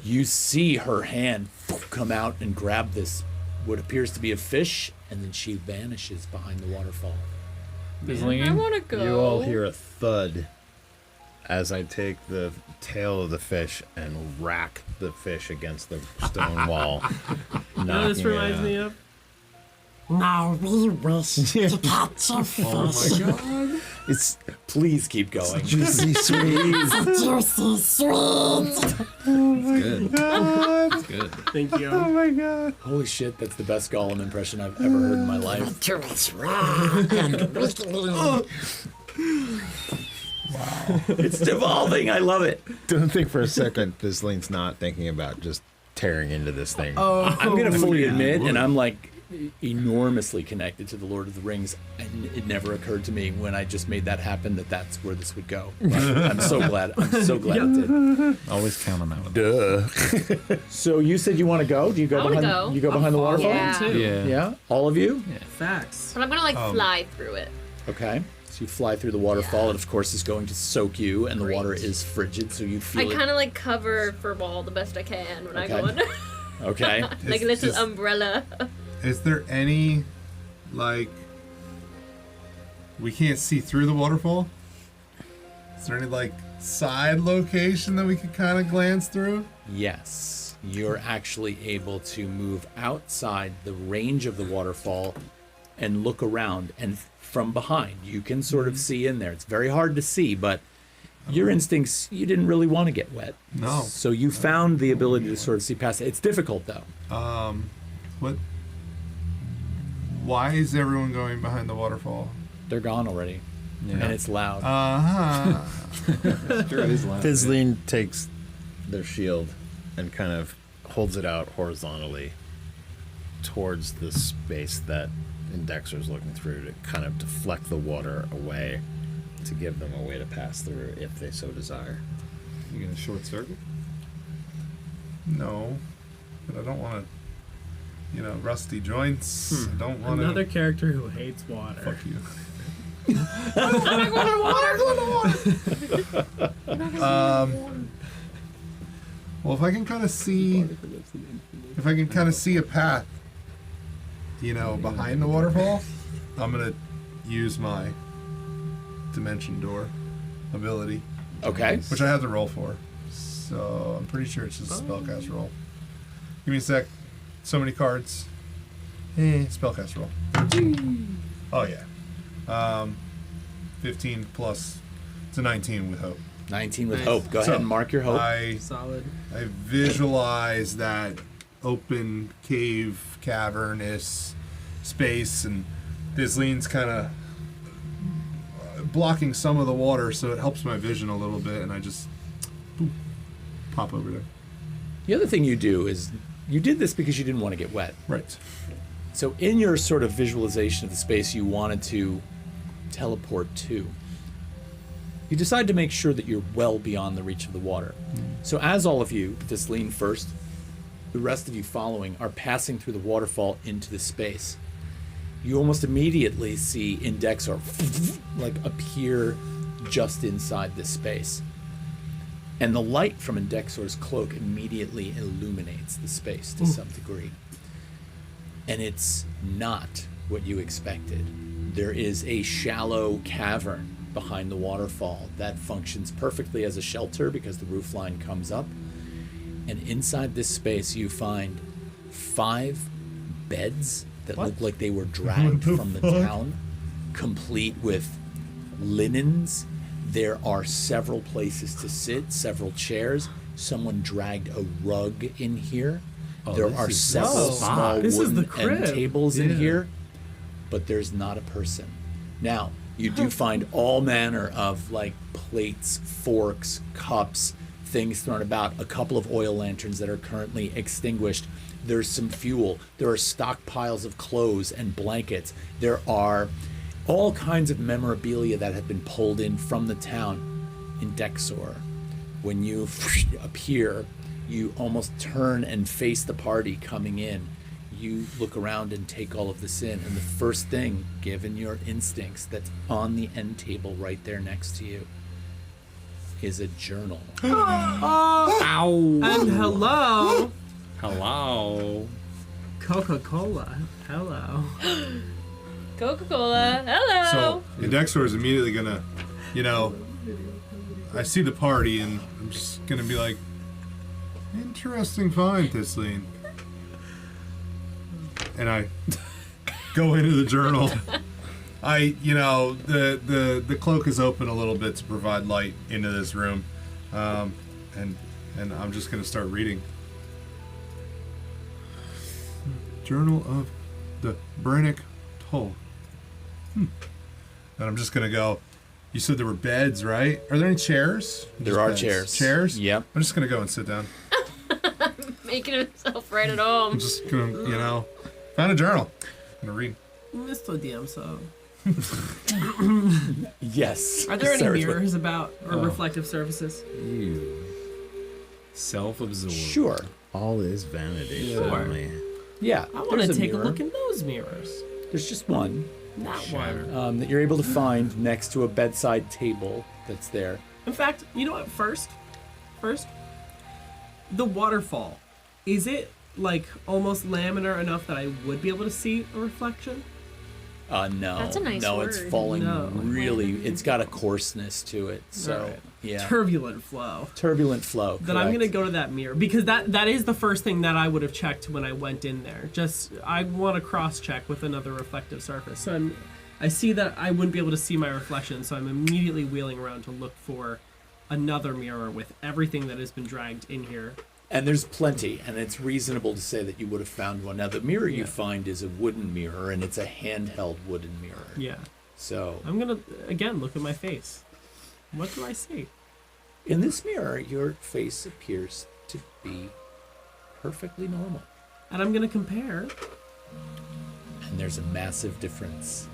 You see her hand come out and grab this, what appears to be a fish, and then she vanishes behind the waterfall. I want to go. You all hear a thud as I take the tail of the fish and rack the fish against the stone wall. You know what this reminds me of? Now we wish to catch a fish. Oh my god. It's please keep going. Juicy sweet. Juicy sweet. Good. That's good. Thank you. Oh my god. Holy shit, that's the best Gollum impression I've ever heard in my life. Juice raw and wiggly. It's devolving. I love it. Don't think for a second Thistlean's not thinking about just tearing into this thing. I'm gonna fully admit, and I'm like enormously connected to the Lord of the Rings, and it never occurred to me when I just made that happen that that's where this would go. But I'm so glad. I'm so glad it did. Always count on that one. Duh. So you said you want to go? Do you go I wanna behind? go. You go behind the waterfall? Yeah. Too. Yeah. All of you? Facts. But I'm gonna like fly through it. Okay. So you fly through the waterfall. It of course is going to soak you, and the Great. water is frigid, so you I feel kind of like cover for wall the best I can when I go Okay. under. Okay. Like a little umbrella. Is there any, like, we can't see through the waterfall? Is there any, like, side location that we could kind of glance through? Yes, you're actually able to move outside the range of the waterfall and look around, and from behind you can sort of see in there. It's very hard to see, but your instincts, you didn't really want to get wet. No. So you found the ability to sort of see past it. It's difficult though. What? Why is everyone going behind the waterfall? They're gone already, and it's loud. Uh-huh. Sure, it is loud. Thistlean takes their shield and kind of holds it out horizontally towards the space that Indexer's looking through to kind of deflect the water away to give them a way to pass through if they so desire. You gonna short circuit? No. But I don't want to, rusty joints. I don't want Another to. character who hates water. Fuck you. Well, if I can kind of see a path, behind the waterfall, I'm gonna use my dimension door ability, Okay. which I have to roll for. So I'm pretty sure it's just a spellcast roll. Give me a sec. So many cards. Spellcast roll. Oh yeah. 15 plus. It's a 19 with hope. 19 with Nice. hope. Go So, ahead and mark your hope. Solid. I visualize that open cave, cavernous space, and Thistlean's kind of blocking some of the water, so it helps my vision a little bit, and I just boop, pop over there. The other thing you do is you did this because you didn't want to get wet. Right. So in your sort of visualization of the space you wanted to teleport to, you decide to make sure that you're well beyond the reach of the water. So as all of you, Thistlean first, the rest of you following, are passing through the waterfall into the space, you almost immediately see Indexor like appear just inside this space. And the light from Indexor's cloak immediately illuminates the space to some degree. And it's not what you expected. There is a shallow cavern behind the waterfall that functions perfectly as a shelter because the roofline comes up. And inside this space you find 5 beds that look like they were dragged from the town, complete with linens. There are several places to sit, several chairs. Someone dragged a rug in here. There are several small This is the wooden end crib. tables in Yeah. here, but there's not a person. Now, you do find all manner of like plates, forks, cups, things thrown about, a couple of oil lanterns that are currently extinguished. There's some fuel. There are stockpiles of clothes and blankets. There are all kinds of memorabilia that have been pulled in from the town. In Dexor, when you appear, you almost turn and face the party coming in. You look around and take all of this in, and the first thing, given your instincts, that's on the end table right there next to you is a journal. Ow! And hello, Hello. Coca-Cola. Hello. Coca-Cola. Hello. So Indexor is immediately gonna, I see the party and I'm just gonna be like, interesting find, Thistlean. And I go into the journal. The cloak is open a little bit to provide light into this room, and I'm just gonna start reading. Journal of the Brannick Toll. And I'm just gonna go. You said there were beds, right? Are there any chairs? There Just are beds. chairs. Chairs? Yep. I'm just gonna go and sit down. Making himself right at home. I'm just gonna, find a journal. I'm gonna read. Mr. DM, so Yes. are there any Sarah's mirrors about or reflective surfaces? You. Self-absorbed. Sure. All is vanity. Sure. Family. Yeah. I want to there's take a mirror. look in those mirrors. There's just one That one. that you're able to find next to a bedside table that's there. In fact, you know what? First, the waterfall. Is it like almost laminar enough that I would be able to see a reflection? No. That's a nice No, it's word. falling No. really. It's got a coarseness to it. So Alright. yeah. Turbulent flow. Turbulent flow. Then I'm correct. gonna go to that mirror because that is the first thing that I would have checked when I went in there. Just I want to cross check with another reflective surface. So I see that I wouldn't be able to see my reflection, so I'm immediately wheeling around to look for another mirror with everything that has been dragged in here. And there's plenty, and it's reasonable to say that you would have found one. Now, the mirror you Yeah. find is a wooden mirror, and it's a handheld wooden mirror. Yeah. So, I'm gonna again look at my face. What do I see? in this mirror, your face appears to be perfectly normal. And I'm gonna compare. And there's a massive difference.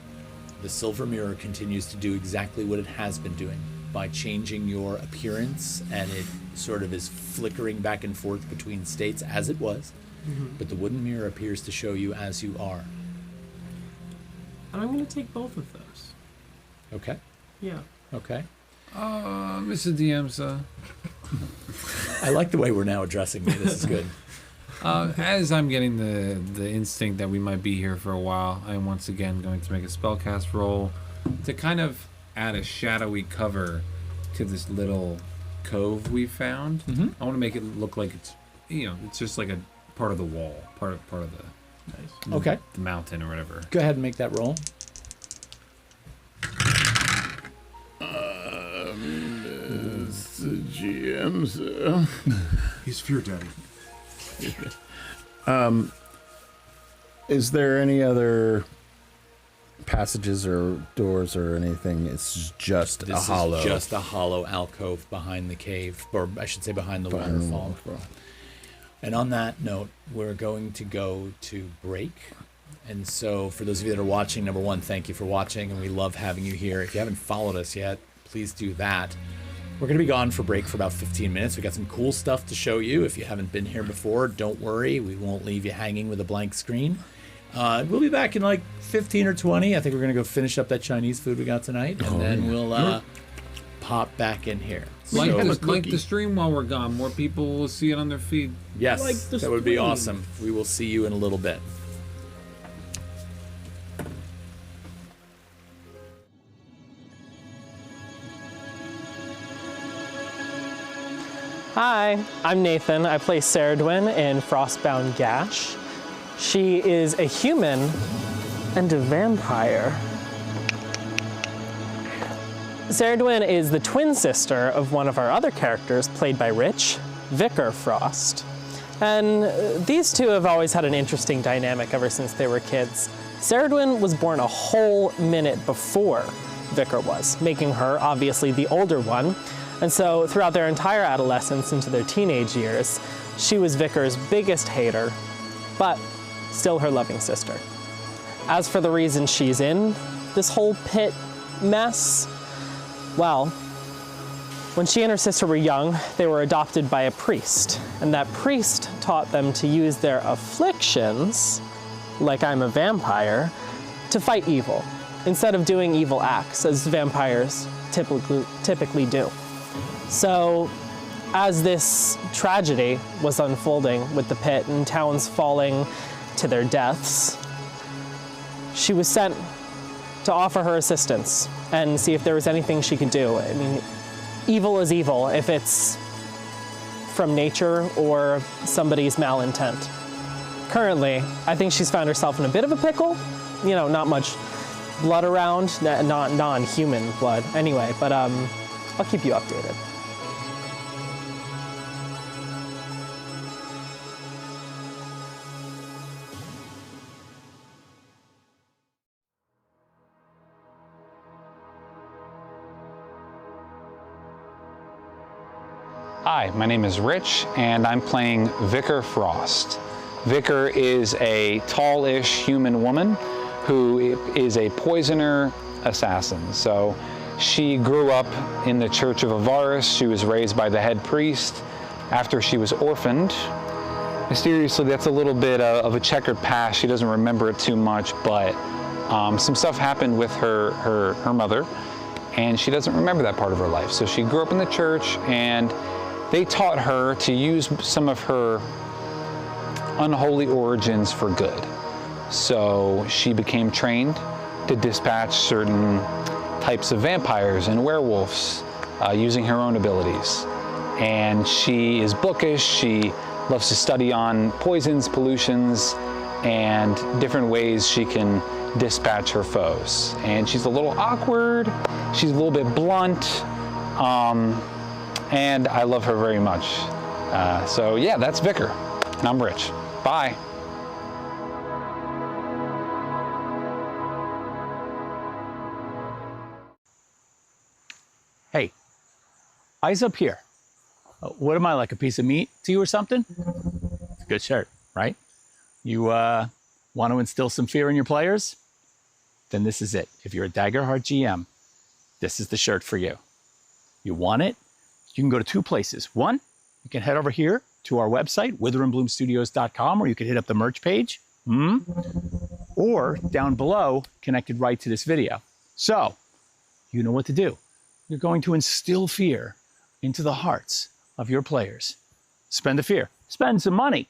The silver mirror continues to do exactly what it has been doing by changing your appearance, and it sort of is flickering back and forth between states as it was. But the wooden mirror appears to show you as you are. And I'm gonna take both of those. Okay? Yeah. Okay. Mr. DM, sir. I like the way we're now addressing me. This is good. As I'm getting the instinct that we might be here for a while, I am once again going to make a spellcast roll to kind of add a shadowy cover to this little cove we found. I want to make it look like it's, it's just like a part of the wall, part of the Nice. Okay. the mountain or whatever. Go ahead and make that roll. GM, sir. He's Fear Daddy. Is there any other passages or doors or anything? It's just a This hollow. is just a hollow alcove behind the cave, or I should say behind the behind the waterfall. waterfall. And on that note, we're going to go to break. And so, for those of you that are watching, number one, thank you for watching, and we love having you here. If you haven't followed us yet, please do that. We're going to be gone for break for about 15 minutes. We got some cool stuff to show you. If you haven't been here before, don't worry. We won't leave you hanging with a blank screen. We'll be back in like 15 or 20. I think we're going to go finish up that Chinese food we got tonight, and then we'll pop back in here. Like So, the stream while we're gone. More people will see it on their feed. yes, Like the that would be stream. awesome. We will see you in a little bit. Hi, I'm Nathan. I play Ceridwen in Frostbound Gash. She is a human and a vampire. Ceridwen is the twin sister of one of our other characters, played by Rich, Vicar Frost. And these two have always had an interesting dynamic ever since they were kids. Ceridwen was born a whole minute before Vicar was, making her obviously the older one. And so throughout their entire adolescence into their teenage years, she was Vicar's biggest hater, but still her loving sister. As for the reason she's in this whole pit mess, well, when she and her sister were young, they were adopted by a priest, and that priest taught them to use their afflictions, like I'm a vampire, to fight evil, instead of doing evil acts, as vampires typically do. So, as this tragedy was unfolding with the pit and towns falling to their deaths, she was sent to offer her assistance and see if there was anything she could do. I mean, evil is evil if it's from nature or somebody's malintent. Currently, I think she's found herself in a bit of a pickle. You know, not much blood around, not non-human blood anyway, but I'll keep you updated. Hi, my name is Rich, and I'm playing Vicar Frost. Vicar is a tallish human woman who is a poisoner assassin. So she grew up in the Church of Avaris. She was raised by the head priest. After she was orphaned, mysteriously, that's a little bit of a checkered past. She doesn't remember it too much, but some stuff happened with her mother, and she doesn't remember that part of her life. So she grew up in the church, and they taught her to use some of her unholy origins for good. So she became trained to dispatch certain types of vampires and werewolves using her own abilities. And she is bookish. She loves to study on poisons, pollutions, and different ways she can dispatch her foes. And she's a little awkward. She's a little bit blunt. And I love her very much. So yeah, that's Vicar, and I'm Rich. Bye. Hey, eyes up here. What am I, like a piece of meat to you or something? It's a good shirt, right? You want to instill some fear in your players? Then this is it. If you're a Daggerheart GM, this is the shirt for you. You want it? You can go to two places. One, you can head over here to our website, witherandbloomstudios.com, or you can hit up the merch page. Or down below, connected right to this video. So, you know what to do. You're going to instill fear into the hearts of your players. Spend the fear. Spend some money.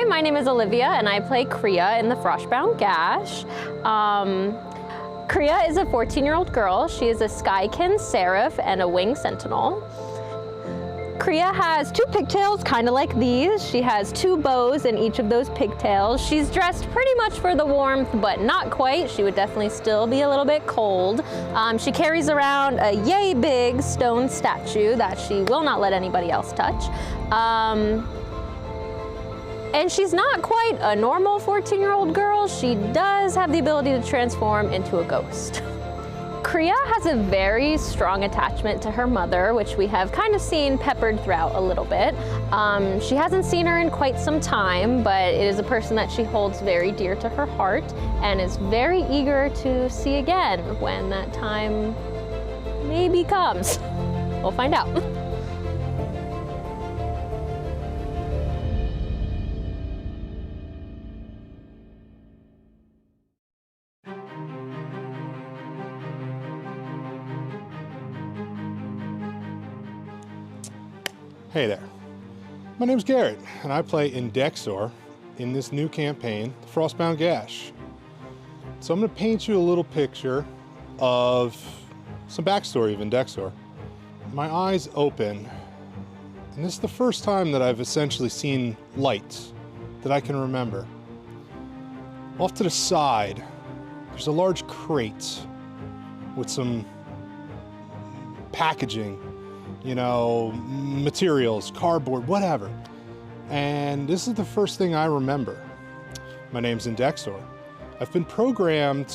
Hi, my name is Olivia, and I play Kriya in the Frostbound Gash. Kriya is a 14-year-old girl. She is a Skykin Seraph and a Wing Sentinel. Kriya has 2 pigtails, kind of like these. She has 2 bows in each of those pigtails. She's dressed pretty much for the warmth, but not quite. She would definitely still be a little bit cold. She carries around a yay big stone statue that she will not let anybody else touch. And she's not quite a normal 14-year-old girl. She does have the ability to transform into a ghost. Kriya has a very strong attachment to her mother, which we have kind of seen peppered throughout a little bit. She hasn't seen her in quite some time, but it is a person that she holds very dear to her heart and is very eager to see again when that time maybe comes. We'll find out. Hey there. My name's Garrett, and I play Indexor in this new campaign, the Frostbound Gash. So I'm going to paint you a little picture of some backstory of Indexor. My eyes open, and this is the first time that I've essentially seen light that I can remember. Off to the side, there's a large crate with some packaging, you know, materials, cardboard, whatever. And this is the first thing I remember. My name's Indexor. I've been programmed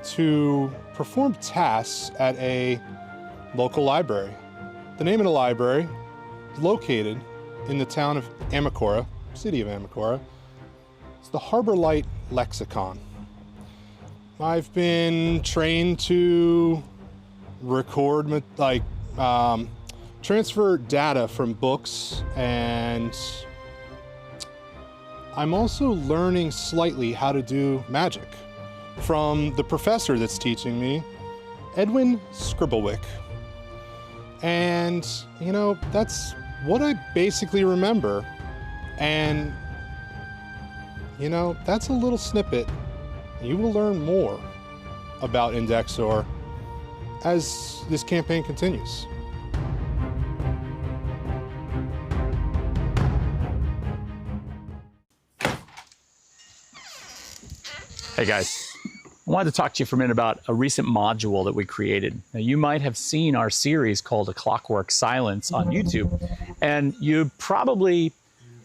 to perform tasks at a local library. The name of the library is located in the town of Amakora, city of Amakora. It's the Harbor Light Lexicon. I've been trained to record, transfer data from books, and I'm also learning slightly how to do magic from the professor that's teaching me, Edwin Scribblewick. And, you know, that's what I basically remember. And, you know, that's a little snippet. You will learn more about Indexor as this campaign continues. Hey guys, I wanted to talk to you for a minute about a recent module that we created. Now, you might have seen our series called A Clockwork Silence on YouTube, and you probably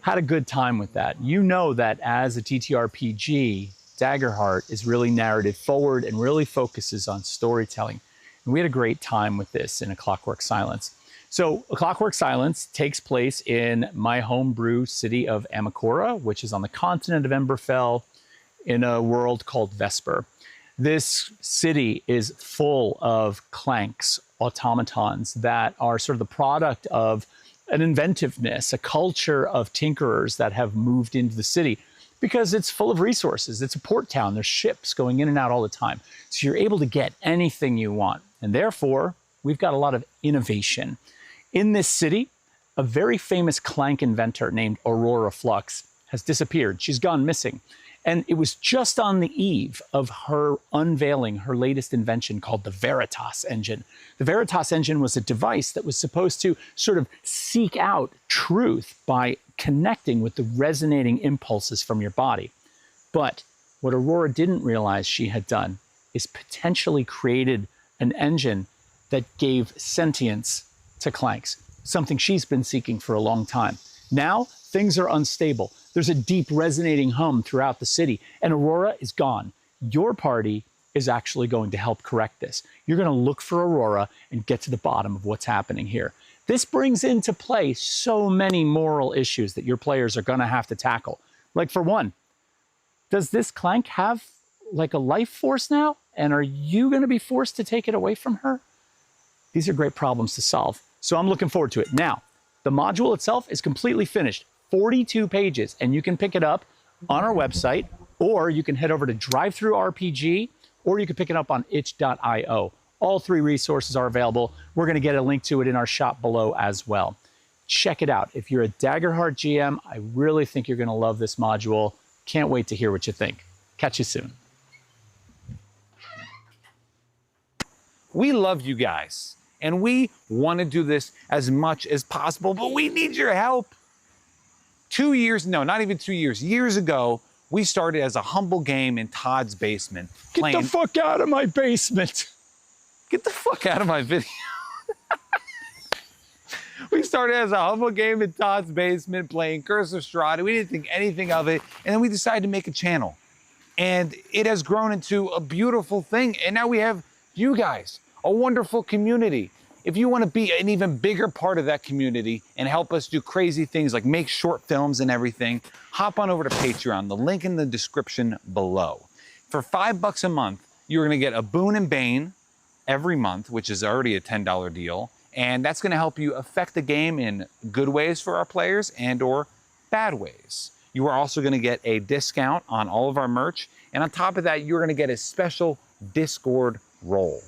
had a good time with that. You know that as a ttrpg, Daggerheart is really narrative forward and really focuses on storytelling. And we had a great time with this in A Clockwork Silence. So A Clockwork Silence takes place in my homebrew city of Amakora, which is on the continent of Emberfell, in a world called Vesper. This city is full of clanks, automatons that are sort of the product of an inventiveness, a culture of tinkerers that have moved into the city because it's full of resources. It's a port town. There's ships going in and out all the time. So you're able to get anything you want. And therefore, we've got a lot of innovation. In this city, a very famous clank inventor named Aurora Flux has disappeared. She's gone missing. And it was just on the eve of her unveiling her latest invention called the Veritas engine. The Veritas engine was a device that was supposed to sort of seek out truth by connecting with the resonating impulses from your body. But what Aurora didn't realize she had done is potentially created an engine that gave sentience to clanks, something she's been seeking for a long time. Now, things are unstable. There's a deep resonating hum throughout the city, and Aurora is gone. Your party is actually going to help correct this. You're going to look for Aurora and get to the bottom of what's happening here. This brings into play so many moral issues that your players are going to have to tackle. Like, for one, does this clank have like a life force now? And are you going to be forced to take it away from her? These are great problems to solve. So I'm looking forward to it. Now, the module itself is completely finished. 42 pages, and you can pick it up on our website, or you can head over to DriveThruRPG, or you can pick it up on itch.io. All 3 resources are available. We're going to get a link to it in our shop below as well. check it out. If you're a Daggerheart GM, I really think you're going to love this module. Can't wait to hear what you think. Catch you soon. We love you guys, and we want to do this as much as possible, but we need your help. 2 years, no, not even 2 years, years ago, we started as a humble game in Todd's basement. Get the fuck out of my basement. Get the fuck out of my video. We started as a humble game in Todd's basement playing Curse of Strahd. We didn't think anything of it, and then we decided to make a channel. And it has grown into a beautiful thing, and now we have you guys, a wonderful community. If you want to be an even bigger part of that community and help us do crazy things like make short films and everything, hop on over to Patreon, the link in the description below. For $5 a month, you're going to get a Boon and Bane every month, which is already a $10 deal. And that's going to help you affect the game in good ways for our players and or bad ways. You are also going to get a discount on all of our merch. And on top of that, you're going to get a special Discord role.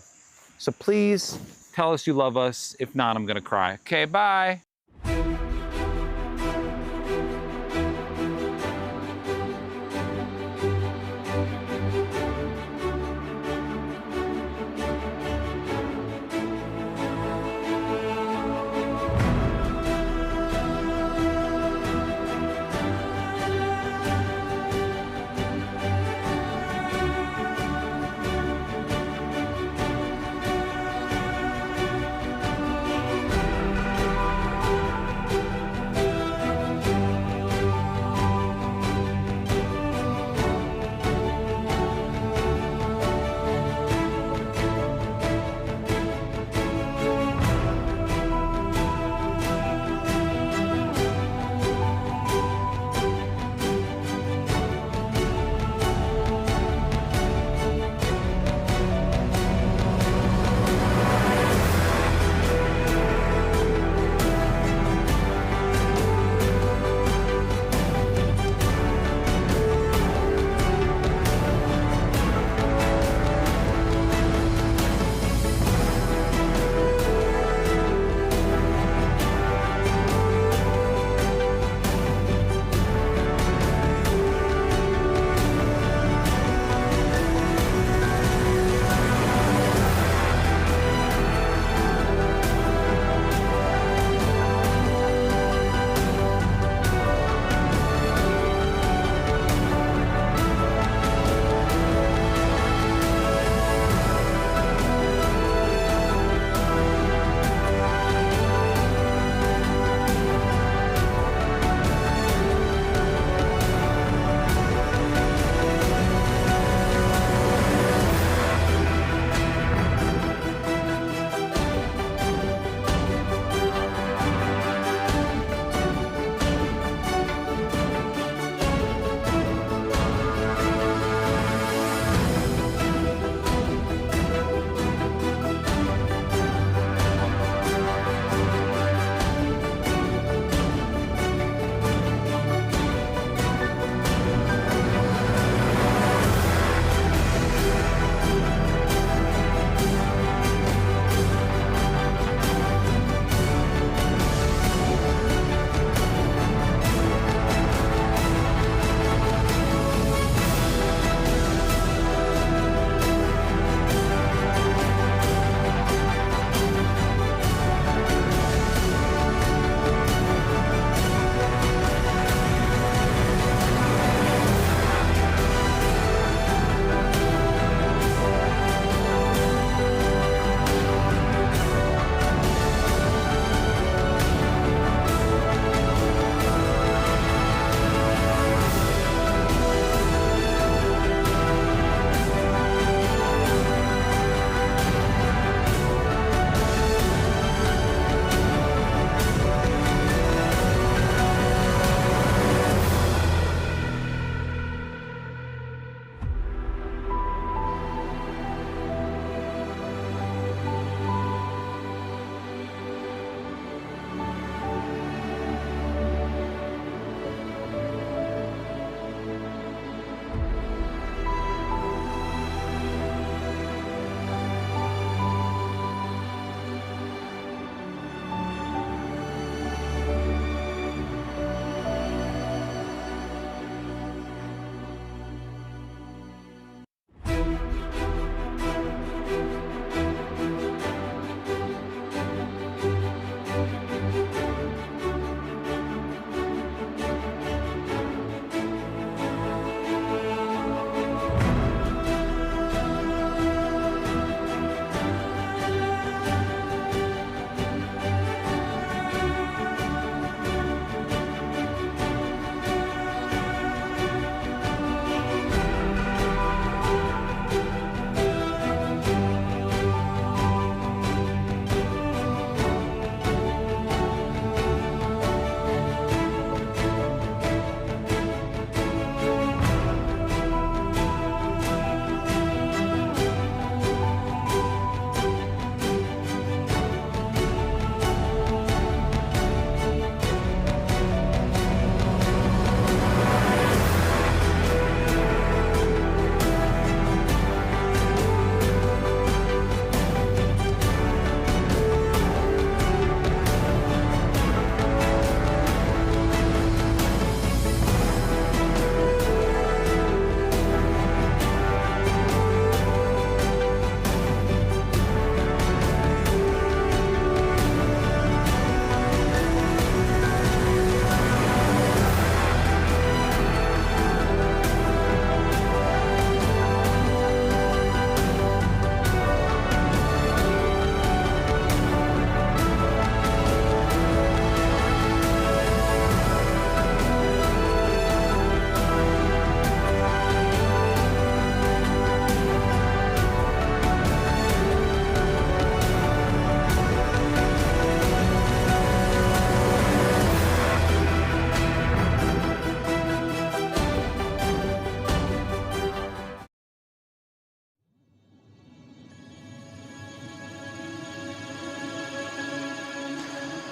So please tell us you love us. If not, I'm going to cry. Okay, bye.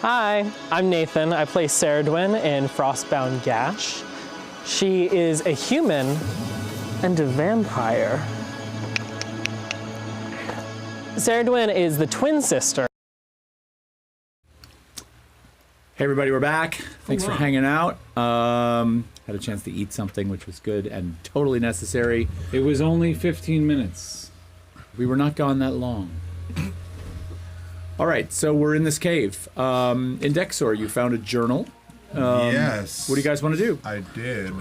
Hi, I'm Nathan. I play Ceridwen in Frostbound Gash. She is a human and a vampire. Ceridwen is the twin sister. Hey everybody, we're back. Thanks for hanging out. Had a chance to eat something, which was good and totally necessary. It was only 15 minutes. We were not gone that long. All right, so we're in this cave. In Dexor, you found a journal. Yes. What do you guys want to do? I did.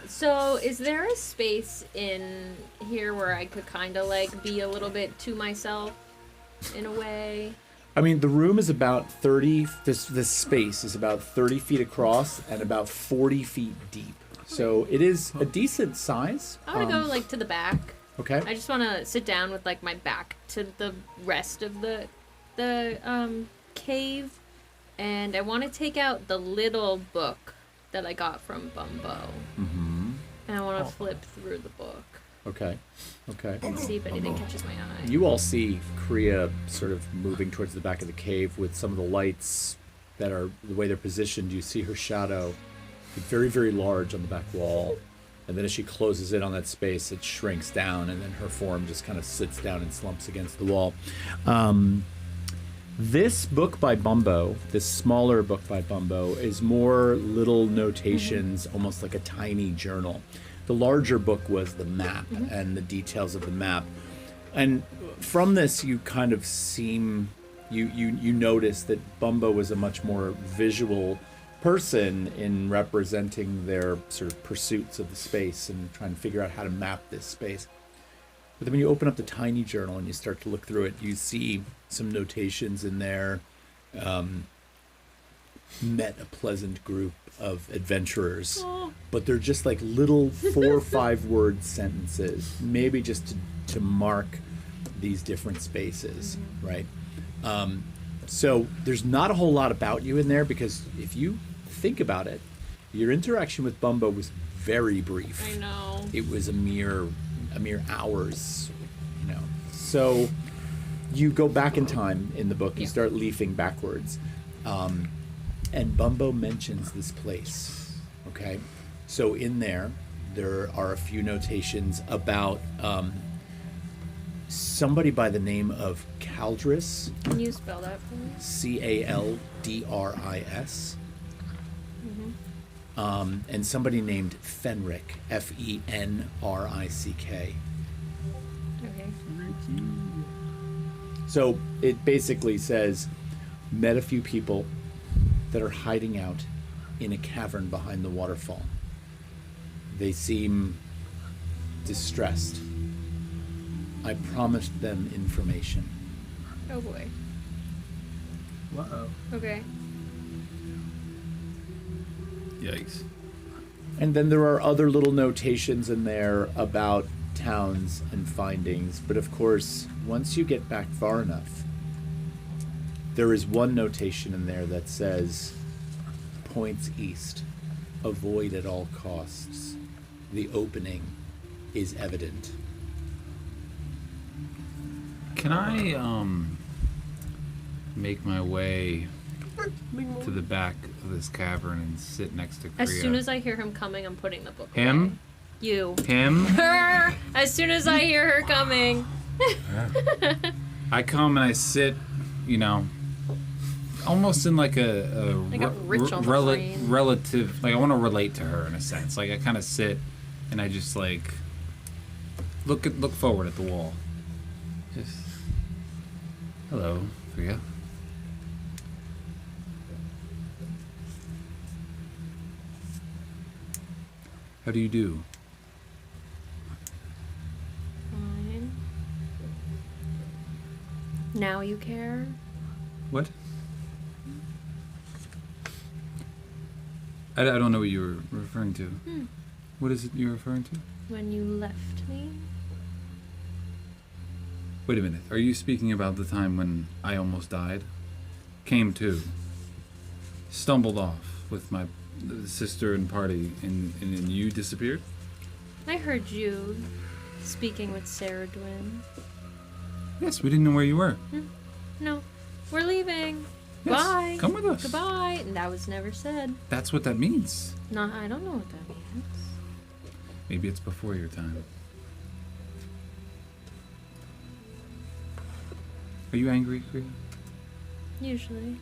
So is there a space in here where I could kind of like be a little bit to myself in a way? I mean, the room is about 30, this space is about 30 feet across and about 40 feet deep. So it is a decent size. I want to go like to the back. Okay. I just want to sit down with like my back to the rest of the cave, and I want to take out the little book that I got from Bumbo. Mm-hmm. And I want to flip through the book. Okay. And see if anything catches my eye. You all see Kriya sort of moving towards the back of the cave with some of the lights that are the way they're positioned. You see her shadow very, very large on the back wall. And then as she closes in on that space, it shrinks down, and then her form just kind of sits down and slumps against the wall. This book by Bumbo, this smaller book by Bumbo, is more little notations, almost like a tiny journal. The larger book was the map and the details of the map. And from this, you kind of you notice that Bumbo was a much more visual person in representing their sort of pursuits of the space and trying to figure out how to map this space. But then when you open up the tiny journal and you start to look through it, you see some notations in there. Met a pleasant group of adventurers, but they're just like little 4 or 5 word sentences, maybe just to mark these different spaces, right? So there's not a whole lot about you in there, because if you think about it, your interaction with Bumbo was very brief. I know. It was a mere hours, you know. So you go back in time in the book, you start leafing backwards, and Bumbo mentions this place, okay? So in there are a few notations about somebody by the name of Caldris. Can you spell that for me? Caldris. And somebody named Fenric, Fenrick. Okay. So it basically says, met a few people that are hiding out in a cavern behind the waterfall. They seem distressed. I promised them information. Oh boy. Uh-oh. Okay. Yikes. And then there are other little notations in there about towns and findings. But of course, once you get back far enough, there is one notation in there that says, points east, avoid at all costs. The opening is evident. Can I make my way to the back of this cavern and sit next to Kriya? As soon as I hear him coming, I'm putting the book away. Him? You. Him? Her! As soon as I hear her coming. I come and I sit, you know, almost in like a rich on the brain. relative, like I want to relate to her in a sense. Like I kind of sit and I just like look forward at the wall. Just hello, Kriya. How do you do? Fine. Now you care? What? I don't know what you were referring to. What is it you're referring to? When you left me? Wait a minute. Are you speaking about the time when I almost died? Came to. Stumbled off with my sister and party, and you disappeared? I heard you speaking with Ceridwen. Yes, we didn't know where you were. No. We're leaving. Yes, Bye. come with us. Goodbye. And that was never said. That's what that means. No, I don't know what that means. Maybe it's before your time. Are you angry, Kriya? Usually.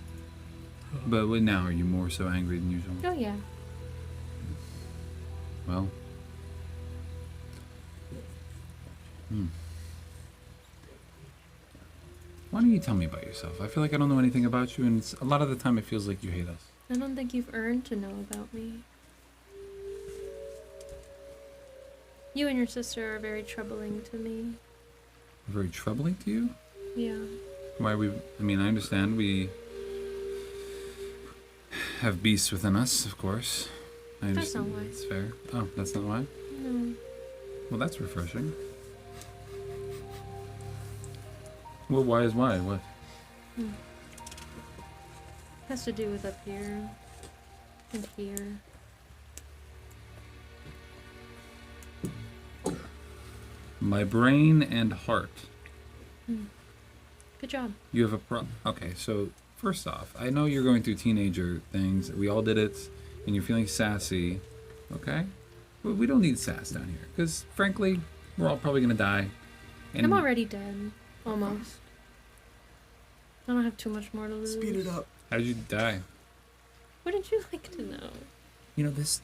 But what now? Are you more so angry than usual? Oh, yeah. Well. Why don't you tell me about yourself? I feel like I don't know anything about you, and a lot of the time it feels like you hate us. I don't think you've earned to know about me. You and your sister are very troubling to me. Very troubling to you? Yeah. Why we? I mean, I understand we have beasts within us, of course. I That's understand. not why. It's fair. Oh, that's not why? No. Well, that's refreshing. Well, why is why? What? Has to do with up here. And here. My brain and heart. Good job. You have a Okay, so first off, I know you're going through teenager things. We all did it, and you're feeling sassy. Okay? But we don't need sass down here, because frankly, we're all probably gonna die. And I'm already dead. Almost. I don't have too much more to lose. Speed it up. How'd you die? Wouldn't you like to know? You know, this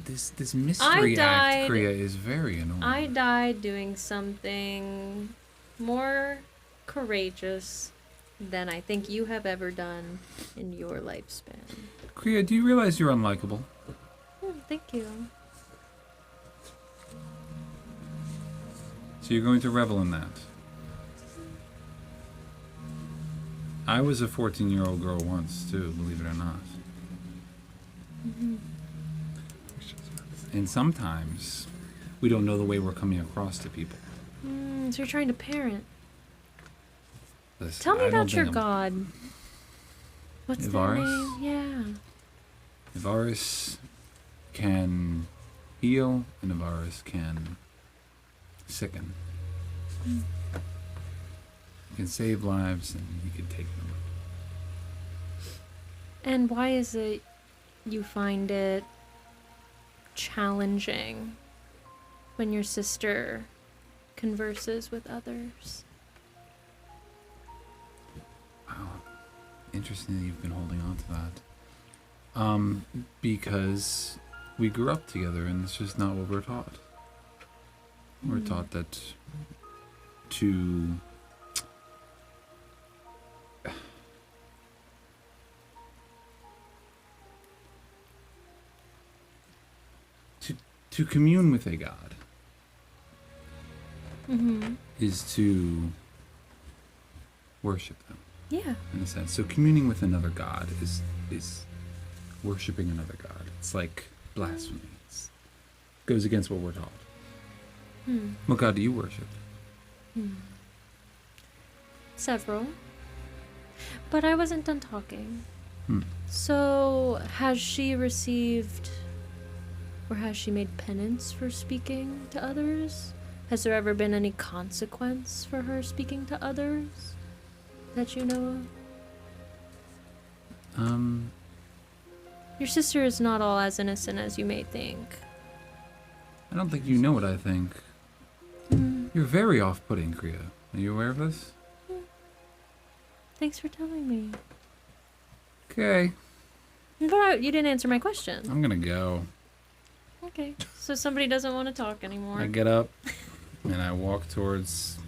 mystery act, Kriya, is very annoying. I died doing something more courageous than I think you have ever done in your lifespan. Kriya, do you realize you're unlikable? Thank you. So you're going to revel in that. I was a 14-year-old girl once, too, believe it or not. And sometimes we don't know the way we're coming across to people. So you're trying to parent. Listen, Tell me I don't about your think I'm- god. What's Avaris? their name? Yeah. Avaris can heal, and Avaris can sicken. He can save lives, and he can take them. And why is it you find it challenging when your sister converses with others? Wow. Interesting that you've been holding on to that. Because we grew up together, and it's just not what we're taught. We're taught that to commune with a god is to worship them. Yeah. In a sense. So communing with another god is worshiping another god. It's like blasphemy. It goes against what we're taught. What god do you worship? Several. But I wasn't done talking. So, has she received, or has she made penance for speaking to others? Has there ever been any consequence for her speaking to others that you know of? Your sister is not all as innocent as you may think. I don't think you know what I think. You're very off-putting, Kriya. Are you aware of this? Thanks for telling me. Okay. But you didn't answer my question. I'm gonna go. Okay. So somebody doesn't want to talk anymore. I get up and I walk towards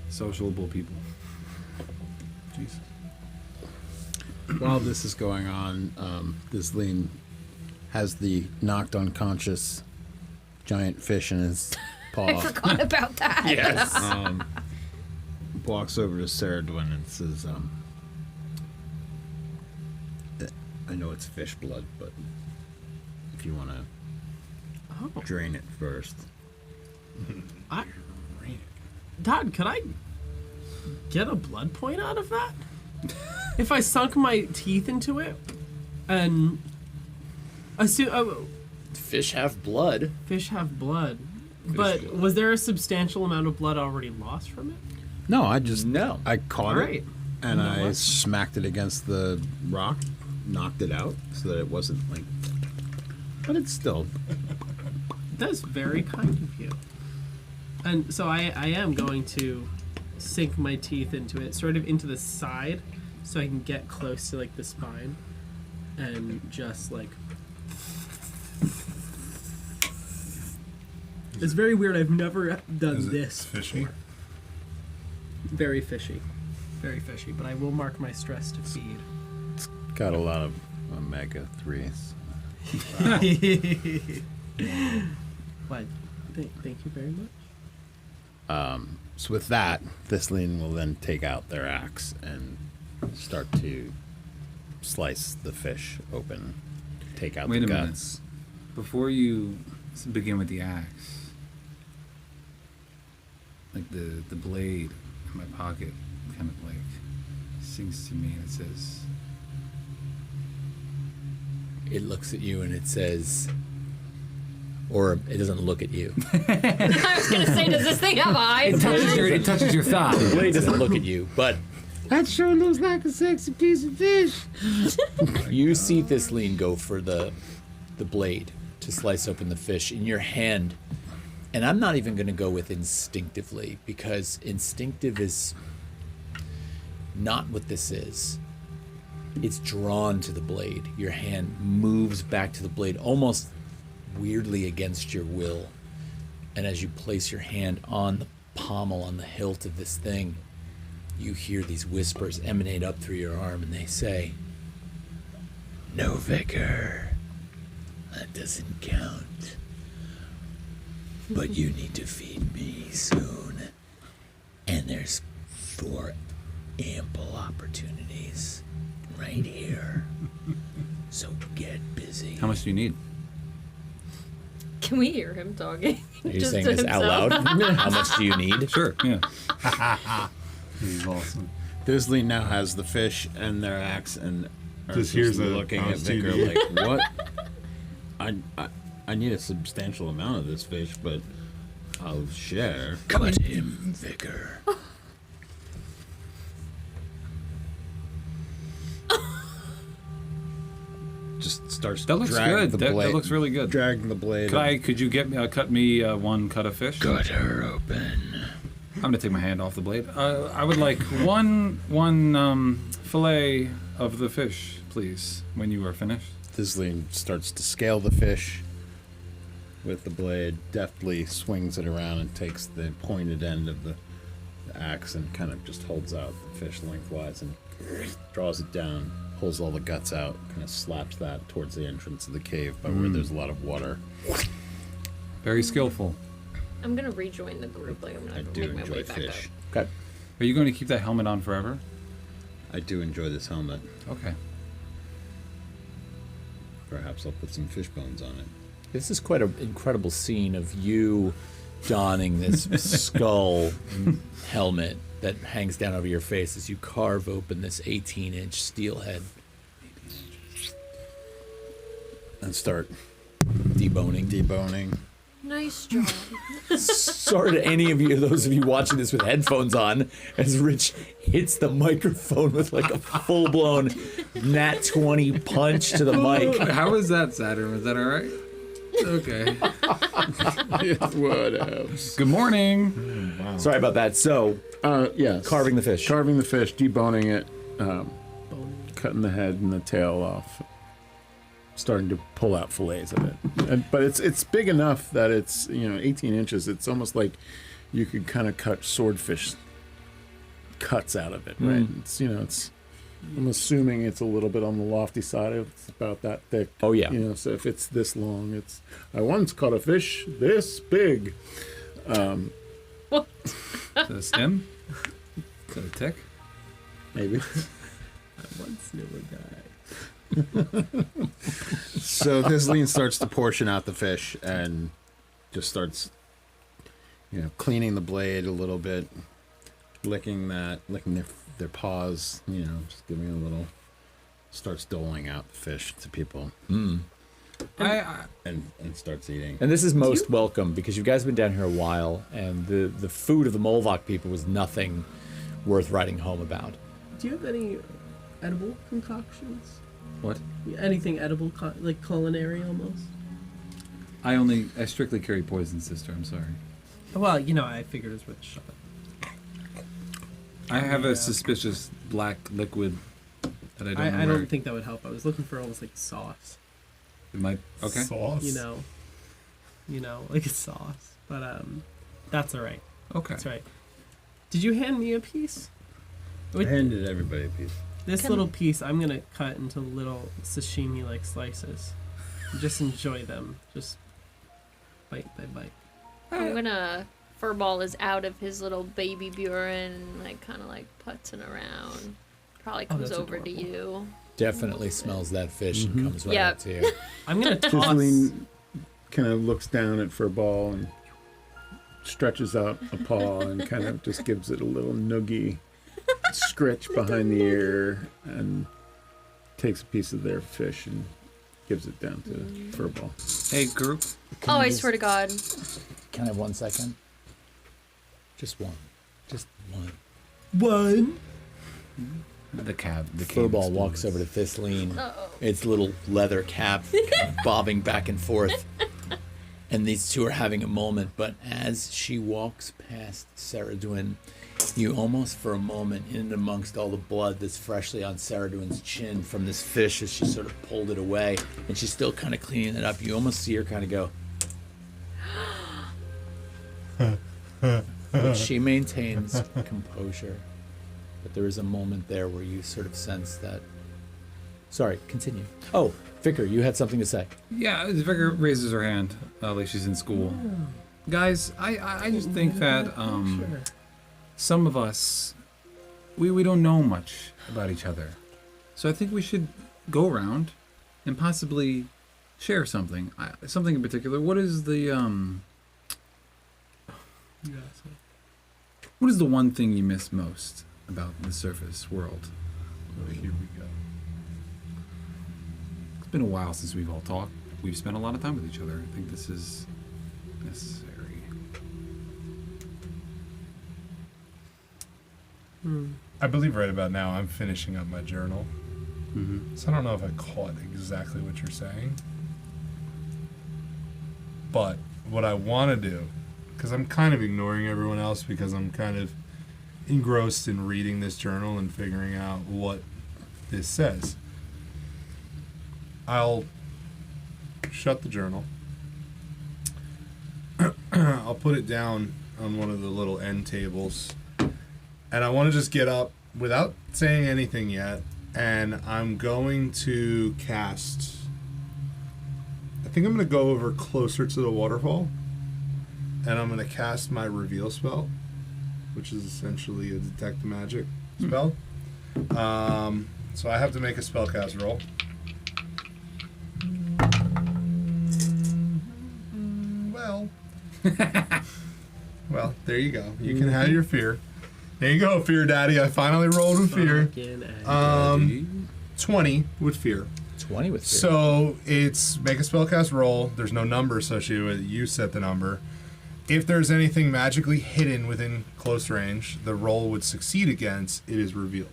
sociable people. Jesus. While this is going on, Thistlean has the knocked unconscious giant fish in his paw. I forgot about that. Yes. Walks over to Saradwin and says, I know it's fish blood, but if you want to drain it first. Todd, could I get a blood point out of that? If I sunk my teeth into it and Fish have blood. fish have blood, but was there a substantial amount of blood already lost from it? No, I just No. I caught All it, right. And I smacked it against the rock, knocked it out so that it wasn't like. But it's still. That's very kind of you. And so I am going to sink my teeth into it, sort of into the side, so I can get close to like the spine, and just like. It's very weird. I've never done this. Fishy. Before. Very fishy. Very fishy, but I will mark my stress to feed. It's got a lot of omega 3s. What? Thank you very much. So with that, Thistlean will then take out their axe and start to slice the fish open, take out Wait the a minute. guts. Before you begin with the axe, like the blade in my pocket kind of like sings to me and it says, It looks at you and it says, or it doesn't look at you. I was gonna say, does this thing have eyes? it touches your thigh. The blade doesn't look at you, but That sure looks like a sexy piece of fish. you see Thistlean go for the blade to slice open the fish in your hand. And I'm not even going to go with instinctively, because instinctive is not what this is. It's drawn to the blade. Your hand moves back to the blade almost weirdly against your will. And as you place your hand on the pommel, on the hilt of this thing, you hear these whispers emanate up through your arm, and they say, "No, Vicar, that doesn't count. But you need to feed me soon. And there's 4 ample opportunities right here. So get busy." How much do you need? Can we hear him talking? Are you Just saying to this out himself? loud? How much do you need? Sure, yeah. This is awesome. Thistlean now has the fish and their axe and are Just hears a looking at mouse Vicar TV. like, what? I need a substantial amount of this fish, but I'll share. Cut him, Vicar. Just starts That looks dragging good. the That blade. looks really good. Dragging the blade. Could you get me, cut me one cut of fish? Cut her open. I'm gonna take my hand off the blade. I would like one fillet of the fish, please, when you are finished. Thistlean starts to scale the fish with the blade, deftly swings it around and takes the pointed end of the axe and kind of just holds out the fish lengthwise and draws it down, pulls all the guts out, kind of slaps that towards the entrance of the cave by where there's a lot of water. Very skillful. I'm gonna rejoin the group. Like I'm I gonna do make my enjoy way back fish. Okay. Are you going to keep that helmet on forever? I do enjoy this helmet. Okay. Perhaps I'll put some fish bones on it. This is quite an incredible scene of you donning this skull helmet that hangs down over your face as you carve open this 18-inch steel head. And start Deboning. deboning. up. Nice job. Sorry to any of you, those of you watching this with headphones on, as Rich hits the microphone with like a full-blown nat 20 punch to the mic. How is that, Saturn? Was that all right? Okay. What else? Good morning. Sorry about that. So, Yes. carving the fish. Carving the fish, deboning it, cutting the head and the tail off, starting to pull out fillets of it. But it's big enough that it's 18 inches. It's almost like you could kind of cut swordfish cuts out of it, right? It's I'm assuming it's a little bit on the lofty side. It's about that thick. Oh, yeah. So if it's this long, I once caught a fish this big. Is that a stem? Is that a tick? Maybe. Once knew a guy. So Thistlean starts to portion out the fish and just starts, cleaning the blade a little bit, licking their paws, just giving a little, starts doling out the fish to people Mm. and starts eating. And this is most welcome because you guys have been down here a while, and the food of the Molvok people was nothing worth writing home about. Do you have any edible concoctions? What? Anything edible, like culinary almost? I strictly carry poison, sister. I'm sorry. Well, I figured it was worth a shot. I have a suspicious black liquid that I don't know. I where- don't think that would help. I was looking for almost like sauce. It might. Okay. Sauce. Like a sauce. But that's all right. Okay. That's right. Did you hand me a piece? I handed everybody a piece. This little piece, I'm gonna cut into little sashimi-like slices. Just enjoy them. Just bite by bite. I'm gonna. Furball is out of his little baby Buren and like kind of like putzing around. Probably comes that's over to adorable. you. Definitely smells that fish and comes right Yeah. up to you. I'm gonna toss. Thistlean kind of looks down at Furball and stretches out a paw and kind of just gives it a little noogie scritch behind the ear and takes a piece of their fish and gives it down to Furball. Hey, group. Can Oh, I just- swear to God. Can I have 1 second? Just one. Just one. One. The cab. The Furball walks over to Thistlean, Uh-oh. its little leather cap bobbing back and forth. And these two are having a moment, but as she walks past Saradwin, you almost for a moment, in amongst all the blood that's freshly on Saradwin's chin from this fish as she sort of pulled it away, and she's still kind of cleaning it up, you almost see her kind of go. But she maintains composure. But there is a moment there where you sort of sense that. Sorry, continue. Oh, Vicar, you had something to say. Yeah, Vicar raises her hand like she's in school. Guys, I just think that some of us, we don't know much about each other. So I think we should go around and possibly share something. Something in particular. What is the what is the one thing you miss most about the surface world? Oh, here we go. It's been a while since we've all talked. We've spent a lot of time with each other. I think this is necessary. I believe right about now I'm finishing up my journal. Mm-hmm. So I don't know if I caught exactly what you're saying. But what I want to do, because I'm kind of ignoring everyone else because I'm kind of engrossed in reading this journal and figuring out what this says. I'll shut the journal. I'll put it down on one of the little end tables. And I want to just get up without saying anything yet. And I'm going to cast... I think I'm going to go over closer to the waterfall. And I'm going to cast my reveal spell, which is essentially a detect magic spell. So I have to make a spellcast roll. Well, there you go. You can have your fear. There you go, Fear Daddy. I finally rolled with fear. 20 with fear. 20 with fear. So it's make a spellcast roll. There's no number associated with it. You set the number. If there's anything magically hidden within close range, the roll would succeed against, it is revealed.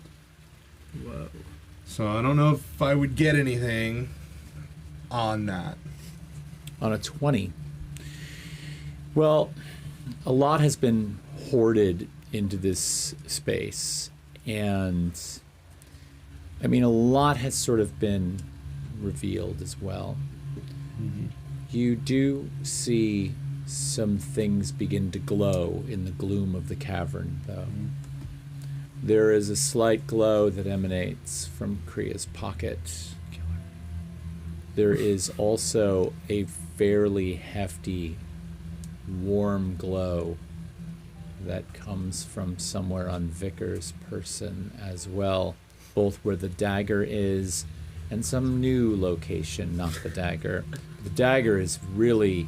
Whoa. So I don't know if I would get anything on that. On a 20. Well, a lot has been hoarded into this space, and I mean, a lot has sort of been revealed as well. Mm-hmm. You do see some things begin to glow in the gloom of the cavern, though. There is a slight glow that emanates from Kriya's pocket. There is also a fairly hefty, warm glow that comes from somewhere on Vicar's person as well, both where the dagger is and some new location, not the dagger. The dagger is really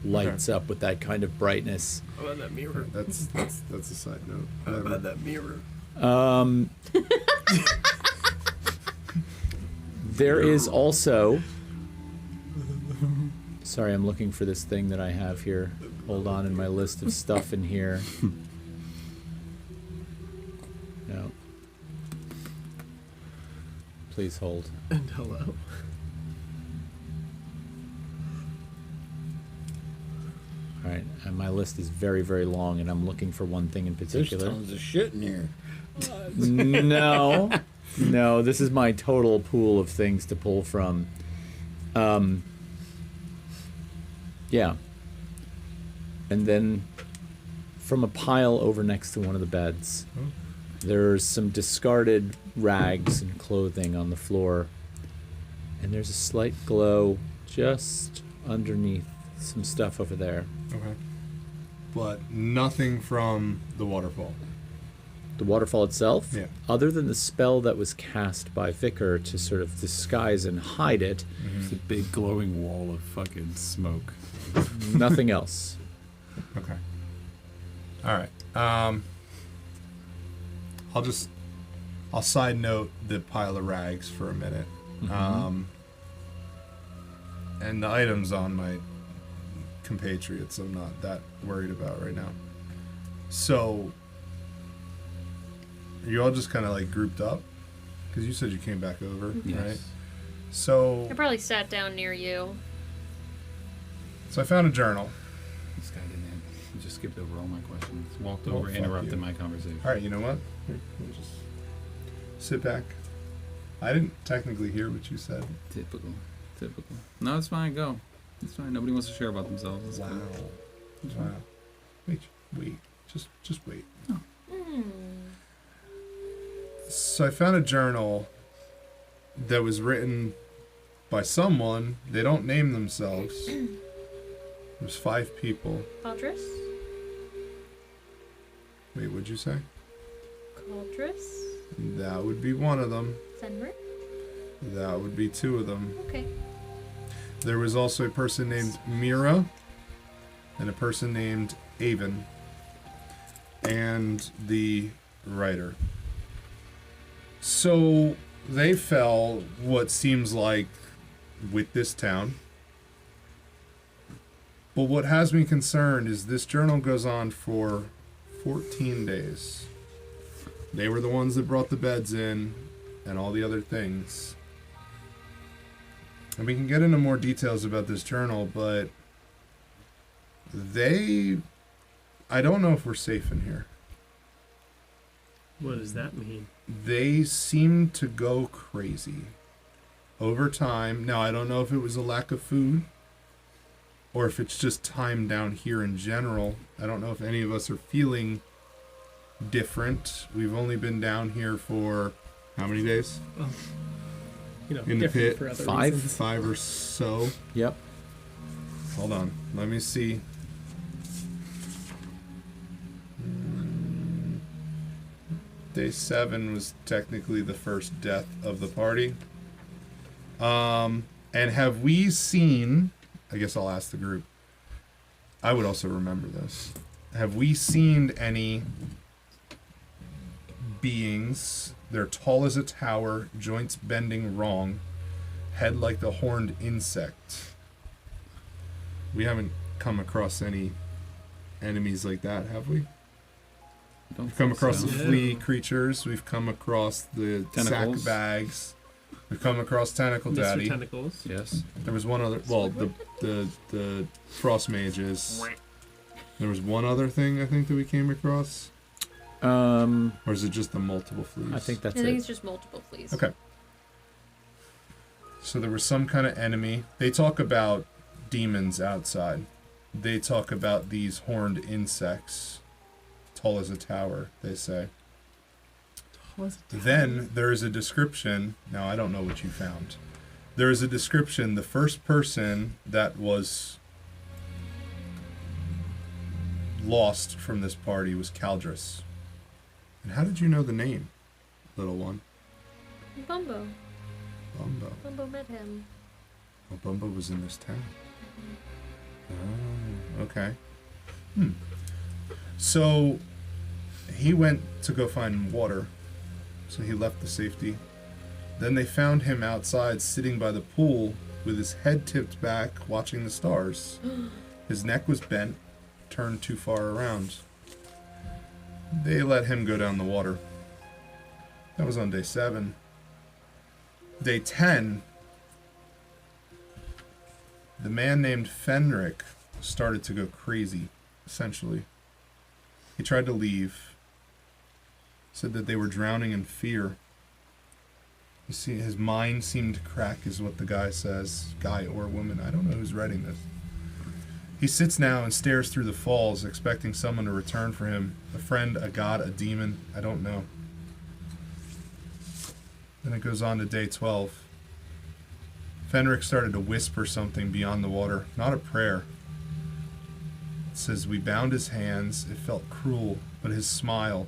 lights up with that kind of brightness. How about that mirror? That's a side note. How about that mirror? There is also... Sorry, I'm looking for this thing that I have here. Hold on in my list of stuff in here. No. Please hold. And hello. All right, and my list is very, very long, and I'm looking for one thing in There's particular. tons of shit in here. No, no, this is my total pool of things to pull from. Yeah. And then from a pile over next to one of the beds, there's some discarded rags and clothing on the floor, and there's a slight glow just underneath some stuff over there. Okay. But nothing from the waterfall. The waterfall itself, Yeah. other than the spell that was cast by Vicar to sort of disguise and hide it, It's a big glowing wall of fucking smoke. nothing else. Okay. All right. I'll side note the pile of rags for a minute. And the items on my compatriots I'm not that worried about right now. So, are you all just kind of like grouped up? Because you said you came back over, right? So, I probably sat down near you. I found a journal. This guy didn't answer. He just skipped over all my questions. Walked Oh, over, fuck interrupted you. my conversation. All right, you know what? Here, we'll just sit back. I didn't technically hear what you said. Typical. No, it's fine. Go. It's fine. Nobody wants to share about themselves. It's Wow. cool. Wow. Wait. Just wait. So I found a journal that was written by someone. They don't name themselves. There's 5 people. Caldrus? Wait, what'd you say? Caldrus? That would be one of them. Fenrir? That would be 2 of them. Okay. There was also a person named Mira and a person named Avon and the writer. So they fell what seems like with this town. But what has me concerned is this journal goes on for 14 days. They were the ones that brought the beds in and all the other things. And we can get into more details about this journal, but I don't know if we're safe in here. What does that mean? They seem to go crazy over time. Now, I don't know if it was a lack of food or if it's just time down here in general. I don't know if any of us are feeling different. We've only been down here for how many days? Well, you know, In the different pit, for other 5? reasons. 5 or so. Yep. Hold on. Let me see. Day 7 was technically the first death of the party. And have we seen... I guess I'll ask the group. I would also remember this. Have we seen any beings? They're tall as a tower, joints bending wrong, head like the horned insect. We haven't come across any enemies like that, have we? Don't We've come think across so. the flea creatures. We've come across the Tentacles. sack bags. We've come across Tentacle Mr. Daddy. Tentacles. Yes. There was one other. Well, the frost mages. There was one other thing I think that we came across. Or is it just the multiple fleas? I think that's I think it. it's just multiple fleas. Okay. So there was some kind of enemy. They talk about demons outside. They talk about these horned insects, tall as a tower, they say. Then there is a description. Now, I don't know what you found. There is a description. The first person that was lost from this party was Caldrus. And how did you know the name, little one? Bumbo. Bumbo. Bumbo met him. Oh, Bumbo was in this town. Oh, okay. So he went to go find water. So he left the safety. Then they found him outside sitting by the pool with his head tipped back watching the stars. His neck was bent, turned too far around. They let him go down the water. That was on day 7. Day 10, the man named Fenric started to go crazy, essentially. He tried to leave. Said that they were drowning in fear. You see, his mind seemed to crack, is what the guy says. Guy or woman, I don't know who's writing this. He sits now and stares through the falls, expecting someone to return for him. A friend, a god, a demon, I don't know. Then it goes on to day 12. Fenric started to whisper something beyond the water, not a prayer. It says, we bound his hands, it felt cruel, but his smile,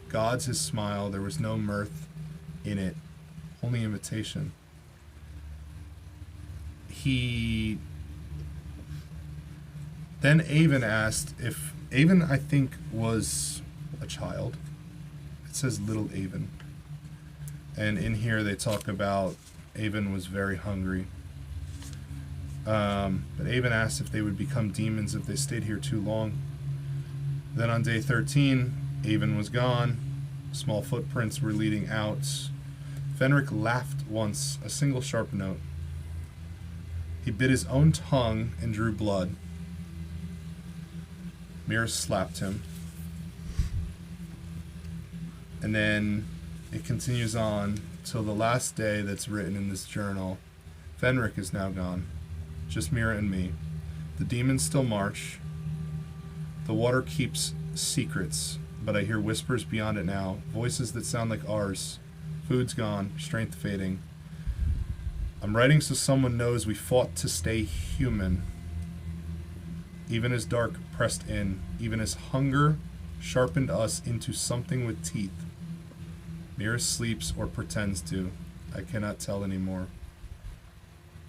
God's his smile, there was no mirth in it, only invitation. Then Avon asked if Avon, I think, was a child. It says little Avon. And in here they talk about Avon was very hungry. But Avon asked if they would become demons if they stayed here too long. Then on day 13, Avon was gone. Small footprints were leading out. Fenric laughed once, a single sharp note. He bit his own tongue and drew blood. Mira slapped him. And then it continues on till the last day that's written in this journal. Fenric is now gone. Just Mira and me. The demons still march. The water keeps secrets, but I hear whispers beyond it now. Voices that sound like ours. Food's gone, strength fading. I'm writing so someone knows we fought to stay human. Even as dark pressed in, even as hunger sharpened us into something with teeth. Mira sleeps or pretends to. I cannot tell anymore.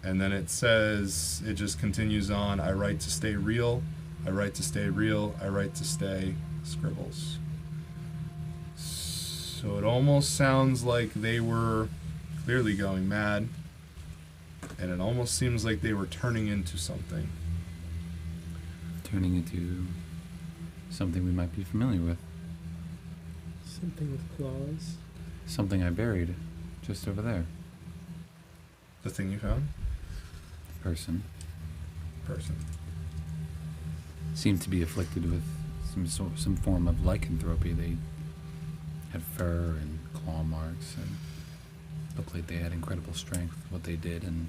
And then it says, it just continues on. I write to stay real. I write to stay real. I write to stay. Scribbles. So it almost sounds like they were clearly going mad. And it almost seems like they were turning into something. Turning into something we might be familiar with. Something with claws. Something I buried just over there. The thing you found? Person. Seemed to be afflicted with some form of lycanthropy. They had fur and claw marks and looked like they had incredible strength with what they did, and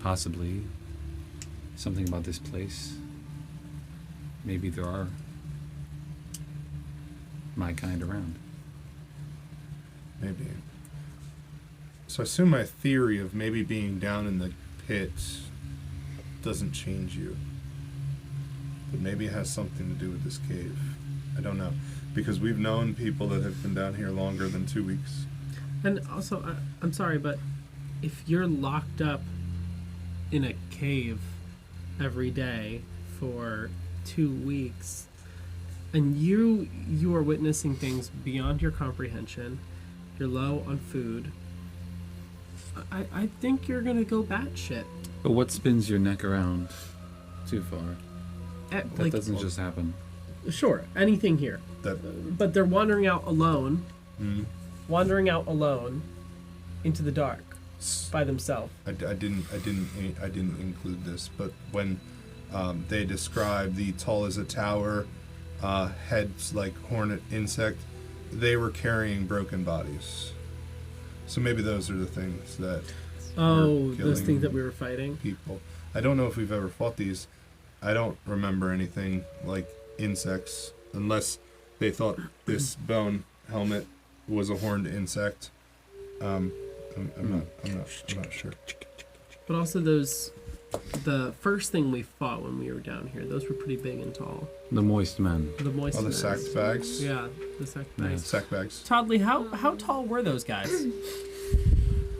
possibly something about this place. Maybe there are my kind around. Maybe. So I assume my theory of maybe being down in the pit doesn't change you. But maybe it has something to do with this cave. I don't know. Because we've known people that have been down here longer than 2 weeks. And also, I'm sorry, but if you're locked up in a cave every day for 2 weeks, and you are witnessing things beyond your comprehension, you're low on food, I think you're gonna go batshit. But what spins your neck around too far? That Like, doesn't just happen. sure, anything here. But they're wandering out alone. Wandering out alone into the dark by themselves. I didn't include this, but when they describe the tall as a tower, heads like hornet insect, they were carrying broken bodies. So maybe those are the things that. Those things that we were fighting. People. I don't know if we've ever fought these. I don't remember anything like insects, unless they thought this bone helmet was a horned insect. I'm not sure. But also the first thing we fought when we were down here, those were pretty big and tall. The moist men. The moist Oh, the men. sack bags? Yeah, the sack bags. Sack bags. Toddley, how tall were those guys?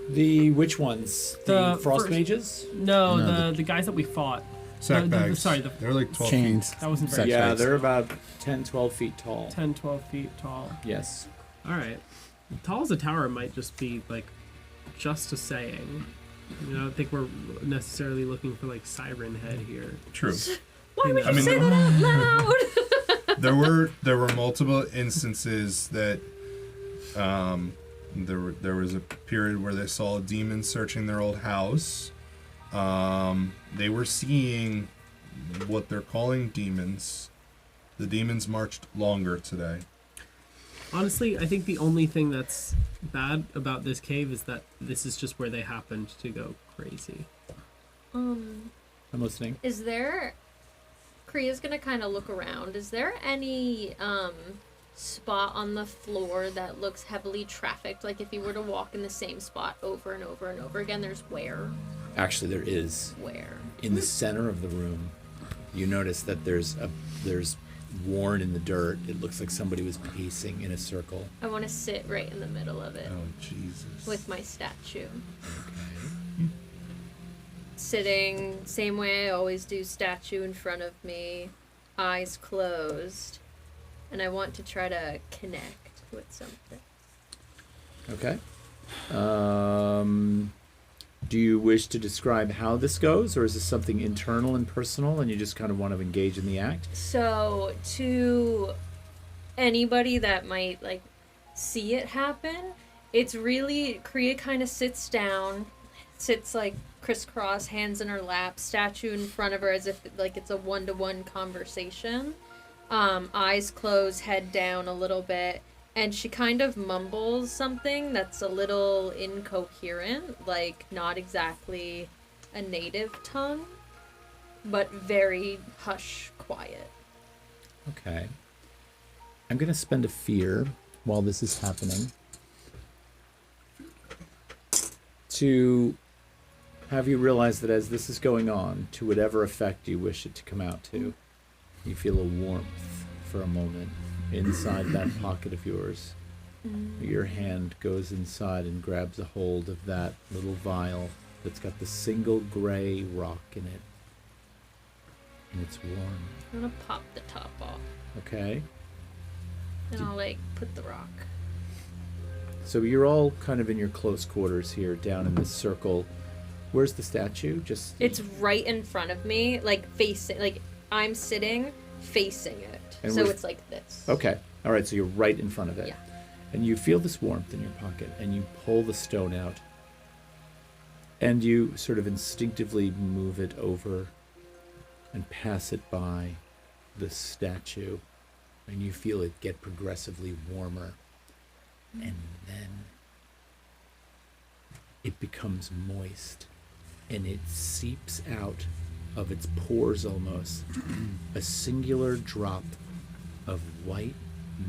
The which ones? The frost first- mages? No, the guys that we fought. Sack bags. Sorry, they're like 12 Chains. feet. That wasn't very Yeah, they're about 10, 12 feet tall. 10, 12 feet tall. Yes. All right. Tall as a tower might just be like just a saying. You know, I don't think we're necessarily looking for like Siren Head here. True. Why would I you mean, say that out loud? There were multiple instances that There was a period where they saw demons searching their old house. They were seeing what they're calling demons. The demons marched longer today. Honestly, I think the only thing that's bad about this cave is that this is just where they happened to go crazy. I'm listening. Is there... Kriya's gonna kind of look around. Is there any spot on the floor that looks heavily trafficked? Like if you were to walk in the same spot over and over and over again, there's where? Actually, there is. Where? In the center of the room, you notice that there's worn in the dirt. It looks like somebody was pacing in a circle. I want to sit right in the middle of it. Oh, Jesus. With my statue. Okay. Sitting same way I always do, statue in front of me, eyes closed, and I want to try to connect with something. Okay. Do you wish to describe how this goes, or is this something internal and personal and you just kind of want to engage in the act? So, to anybody that might, like, see it happen, it's really, Kriya kind of sits down, sits, like, crisscross, hands in her lap, statue in front of her as if, like, it's a one-to-one conversation. Eyes closed, head down a little bit. And she kind of mumbles something that's a little incoherent, like not exactly a native tongue, but very hush quiet. Okay. I'm going to spend a fear while this is happening to have you realize that as this is going on, to whatever effect you wish it to come out to, you feel a warmth for a moment. Inside that pocket of yours, your hand goes inside and grabs a hold of that little vial that's got the single gray rock in it. And it's warm. I'm gonna pop the top off. Okay. And I'll, like, put the rock. So you're all kind of in your close quarters here, down in this circle. Where's the statue? Just... It's right in front of me, like, facing, like, I'm sitting facing it. And so it's like this. Okay. All right, so you're right in front of it. Yeah. And you feel this warmth in your pocket, and you pull the stone out. And you sort of instinctively move it over and pass it by the statue. And you feel it get progressively warmer. And then it becomes moist. And it seeps out of its pores almost a singular drop of white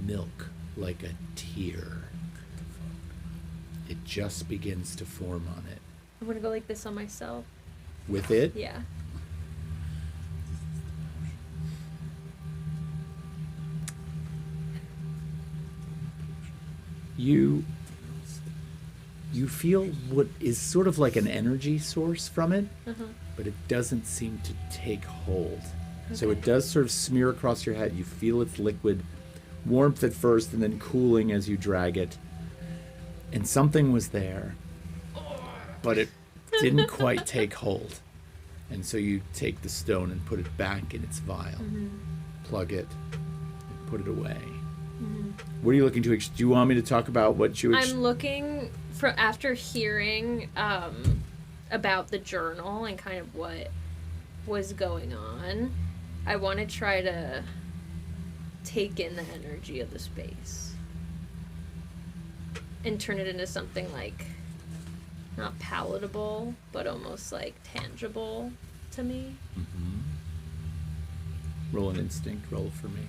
milk, like a tear. It just begins to form on it. I'm gonna go like this on myself. With it? Yeah. You feel what is sort of like an energy source from it, but it doesn't seem to take hold. So it does sort of smear across your head. You feel its liquid warmth at first and then cooling as you drag it. And something was there, but it didn't quite take hold. And so you take the stone and put it back in its vial, plug it, and put it away. What are you looking to? Do you want me to talk about what you... I'm looking for, after hearing about the journal and kind of what was going on, I want to try to take in the energy of the space and turn it into something like not palatable, but almost like tangible to me. Roll an instinct roll for me.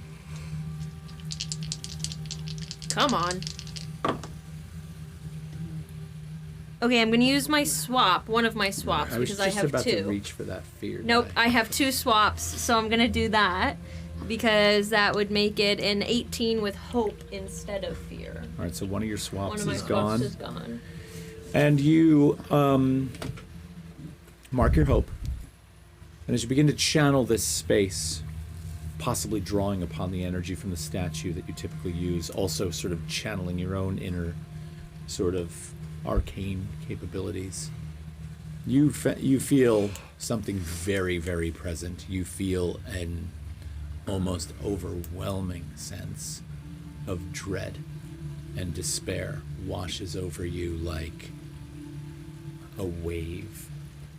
Come on. Okay, I'm gonna use my swap, one of my swaps, because I have two. I was just about to reach for that fear. Nope, die. I have two swaps, so I'm gonna do that because that would make it an 18 with hope instead of fear. All right, so one of your swaps One of my is swaps gone. is gone. And you mark your hope. And as you begin to channel this space, possibly drawing upon the energy from the statue that you typically use, also sort of channeling your own inner sort of arcane capabilities, you feel something very, very present. You feel an almost overwhelming sense of dread and despair washes over you like a wave.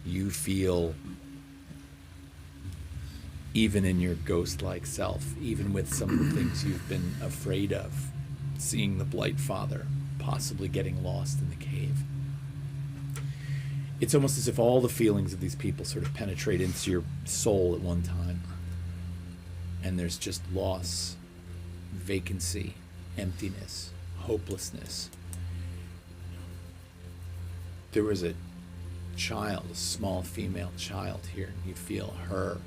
You feel, even in your ghost-like self, even with some of the things you've been afraid of, seeing the Blight Father, possibly getting lost in the cave. It's almost as if all the feelings of these people sort of penetrate into your soul at one time. And there's just loss, vacancy, emptiness, hopelessness. There was a child, a small female child here, and you feel her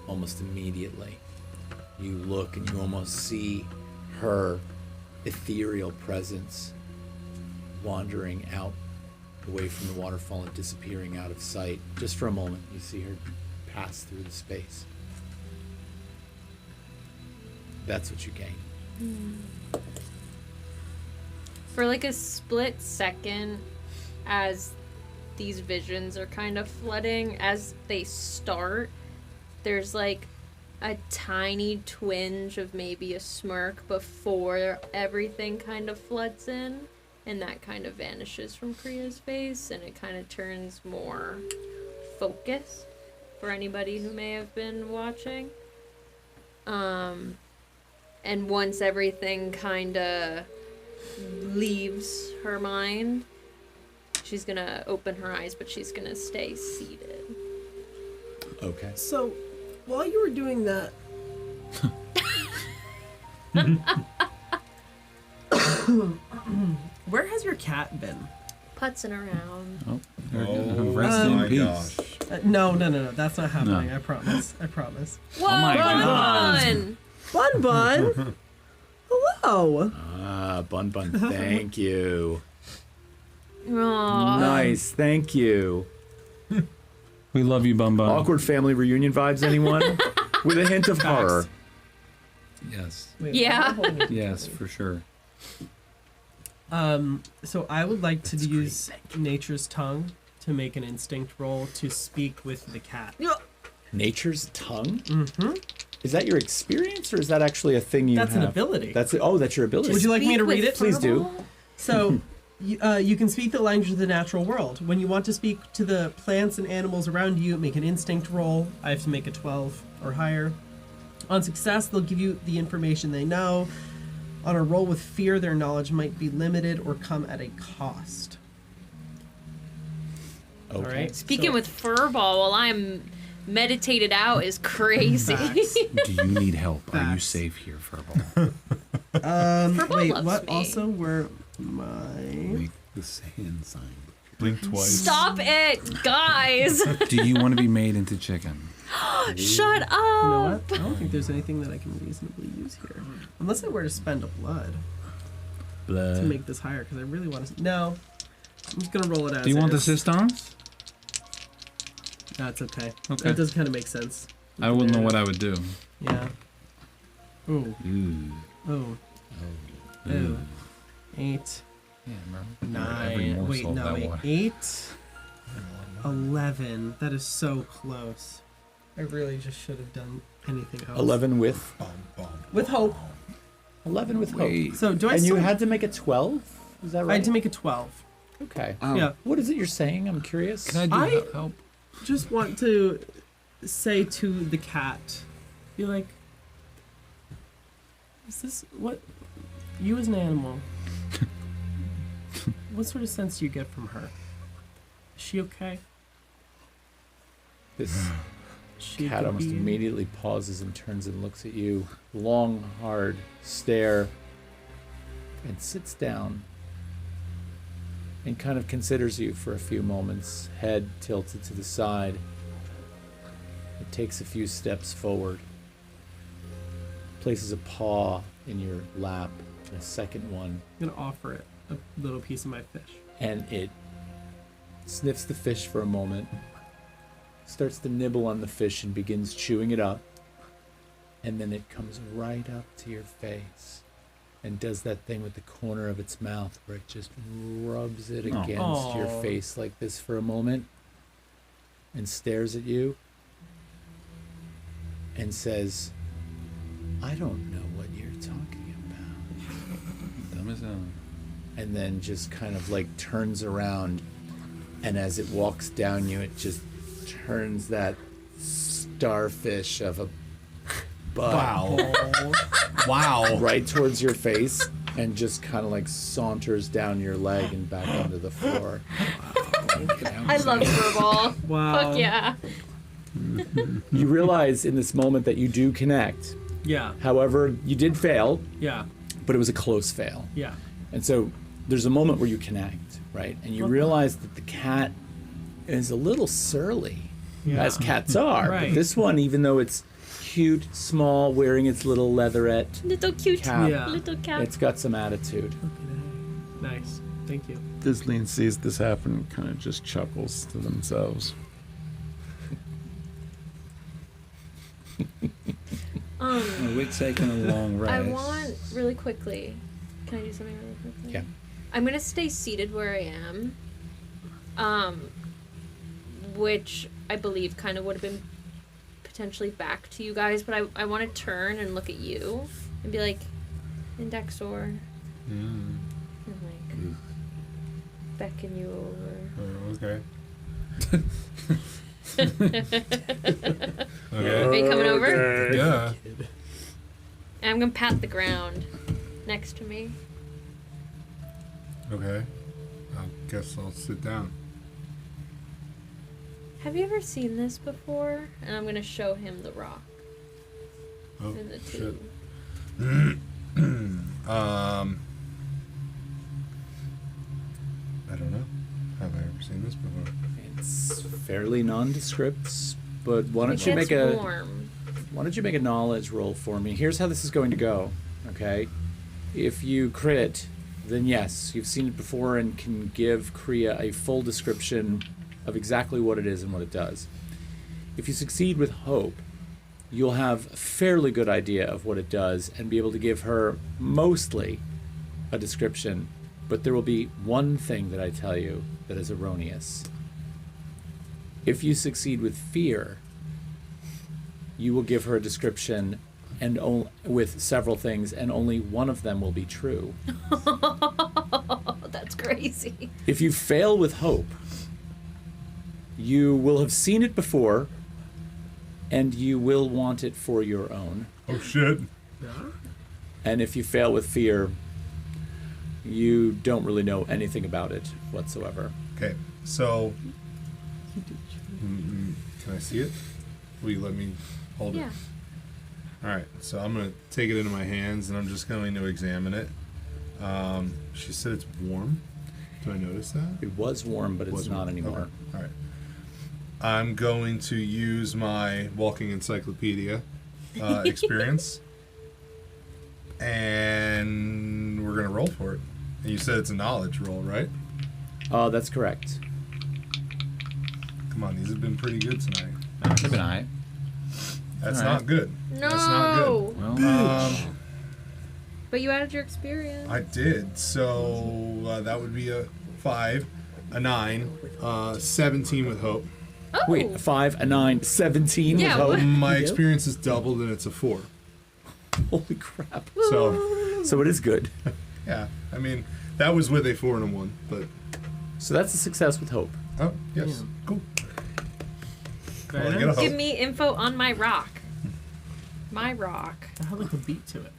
almost immediately. You look and you almost see her ethereal presence wandering out away from the waterfall and disappearing out of sight. Just for a moment, you see her pass through the space. That's what you gain. For like a split second, as these visions are kind of flooding, as they start, there's like a tiny twinge of maybe a smirk before everything kind of floods in, and that kind of vanishes from Kriya's face, and it kind of turns more focused for anybody who may have been watching. And once everything kind of leaves her mind, she's gonna open her eyes, but she's gonna stay seated. Okay. So, while you were doing that, where has your cat been? Putzing around. Rest in peace. No, that's not happening. I promise. Whoa, my Bun! Bun Bun! Hello! Bun Bun, thank you. Aww. Nice, thank you. We love you, Bum Bum. Awkward family reunion vibes, anyone? With a hint of horror. Yes. Wait, Yeah. Yes, for sure. So I would like to use Nature's Tongue to make an instinct roll to speak with the cat. Nature's Tongue? Mm-hmm. Is that your experience, or is that actually a thing you have? That's an ability. That's that's your ability. Would you like me to read it? Please do. So, you can speak the language of the natural world. When you want to speak to the plants and animals around you, make an instinct roll. I have to make a 12 or higher. On success, they'll give you the information they know. On a roll with fear, their knowledge might be limited or come at a cost. Okay. All right. Speaking with Furball while I'm meditated out is crazy. Do you need help? Are you Facts. safe here, Furball? Furball Wait, loves what? me. Also, were my Make the hand sign. Blink twice. Stop it, guys! Do you want to be made into chicken? Shut up! You know what? I don't think there's anything that I can reasonably use here, unless I were to spend a blood to make this higher, because I really want to. No, I'm just gonna roll it as. Do you want the is. systems? That's okay. Okay. That does kind of make sense. I wouldn't know what I would do. Yeah. Ooh. Ooh. Oh. Ooh. 8. Yeah, remember? Every 9. Wait, morsel no, that wait. water. 8. 11. That is so close. I really just should have done anything else. 11 with? With hope. 11 with hope. Wait. So do I? And still, you had to make a 12? Is that right? I had to make a 12. Okay. Yeah. What is it you're saying? I'm curious. Can I do help? Just want to say to the cat, be like, is this what you as an animal? What sort of sense do you get from her? Is she okay? This She cat could almost be- immediately pauses and turns and looks at you. Long, hard stare. And sits down. And kind of considers you for a few moments, head tilted to the side. It takes a few steps forward. Places a paw in your lap, and a second one, I'm gonna offer it a little piece of my fish. and it sniffs the fish for a moment, starts to nibble on the fish and begins chewing it up, and then it comes right up to your face and does that thing with the corner of its mouth where it just rubs it against your Aw. face like this for a moment and stares at you and says, I don't know what you're talking about. and then just kind of like turns around, and as it walks down you, it just turns that starfish of a butt Wow. right towards your face and just kind of like saunters down your leg and back onto the floor. I love Furball. Wow. Fuck yeah. You realize in this moment that you do connect. Yeah. However, you did fail, Yeah. but it was a close fail. Yeah. And so there's a moment where you connect, right? And you realize that the cat is a little surly, Yeah. as cats are. Right. But this one, even though it's cute, small, wearing its little leatherette Little cute cap, Yeah. little cat. it's got some attitude. Nice. Thank you. Thistlean sees this happen and kind of just chuckles to themselves. We're taking a long rest. I want really quickly. Can I do something really quickly? Yeah. I'm gonna stay seated where I am. Which I believe kind of would have been potentially back to you guys, but I want to turn and look at you and be like, Indexor. And like beckon you over. Okay. Okay. Are you coming over? Yeah. And I'm gonna pat the ground next to me. Okay. I guess I'll sit down. Have you ever seen this before? And I'm gonna show him the rock Oh, and the shit. two. I don't know. Have I ever seen this before? It's fairly nondescript, but why don't It you gets make a warm. why don't you make a knowledge roll for me? Here's how this is going to go. Okay, if you crit, then yes, you've seen it before and can give Kriya a full description of exactly what it is and what it does. If you succeed with hope, you'll have a fairly good idea of what it does and be able to give her mostly a description, but there will be one thing that I tell you that is erroneous. If you succeed with fear, you will give her a description and with several things, and only one of them will be true. That's crazy. If you fail with hope, you will have seen it before, and you will want it for your own. Oh shit. And if you fail with fear, you don't really know anything about it whatsoever. Okay, so can I see it? Will you let me hold Yeah. it? All right, so I'm gonna take it into my hands and I'm just going to examine it. She said it's warm. Do I notice that? It was warm, but it's Was not warm. anymore. Okay. All right. I'm going to use my walking encyclopedia experience, and we're gonna roll for it. And you said it's a knowledge roll, right? That's correct. Come on, these have been pretty good tonight. Keep an eye. That's All right. not good. No. That's not good. Well, But you added your experience. I did. So that would be a 5, a 9, 17 with hope. Oh. Wait, a 5, a 9, 17 Yeah, with what? hope? My experience is doubled and it's a 4. Holy crap. So So it is good. yeah, I mean that was with a 4 and a 1, but So that's a success with hope. oh yes, cool. Very Well, I get a nice. hope. Give me info on my rock. My rock. I had like a beat to it.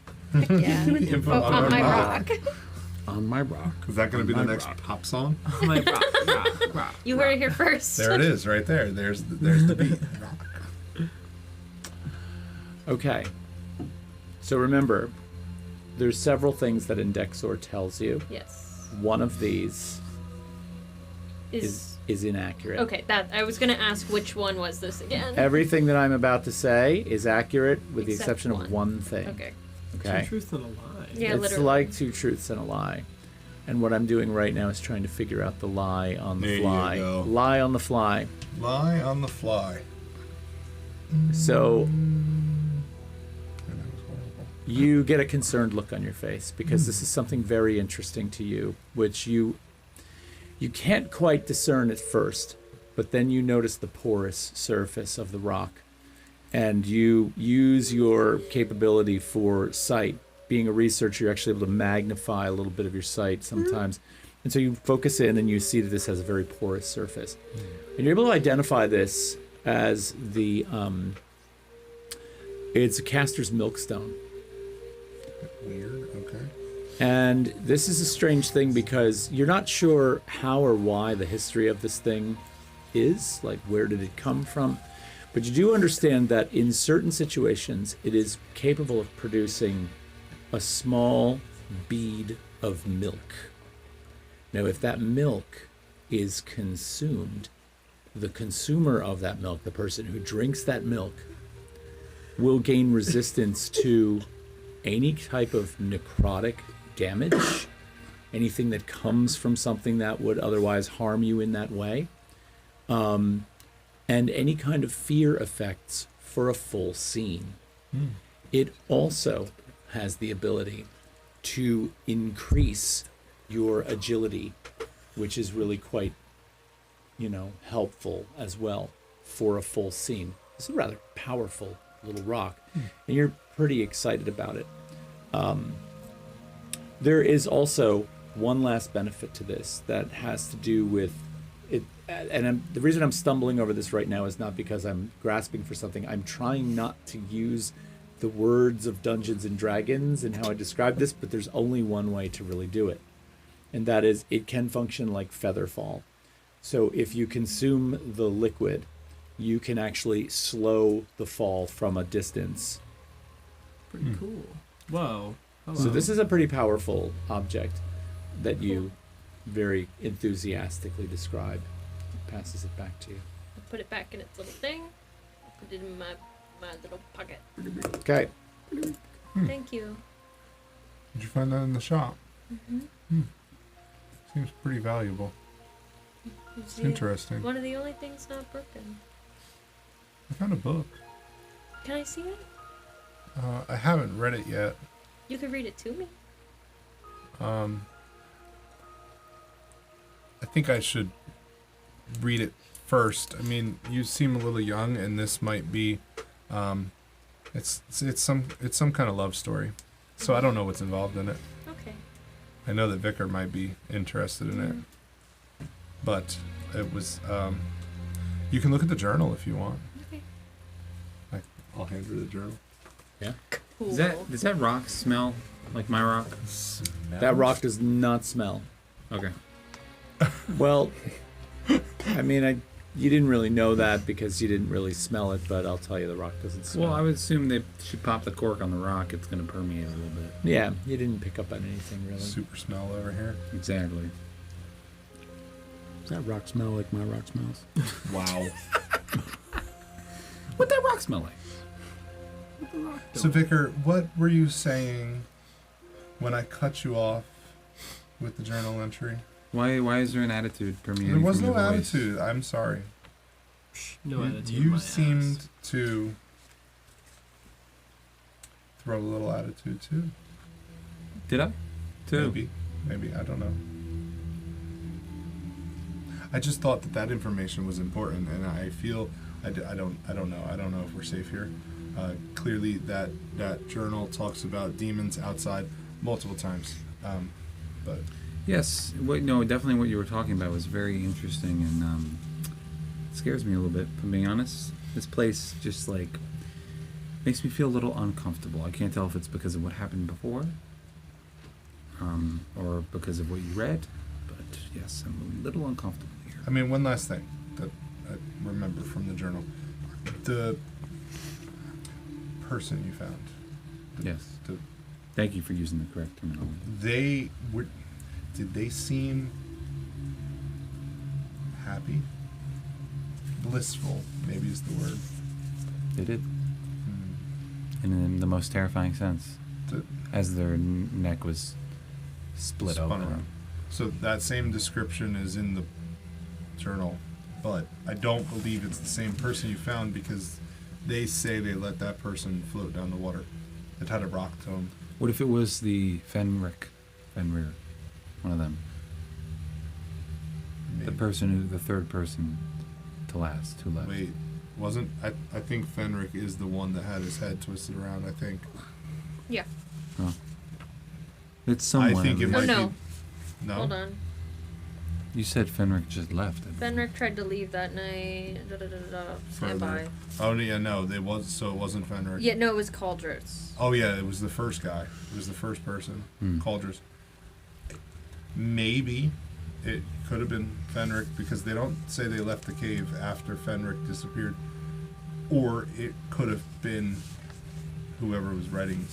Yeah. info on my rock. On my rock. Is that going to be the My next rock. pop song? My rock. You heard it here first. There it is, right there. There's the beat. Okay. So remember, there's several things that Indexor tells you. Yes. One of these Is is inaccurate. okay. That I was gonna ask which one was this again. Everything that I'm about to say is accurate with the Except exception of one. one thing. Okay. Okay. Two truths and a lie. Yeah, it's literally. like two truths and a lie. And what I'm doing right now is trying to figure out the lie on the There you fly. go. Lie on the fly. Lie on the fly. So And that was horrible. you get a concerned look on your face because this is something very interesting to you, which you can't quite discern at first, but then you notice the porous surface of the rock, and you use your capability for sight being a researcher, you're actually able to magnify a little bit of your sight sometimes. And so you focus in and you see that this has a very porous surface. And you're able to identify this as it's a caster's milkstone. Weird. Okay. And this is a strange thing because you're not sure how or why the history of this thing is, like where did it come from? But you do understand that in certain situations, it is capable of producing a small bead of milk. Now, if that milk is consumed, the consumer of that milk, the person who drinks that milk, will gain resistance to any type of necrotic damage, anything that comes from something that would otherwise harm you in that way, and any kind of fear effects for a full scene. It also has the ability to increase your agility, which is really quite, helpful as well for a full scene. It's a rather powerful little rock, and you're pretty excited about it. There is also one last benefit to this that has to do with it, and the reason I'm stumbling over this right now is not because I'm grasping for something. I'm trying not to use the words of Dungeons and Dragons and how I describe this, but there's only one way to really do it, and that is it can function like featherfall. So if you consume the liquid, you can actually slow the fall from a distance. Pretty cool. Whoa. Hello. So this is a pretty powerful object that you very enthusiastically describe. Passes it back to you. I put it back in its little thing. Put it in my little pocket. Okay. Thank you. Did you find that in the shop? Seems pretty valuable. It's Interesting. One of the only things not broken. I found a book. Can I see it? I haven't read it yet. You could read it to me. I think I should read it first. I mean, you seem a little young, and this might be, it's some kind of love story. So I don't know what's involved in it. Okay. I know that Vicar might be interested in it, but it was. You can look at the journal if you want. Okay. I'll hand her the journal. Yeah. Cool. Does that rock smell like my rock? That rock does not smell. Okay. Well, I mean, you didn't really know that because you didn't really smell it, but I'll tell you the rock doesn't smell. Well, I would assume they should pop the cork on the rock. It's going to permeate a little bit. Yeah, you didn't pick up on anything really. Super smell over here. Exactly. Does that rock smell like my rock smells? Wow. What that rock smell like? So, Vicar, what were you saying when I cut you off with the journal entry? Why is there an attitude permeating? There was from no your voice? attitude. I'm sorry. No attitude. You my seemed ass. to throw a little attitude too. Did I? Too. Maybe. I don't know. I just thought that information was important, and I feel I don't know. I don't know if we're safe here. Clearly, that journal talks about demons outside multiple times, but. Yes. Definitely what you were talking about was very interesting, and it scares me a little bit, if I'm being honest. This place just, makes me feel a little uncomfortable. I can't tell if it's because of what happened before, or because of what you read, but yes, I'm a little uncomfortable here. I mean, one last thing that I remember from the journal. The person you found. Yes. Thank you for using the correct terminology. Did they seem happy? Blissful, maybe is the word. They did. And in the most terrifying sense. As their neck was split Spun open. around. So that same description is in the journal, but I don't believe it's the same person you found because they say they let that person float down the water. It had a rock tone. What if it was the Fenrir? One of them. Maybe. The third person to last, who left. Wait, wasn't I think Fenrir is the one that had his head twisted around, I think. Yeah. Oh. It's someone. I think it at might least. no. be. No. Hold on. You said Fenric just left. Fenric tried to leave that night. Stand by. Oh yeah, no, it wasn't Fenric. Yeah, no, it was Cauldrus. Oh yeah, it was the first guy. It was the first person. Cauldrus. Maybe it could have been Fenric because they don't say they left the cave after Fenric disappeared. Or it could have been whoever was writing.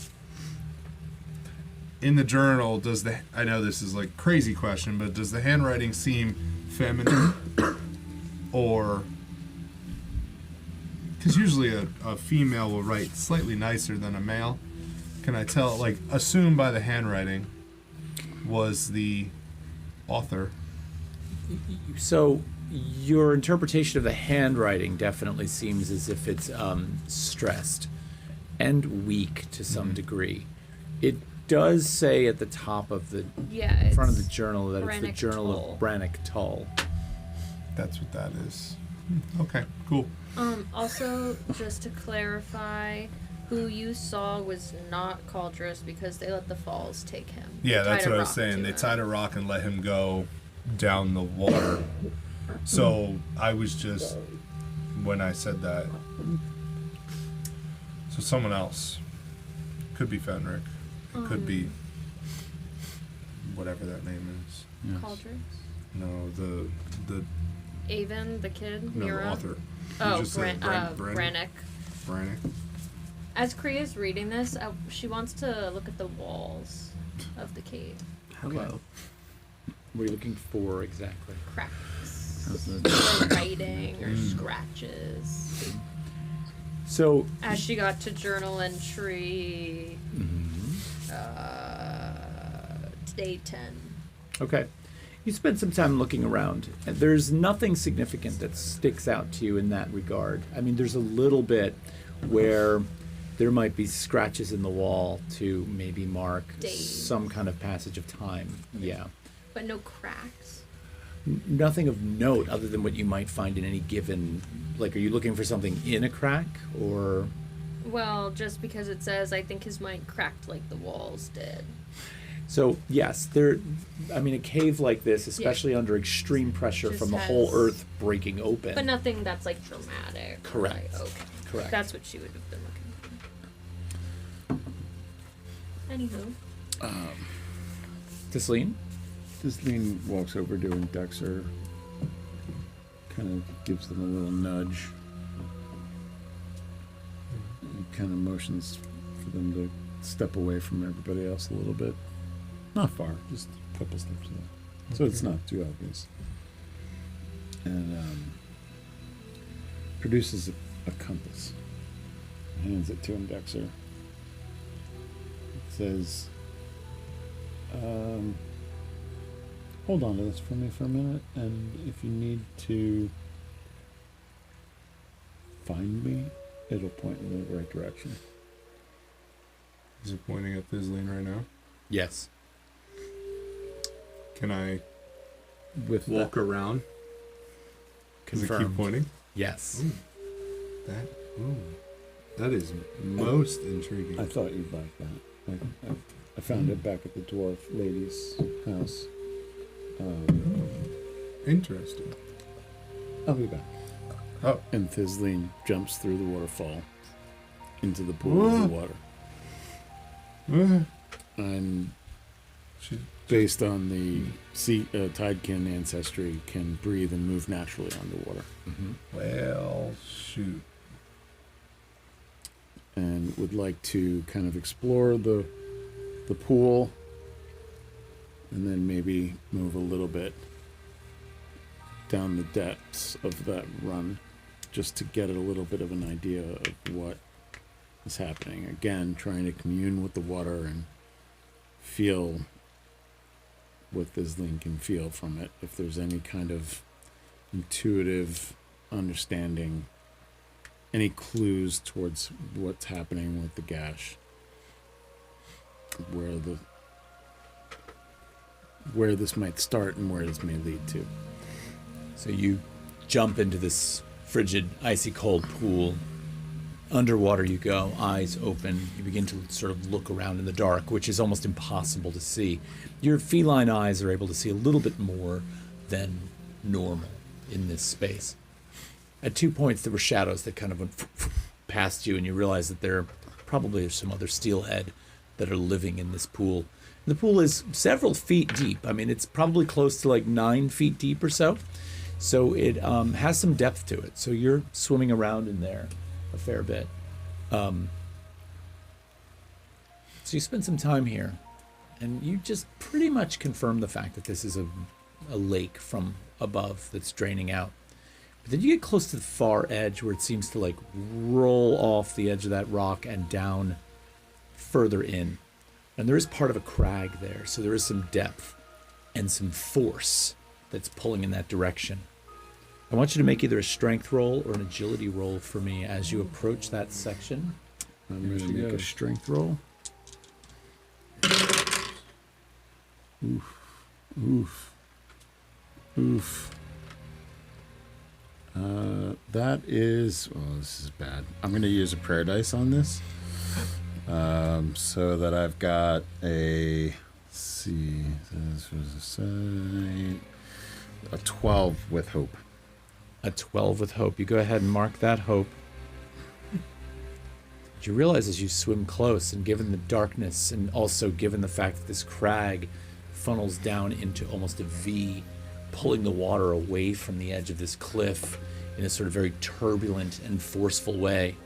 In the journal, I know this is like crazy question, but does the handwriting seem feminine? Or, because usually a female will write slightly nicer than a male. Can I tell, like, assume by the handwriting was the author? So your interpretation of the handwriting definitely seems as if it's stressed and weak to some degree. It does say at the top of the front of the journal that it's the Journal of Brannock Tull. That's what that is. Okay, cool. Also, just to clarify, who you saw was not Cauldrus because they let the falls take him. Yeah, that's Tied a what I was rock saying. to They him. tied a rock and let him go down the water. So I was just, when I said that, so someone else. Could be Fenric. Could be whatever that name is. Cauldrus? No, the Avon, the kid? no, the Mira? author. You Oh, just said Brannock. Brannock. As Kriya's reading this, she wants to look at the walls of the cave. Hello. What are you looking for exactly? Cracks. How's the- Or writing or scratches. So As she got to journal entry, day 10. okay. You spent some time looking around. And there's nothing significant that sticks out to you in that regard. I mean, there's a little bit where there might be scratches in the wall to maybe mark Days. some kind of passage of time. Yeah. But no cracks. Nothing of note other than what you might find in any given. Like, are you looking for something in a crack or? Well, just because it says, I think his mind cracked like the walls did. So yes, I mean, a cave like this, especially under extreme pressure Just from the has- whole earth breaking open. But nothing that's like dramatic. or, Correct. Like, okay. Correct. That's what she would have been looking for. Anywho. Thistlean? Thistlean walks over to Dexter, kind of gives them a little nudge. He kind of motions for them to step away from everybody else a little bit. Not far, just a couple steps away. So it's not too obvious. And produces a compass. Hands it to him, Dexter. It says, hold on to this for me for a minute, and if you need to find me, it'll point in the right direction. Is it pointing at Thistlean right now? Yes. Can I With walk around? Does it keep Confirmed. pointing? Yes. That is most intriguing. I thought you'd like that. I found it back at the dwarf lady's house. Interesting. I'll be back. Oh. And Thistlean jumps through the waterfall into the pool of the water. And based on the tidekin ancestry, can breathe and move naturally underwater. Well, shoot. And would like to kind of explore the pool and then maybe move a little bit down the depths of that run just to get a little bit of an idea of what is happening. Again, trying to commune with the water and feel what Thistlean can feel from it. If there's any kind of intuitive understanding, any clues towards what's happening with the gash, where this might start and where this may lead to. So you jump into this frigid, icy cold pool, Underwater you go, eyes open. You begin to sort of look around in the dark, which is almost impossible to see. Your feline eyes are able to see a little bit more than normal in this space. At 2 points, there were shadows that kind of went past you, and you realize that there probably are some other steelhead that are living in this pool. The pool is several feet deep. I mean, it's probably close to like 9 feet deep or so. So it has some depth to it. So you're swimming around in there a fair bit. So you spend some time here, and you just pretty much confirm the fact that this is a lake from above that's draining out. But then you get close to the far edge where it seems to like roll off the edge of that rock and down further in. And there is part of a crag there, so there is some depth and some force that's pulling in that direction. I want you to make either a strength roll or an agility roll for me as you approach that section. I'm going to make a strength roll. Oof. Oof. Oof. That is... Oh, this is bad. I'm going to use a prayer dice on this. So that I've got a... Let's see. This was a 12 with hope. A 12 with hope. You go ahead and mark that hope. But you realize as you swim close, and given the darkness, and also given the fact that this crag funnels down into almost a V, pulling the water away from the edge of this cliff in a sort of very turbulent and forceful way.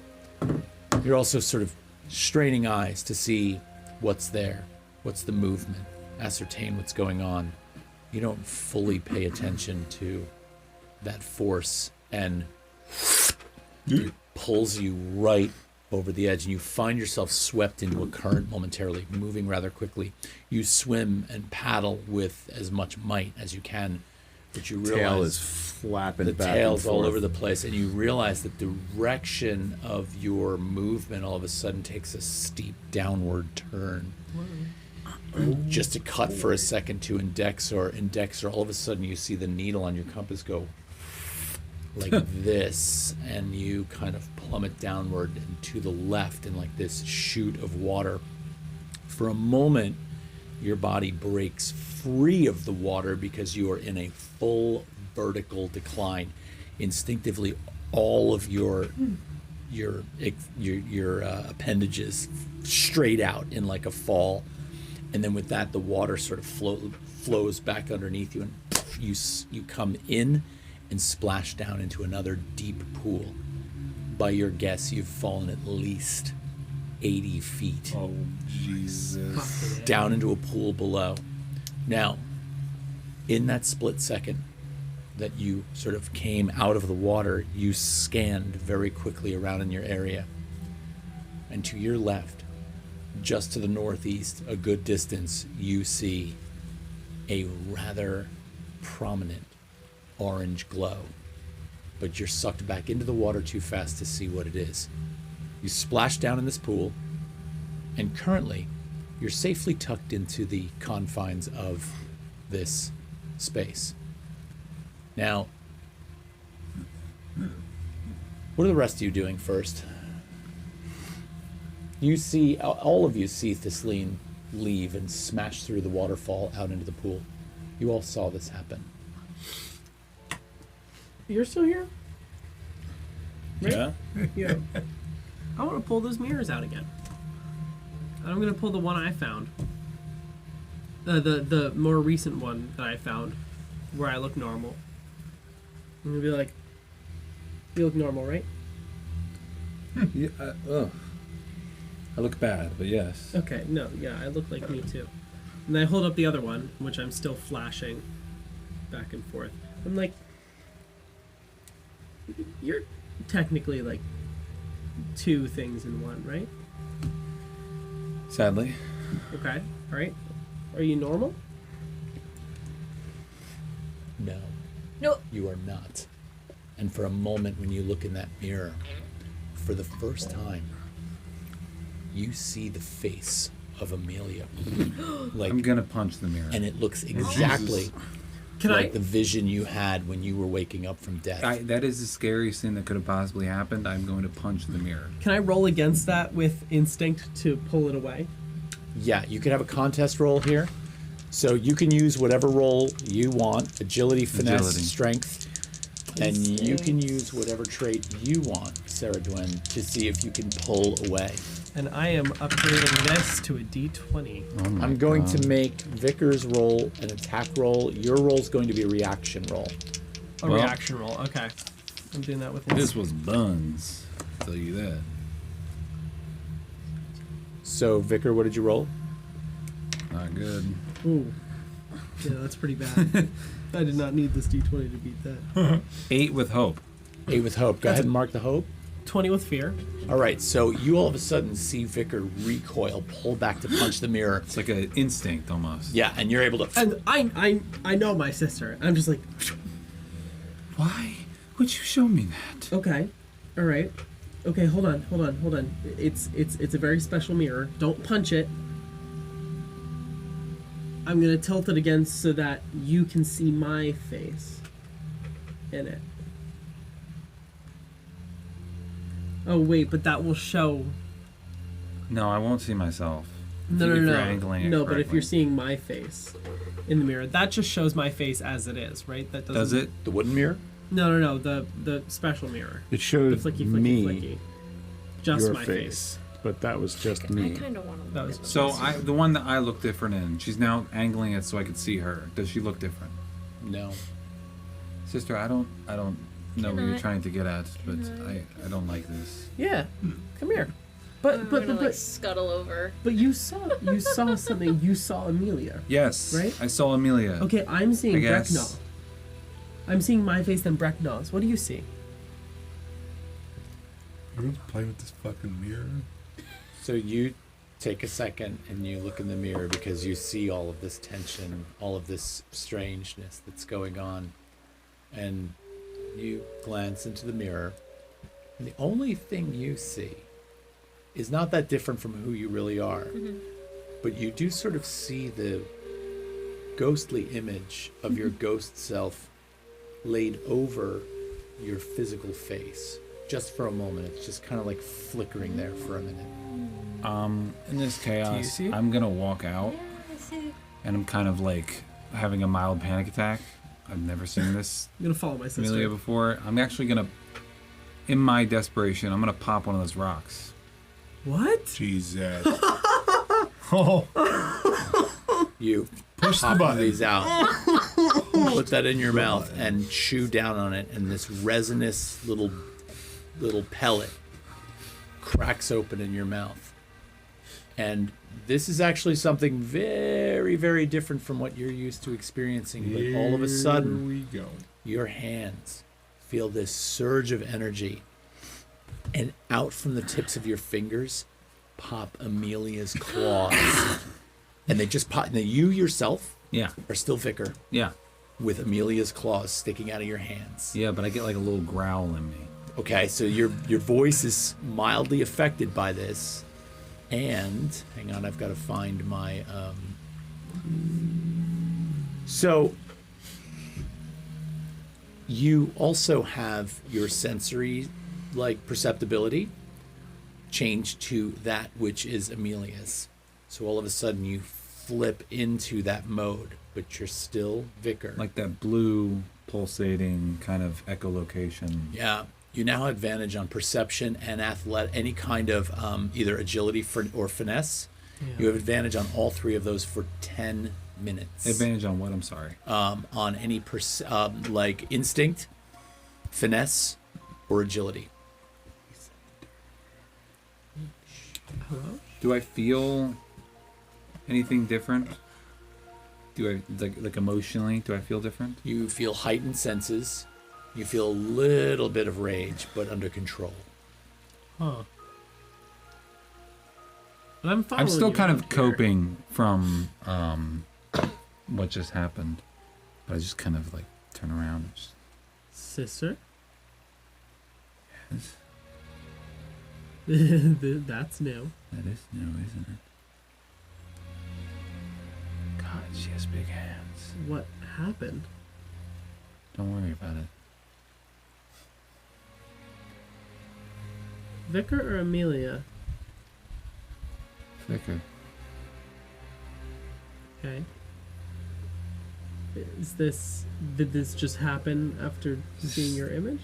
You're also sort of straining eyes to see what's there, what's the movement, ascertain what's going on. You don't fully pay attention to that force, and it pulls you right over the edge, and you find yourself swept into a current momentarily, moving rather quickly. You swim and paddle with as much might as you can, but you realize Tail is flapping the back tail's and forth. all over the place, and you realize that the direction of your movement all of a sudden takes a steep downward turn. Just to cut for a second to Indexor, all of a sudden you see the needle on your compass go like this, and you kind of plummet downward and to the left in like this chute of water. For a moment, your body breaks free of the water because you are in a full vertical decline. Instinctively, all of your appendages straight out in like a fall, and then with that, the water sort of flows back underneath you, and you come in and splash down into another deep pool. By your guess, you've fallen at least 80 feet. Oh, Jesus. Down into a pool below. Now, in that split second that you sort of came out of the water, you scanned very quickly around in your area. And to your left, just to the northeast, a good distance, you see a rather prominent orange glow. But you're sucked back into the water too fast to see what it is. You splash down in this pool, and currently you're safely tucked into the confines of this space. Now, what are the rest of you doing first? You see, all of you see Thistlean leave and smash through the waterfall out into the pool. You all saw this happen. You're still here? Yeah. Yeah. I want to pull those mirrors out again. I'm going to pull the one I found. The more recent one that I found, where I look normal. I'm going to be like, you look normal, right? Yeah, I look bad, but yes. Okay, no, yeah, I look like me too. And I hold up the other one, which I'm still flashing back and forth. I'm like, you're technically like two things in one, right? Sadly. Okay, alright. Are you normal? No. No. You are not. And for a moment, when you look in that mirror, for the first time, you see the face of Amelia. Like, I'm gonna punch the mirror. and it looks exactly the vision you had when you were waking up from death. That is the scariest thing that could have possibly happened. I'm going to punch the mirror. Can I roll against that with instinct to pull it away? Yeah, you can have a contest roll here. So you can use whatever roll you want, agility, finesse, strength, and you can use whatever trait you want, Sarah Dwayne, to see if you can pull away. And I am upgrading this to a D20. I'm going to make Vickers roll an attack roll. Your roll is going to be a reaction roll. Reaction roll, okay. I'm doing that with This was buns. I'll tell you that. So, Vicar, what did you roll? Not good. Ooh. Yeah, that's pretty bad. I did not need this D20 to beat that. 8 with hope. 8 with hope. Go ahead and mark the hope. 20 with fear. All right, so you all of a sudden see Vicar recoil, pull back to punch the mirror. It's like an instinct almost. Yeah, and you're able to... And I know my sister. I'm just like... Why would you show me that? Okay. All right. Okay, hold on. It's a very special mirror. Don't punch it. I'm gonna tilt it again so that you can see my face in it. Oh wait, but that will show. No, I won't see myself. No. If you're angling it No, but if correctly. you're seeing my face in the mirror, that just shows my face as it is, right? That doesn't. Does it? The wooden mirror? No. The special mirror. It showed The flicky, me flicky. Just your my face, but that was just I me. kind of want to. That was So the one that I look different in, she's now angling it so I could see her. Does she look different? No. Sister, I don't know Can what you're I- trying to get at, but can I don't like this. Yeah. Come here. But I'm gonna, like, scuttle over. But you saw something. You saw Amelia. Yes. Right? I saw Amelia. Okay, I'm seeing I guess. Brecknell. I'm seeing my face then Brecknell's. What do you see? Everyone's playing with this fucking mirror. So you take a second and you look in the mirror because you see all of this tension, all of this strangeness that's going on. And you glance into the mirror. And the only thing you see is not that different from who you really are. But you do sort of see the ghostly image of your ghost self laid over your physical face. Just for a moment. It's just kind of like flickering there for a minute. In this chaos, see it? I'm gonna walk out, and I'm kind of like having a mild panic attack. I've never seen this I'm gonna follow my sister. Amelia before. I'm actually gonna, in my desperation, I'm gonna pop one of those rocks. What? Jesus. You Push the pop one of button. these out, put that in your mouth, and chew down on it, and this resinous little pellet cracks open in your mouth. And this is actually something very, very different from what you're used to experiencing. But all of a sudden, Here we go. your hands feel this surge of energy, and out from the tips of your fingers pop Amelia's claws. And they just pop. Now you yourself Yeah. are still Vicar Yeah. with Amelia's claws sticking out of your hands. Yeah, but I get like a little growl in me. Okay, so your voice is mildly affected by this. And hang on, I've got to find my so you also have your sensory like perceptibility changed to that which is Amelia's. So all of a sudden you flip into that mode, but you're still Vicar. Like that blue pulsating kind of echolocation. Yeah, you now have advantage on perception and any kind of either agility or finesse. Yeah. You have advantage on all three of those for 10 minutes. Advantage on what? I'm sorry. On any like instinct, finesse, or agility. Hello? Do I feel anything different? Do I like emotionally? Do I feel different? You feel heightened senses. You feel a little bit of rage, but under control. Huh. But I'm following I'm still you kind of out here. coping from what just happened, but I just kind of like turn around. And just, Sister? yes, That's new. that is new, isn't it? God, she has big hands. What happened? Don't worry about it. Vicar or Amelia? Vicar. Okay. Did this just happen after seeing your image?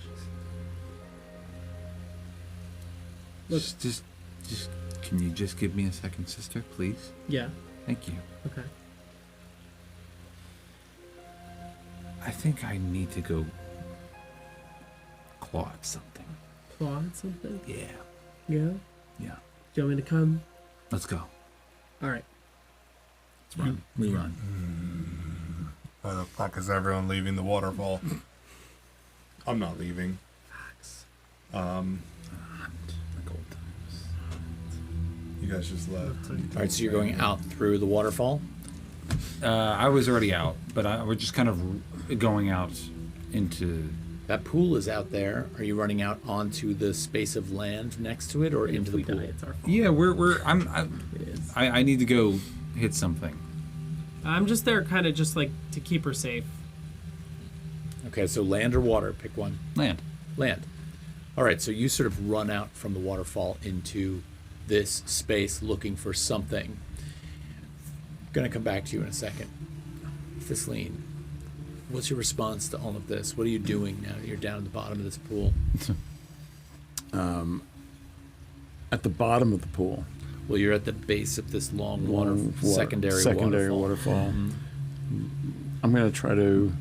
Look. Just, can you just give me a second, sister, please? Yeah. Thank you. Okay. I think I need to go claw at something. Claw at something? Yeah. Yeah? Yeah. Do you want me to come? Let's go. Alright. Let's run. We run. Why the fuck is everyone leaving the waterfall? I'm not leaving. You guys just left. All right, so you're going out through the waterfall? I was already out, but we're just kind of going out into... That pool is out there. Are you running out onto the space of land next to it, or into the pool? It's our fault. Yeah, It is. I need to go hit something. I'm just there kind of just like to keep her safe. Okay, so land or water? Pick one. Land. Land. All right, so you sort of run out from the waterfall into this space looking for something. Going to come back to you in a second. Thistlean, what's your response to all of this? What are you doing now that you're down at the bottom of this pool? At the bottom of the pool. Well, you're at the base of this long secondary waterfall. I'm going to try to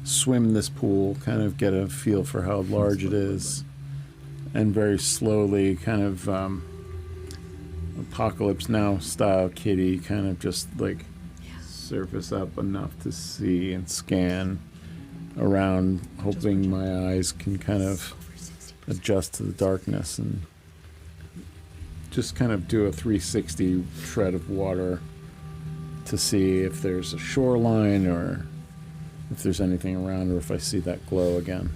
swim this pool, kind of get a feel for how large it is, and very slowly kind of Apocalypse Now style kitty kind of just like surface up enough to see and scan around, hoping my eyes can kind of adjust to the darkness and just kind of do a 360 tread of water to see if there's a shoreline or if there's anything around or if I see that glow again.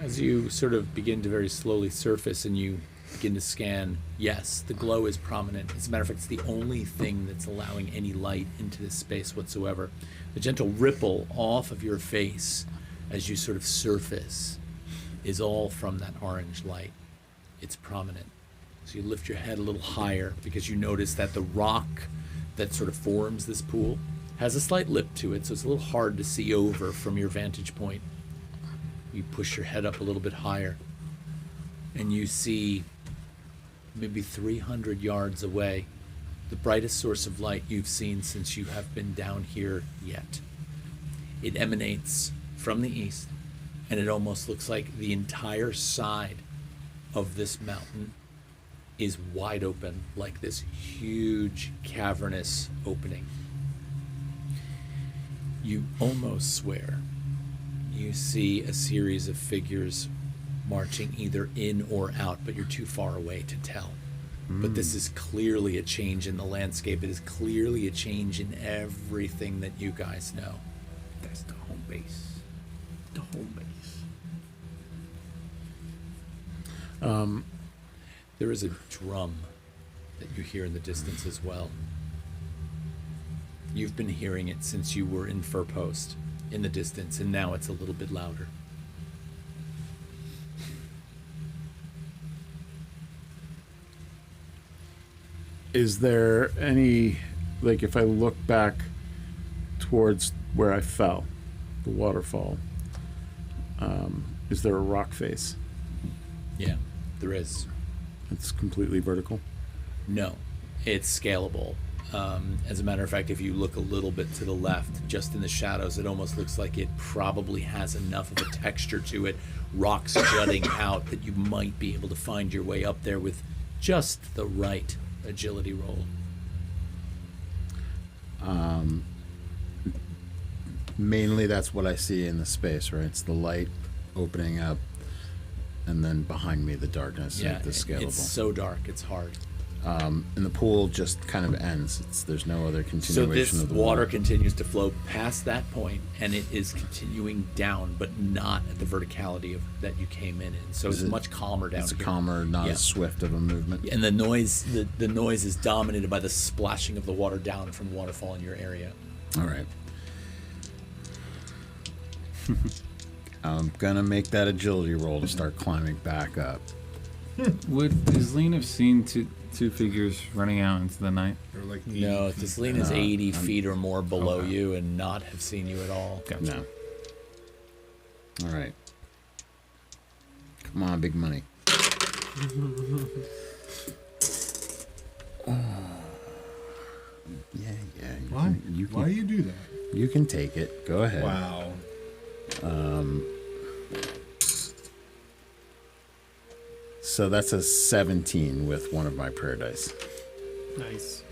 As you sort of begin to very slowly surface and you begin to scan, yes, the glow is prominent. As a matter of fact, it's the only thing that's allowing any light into this space whatsoever. The gentle ripple off of your face as you sort of surface is all from that orange light. It's prominent. So you lift your head a little higher because you notice that the rock that sort of forms this pool has a slight lip to it, so it's a little hard to see over from your vantage point. You push your head up a little bit higher, and you see maybe 300 yards away the brightest source of light you've seen since you have been down here yet. It emanates from the east, and it almost looks like the entire side of this mountain is wide open, like this huge cavernous opening. You almost swear you see a series of figures marching either in or out, but you're too far away to tell. But this is clearly a change in the landscape. It is clearly a change in everything that you guys know. That's the home base. The home base. There is a drum that you hear in the distance as well. You've been hearing it since you were in Fur Post in the distance, and now it's a little bit louder. Is there any, like if I look back towards where I fell, the waterfall, is there a rock face? Yeah, there is. It's completely vertical? No, it's scalable. As a matter of fact, if you look a little bit to the left, just in the shadows, it almost looks like it probably has enough of a texture to it, rocks jutting out, that you might be able to find your way up there with just the right agility roll. Mainly that's what I see in the space, right? It's the light opening up, and then behind me the darkness, Yeah, like the scalable. it's so dark, it's hard. And the pool just kind of ends. There's no other So continuation this of the water continues to flow past that point, and it is continuing down, but not at the verticality of that you came in. So it's much calmer down It's here. calmer, not Yeah. as swift of a movement. And the noise, the noise is dominated by the splashing of the water down from the waterfall in your area. All right. I'm gonna make that agility roll to start climbing back up. Does Lean have seen two figures running out into the night? They're like No, Thistlean is 80 feet or more below you and not have seen you at all. Gotcha. No. All right. Come on, big money. Yeah. Why? You can, Why you do that? You can take it. Go ahead. Wow. So that's a 17 with one of my prayer dice. Nice.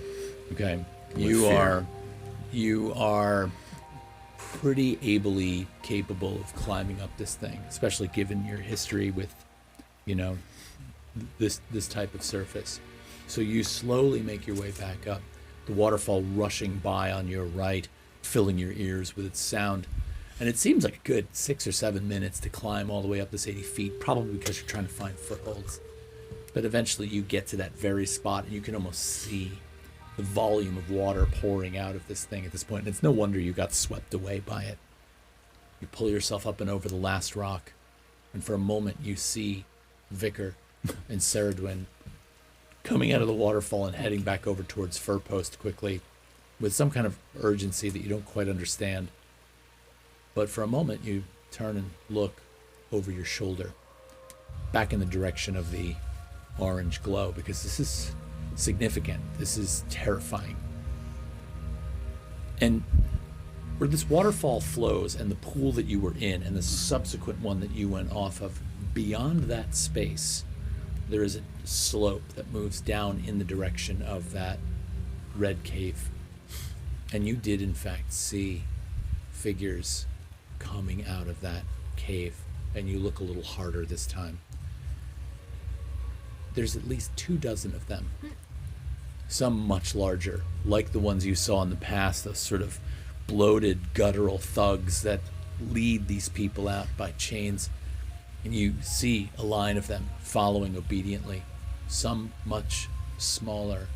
Okay. fear. You are pretty ably capable of climbing up this thing, especially given your history with, this type of surface. So you slowly make your way back up, the waterfall rushing by on your right, filling your ears with its sound. And it seems like a good 6 or 7 minutes to climb all the way up this 80 feet, probably because you're trying to find footholds. But eventually you get to that very spot and you can almost see the volume of water pouring out of this thing at this point. And it's no wonder you got swept away by it. You pull yourself up and over the last rock, and for a moment you see Vicar and Ceridwen coming out of the waterfall and heading back over towards Furpost quickly with some kind of urgency that you don't quite understand. But for a moment you turn and look over your shoulder back in the direction of the orange glow, because this is significant. This is terrifying. And where this waterfall flows and the pool that you were in and the subsequent one that you went off of, beyond that space, there is a slope that moves down in the direction of that red cave. And you did in fact see figures coming out of that cave, and you look a little harder this time. There's at least 24 of them. Some much larger, like the ones you saw in the past, those sort of bloated, guttural thugs that lead these people out by chains. And you see a line of them following obediently, some much smaller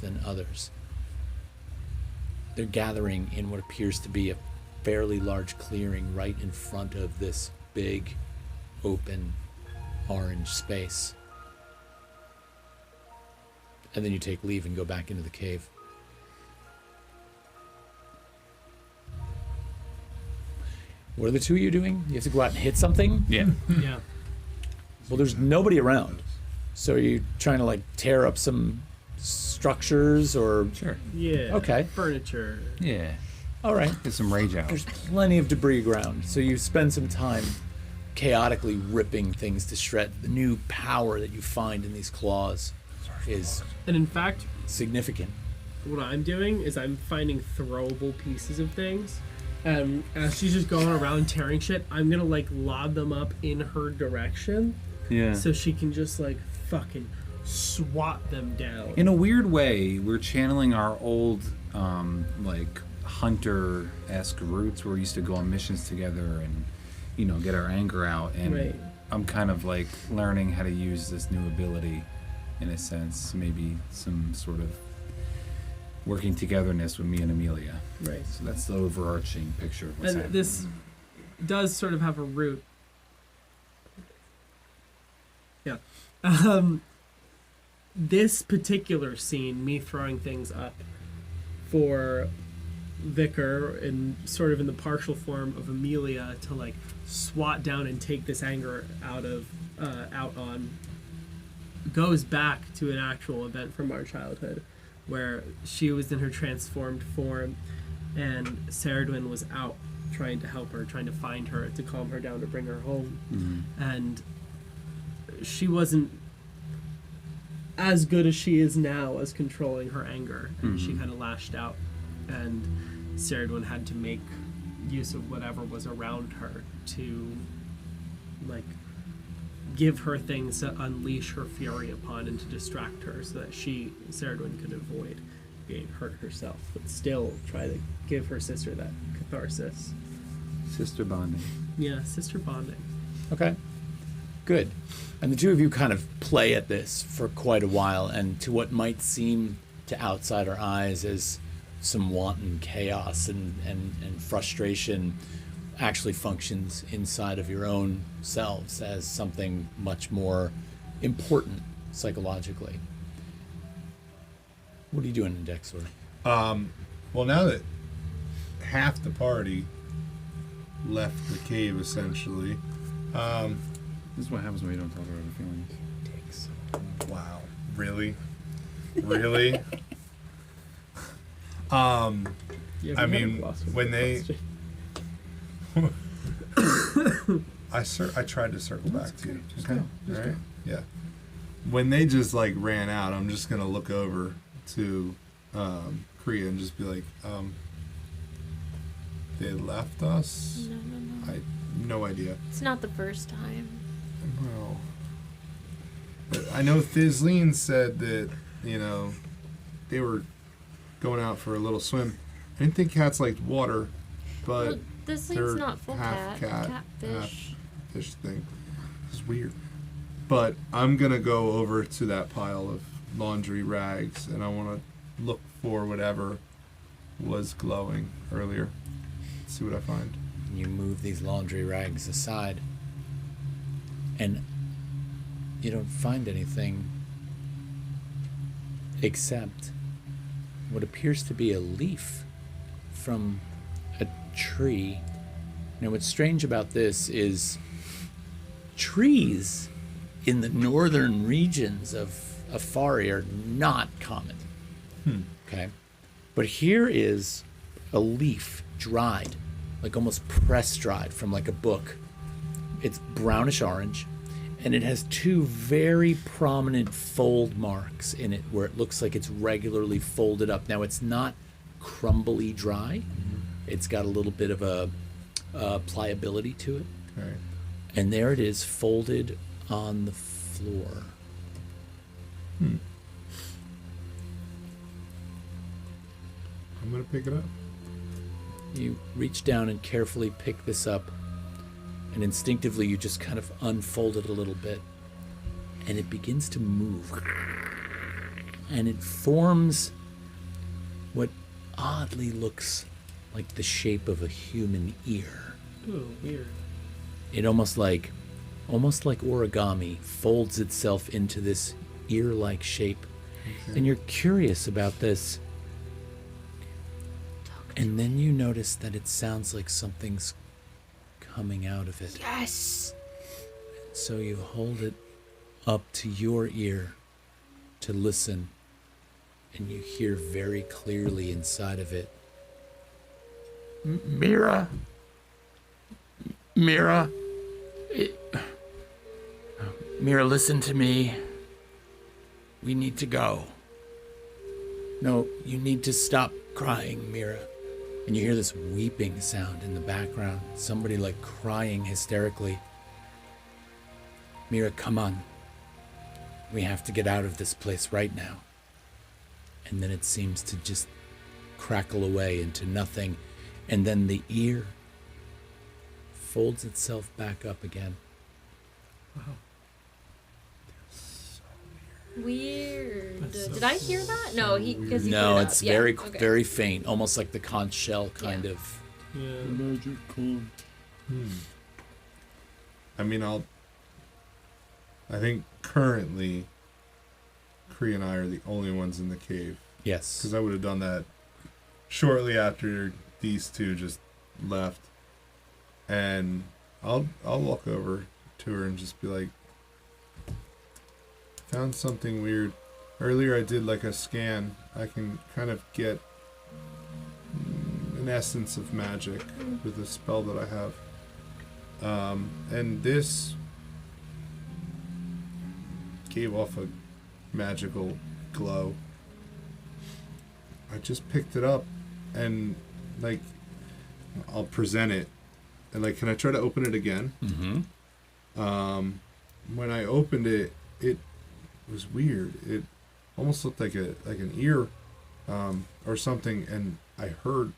than others. They're gathering in what appears to be a fairly large clearing right in front of this big, open, orange space. And then you take leave and go back into the cave. What are the two of you doing? You have to go out and hit something? Yeah. Yeah. Well, there's nobody around. So are you trying to, tear up some structures or... Sure. Yeah. Okay. Furniture. Yeah. All right. Get some rage out. There's plenty of debris around, so you spend some time chaotically ripping things to shreds. The new power that you find in these claws is And in fact, significant. what I'm doing is I'm finding throwable pieces of things. And as she's just going around tearing shit, I'm gonna lob them up in her direction. Yeah. So she can just fucking swat them down. In a weird way, we're channeling our old, hunter-esque roots where we used to go on missions together and, get our anger out. And Right. I'm kind of learning how to use this new ability, in a sense, maybe some sort of working togetherness with me and Amelia. Right. So that's the overarching picture of what's And happening. this does sort of have a root. Yeah. This particular scene, me throwing things up for Vicar and sort of in the partial form of Amelia to swat down and take this anger out on, goes back to an actual event from our childhood where she was in her transformed form and Ceridwen was out trying to help her, trying to find her, to calm her down, to bring her home. Mm-hmm. And she wasn't as good as she is now as controlling her anger, and she kind of lashed out, and Ceridwen had to make use of whatever was around her to give her things to unleash her fury upon and to distract her so that Ceridwen could avoid being hurt herself, but still try to give her sister that catharsis. Sister bonding. Yeah, sister bonding. Okay. Good. And the two of you kind of play at this for quite a while, and to what might seem to outsider eyes as some wanton chaos and frustration, actually functions inside of your own selves as something much more important psychologically. What are you doing in Dexor? Well, now that half the party left the cave, essentially. This is what happens when you don't talk about your feelings. Wow. Really? Really? I mean, when they... I tried to circle back to you. Okay. All right? Yeah. When they just, like, ran out, I'm just going to look over to Kriya and just be like, they left us? No. No idea. It's not the first time. Well, but I know Thistlean said that, you know, they were going out for a little swim. I didn't think cats liked water, but Well, this they're thing's not full half cat. cat, Catfish. half fish thing. It's weird. But I'm gonna go over to that pile of laundry rags, and I want to look for whatever was glowing earlier. See what I find. You move these laundry rags aside, and you don't find anything except what appears to be a leaf from a tree. Now, what's strange about this is trees in the northern regions of Afari are not common. Okay? But here is a leaf dried, like almost press dried from like a book. It's brownish orange, and it has two very prominent fold marks in it where it looks like it's regularly folded up. Now, it's not crumbly dry. It's got a little bit of a pliability to it. Okay. And there it is, folded on the floor. I'm gonna pick it up. You reach down and carefully pick this up, and instinctively you just kind of unfold it a little bit, and it begins to move. And it forms what oddly looks like the shape of a human ear. Oh, weird. It almost like origami folds itself into this ear-like shape. And you're curious about this. And then you notice that it sounds like something's coming out of it. Yes. So you hold it up to your ear to listen, and you hear very clearly inside of it, Mira, Mira, listen to me. We need to go. No, you need to stop crying, Mira. And you hear this weeping sound in the background. Somebody like crying hysterically. Mira, come on. We have to get out of this place right now. And then it seems to just crackle away into nothing. And then the ear folds itself back up again. Weird. Did I hear that? No, because No, put it it's up. Yeah, very, okay. very faint, almost like the conch shell kind Yeah. of. Yeah. Magic con. I mean, I think currently, Kree and I are the only ones in the cave. Yes. Because I would have done that shortly after these two just left. And I'll walk over to her and just be like, found something weird. Earlier I did like a scan. I can kind of get an essence of magic with a spell that I have. And this gave off a magical glow. I just picked it up and like I'll present it. And like, can I try to open it again? Mm-hmm. When I opened it, it was weird. It almost looked like an ear or something, and I heard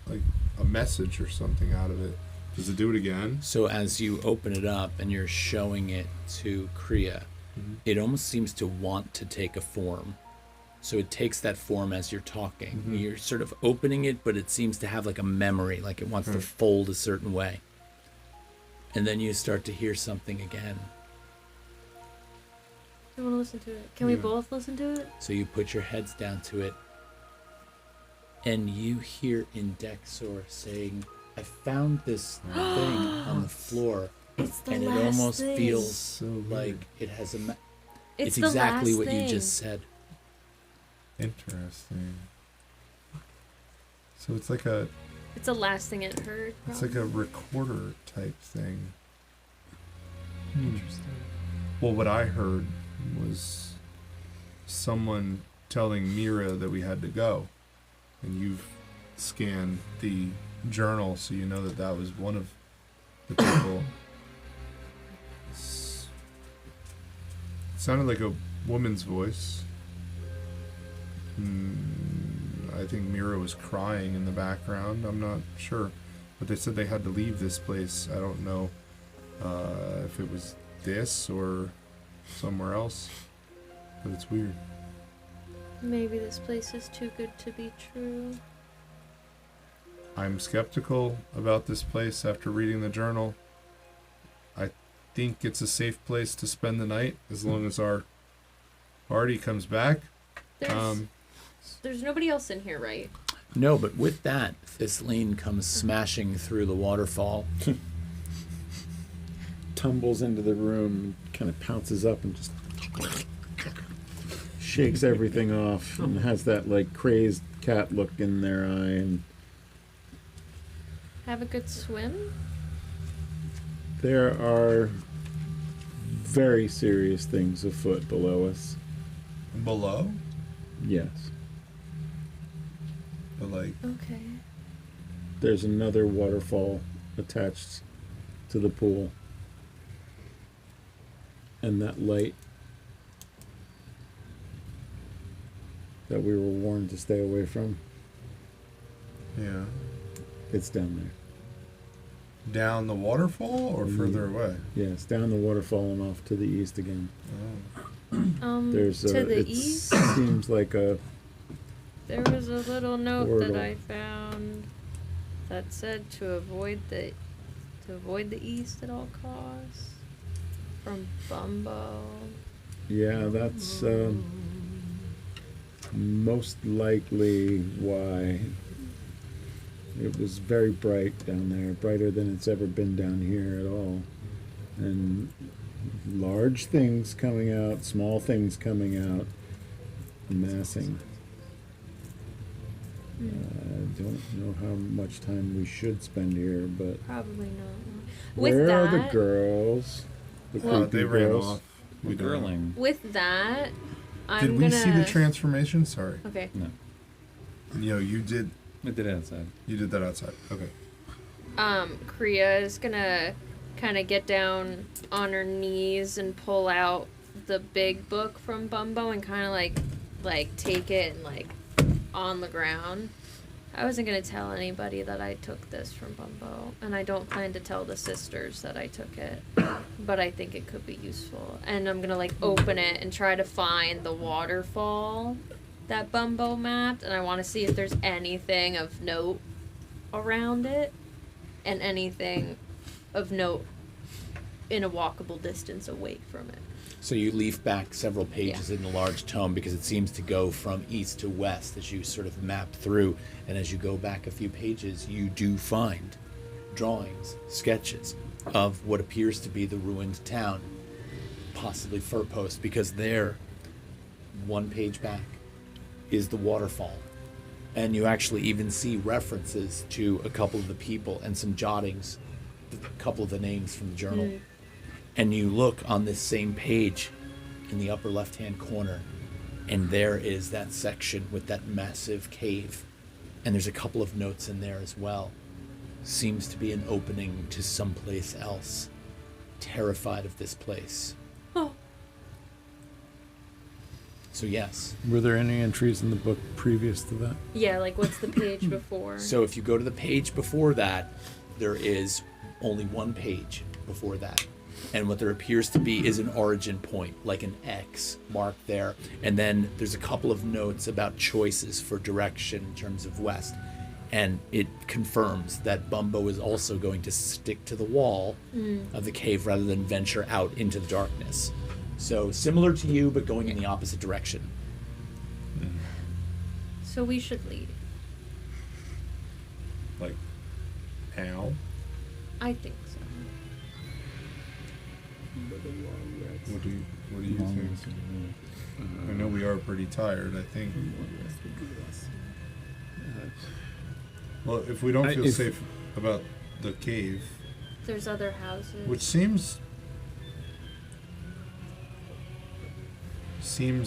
like a message or something out of it. Does it do it again? So as you open it up and you're showing it to Kriya, it almost seems to want to take a form. So it takes that form as you're talking. You're sort of opening it, but it seems to have like a memory, like it wants to fold a certain way. And then you start to hear something again. I want to listen to it. Can we both listen to it? So you put your heads down to it, and you hear Indexor saying, I found this thing on the floor, It's the and it last almost thing. feels So like weird. it has a... It's it's the exactly last what you thing. just said. Interesting. So it's like a It's the last thing it heard. it's like a recorder type thing. Interesting. Well, what I heard was someone telling Mira that we had to go, and you've scanned the journal, so you know that that was one of the people. It sounded like a woman's voice. I think Mira was crying in the background. I'm not sure, but they said they had to leave this place. I don't know if it was this or somewhere else, but it's weird. Maybe this place is too good to be true. I'm skeptical about this place after reading the journal. I think it's a safe place to spend the night as long as our party comes back. There's nobody else in here, right? No, but with that, Thistlean comes smashing through the waterfall. Tumbles into the room, kind of pounces up and just shakes everything off and has that like crazed cat look in their eye. And Have a good swim? there are very serious things afoot below us. Below? Yes. But like, Okay. There's another waterfall attached to the pool. And that light that we were warned to stay away from, yeah. it's down there. Down the waterfall or further away? Yes, down the waterfall and off to the east again. Oh. There's to the it east? seems like a There was a little note that Portal. I found that said to avoid the east at all costs. From Bumbo. yeah, that's most likely why. It was very bright down there, brighter than it's ever been down here at all. And large things coming out, small things coming out, amassing. I don't know how much time we should spend here, but Probably not. where With are the that, girls? The Well, creepy they ran girls? off. We don't know. Girling. with that, I'm Did we gonna. see the transformation? Sorry. Okay. No, You did. I did it outside. You did that outside. Okay. Kriya is gonna kind of get down on her knees and pull out the big book from Bumbo and kind of like take it and like on the ground. I wasn't gonna tell anybody that I took this from Bumbo, and I don't plan to tell the sisters that I took it, but I think it could be useful. And I'm gonna like open it and try to find the waterfall that Bumbo mapped, and I want to see if there's anything of note around it and anything of note in a walkable distance away from it. So you leaf back several pages in the large tome because it seems to go from east to west as you sort of map through. And as you go back a few pages, you do find drawings, sketches of what appears to be the ruined town, possibly Furpost, because there, one page back, is the waterfall. And you actually even see references to a couple of the people and some jottings, a couple of the names from the journal. And you look on this same page in the upper left-hand corner, and there is that section with that massive cave. And there's a couple of notes in there as well. Seems to be an opening to someplace else. Terrified of this place. Oh. So yes. Were there any entries in the book previous to that? Yeah, like what's the page before? So if you go to the page before that, there is only one page before that. And what there appears to be is an origin point, like an X marked there. And then there's a couple of notes about choices for direction in terms of west. and it confirms that Bumbo is also going to stick to the wall of the cave rather than venture out into the darkness. So similar to you, but going in the opposite direction. So we should lead. Like, now? I think so. What do you think? I know we are pretty tired, I think. Well, if we don't feel safe about the cave, There's other houses. which seems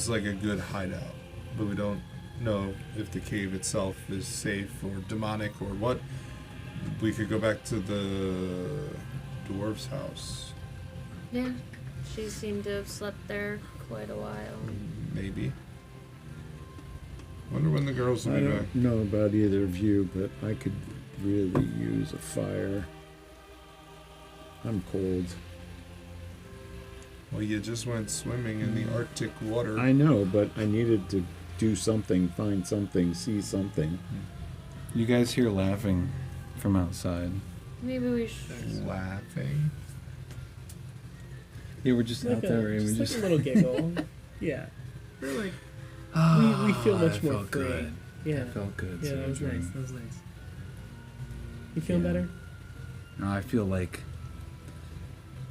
like a good hideout, but we don't know if the cave itself is safe or demonic or what. We could go back to the dwarf's house, Yeah. She seemed to have slept there quite a while. maybe. Wonder when the girls will I be back. don't know about either of you, but I could really use a fire. I'm cold. Well, you just went swimming in the Arctic water. I know, but I needed to do something, find something, see something. You guys hear laughing from outside. Maybe we should. Laughing. Yeah, we're just out there and we just just like a little giggle. Yeah. We're like, we feel much more free. good. Yeah. That felt good. Yeah, so that was during- nice. That was nice. You feeling Yeah. better? No, I feel like,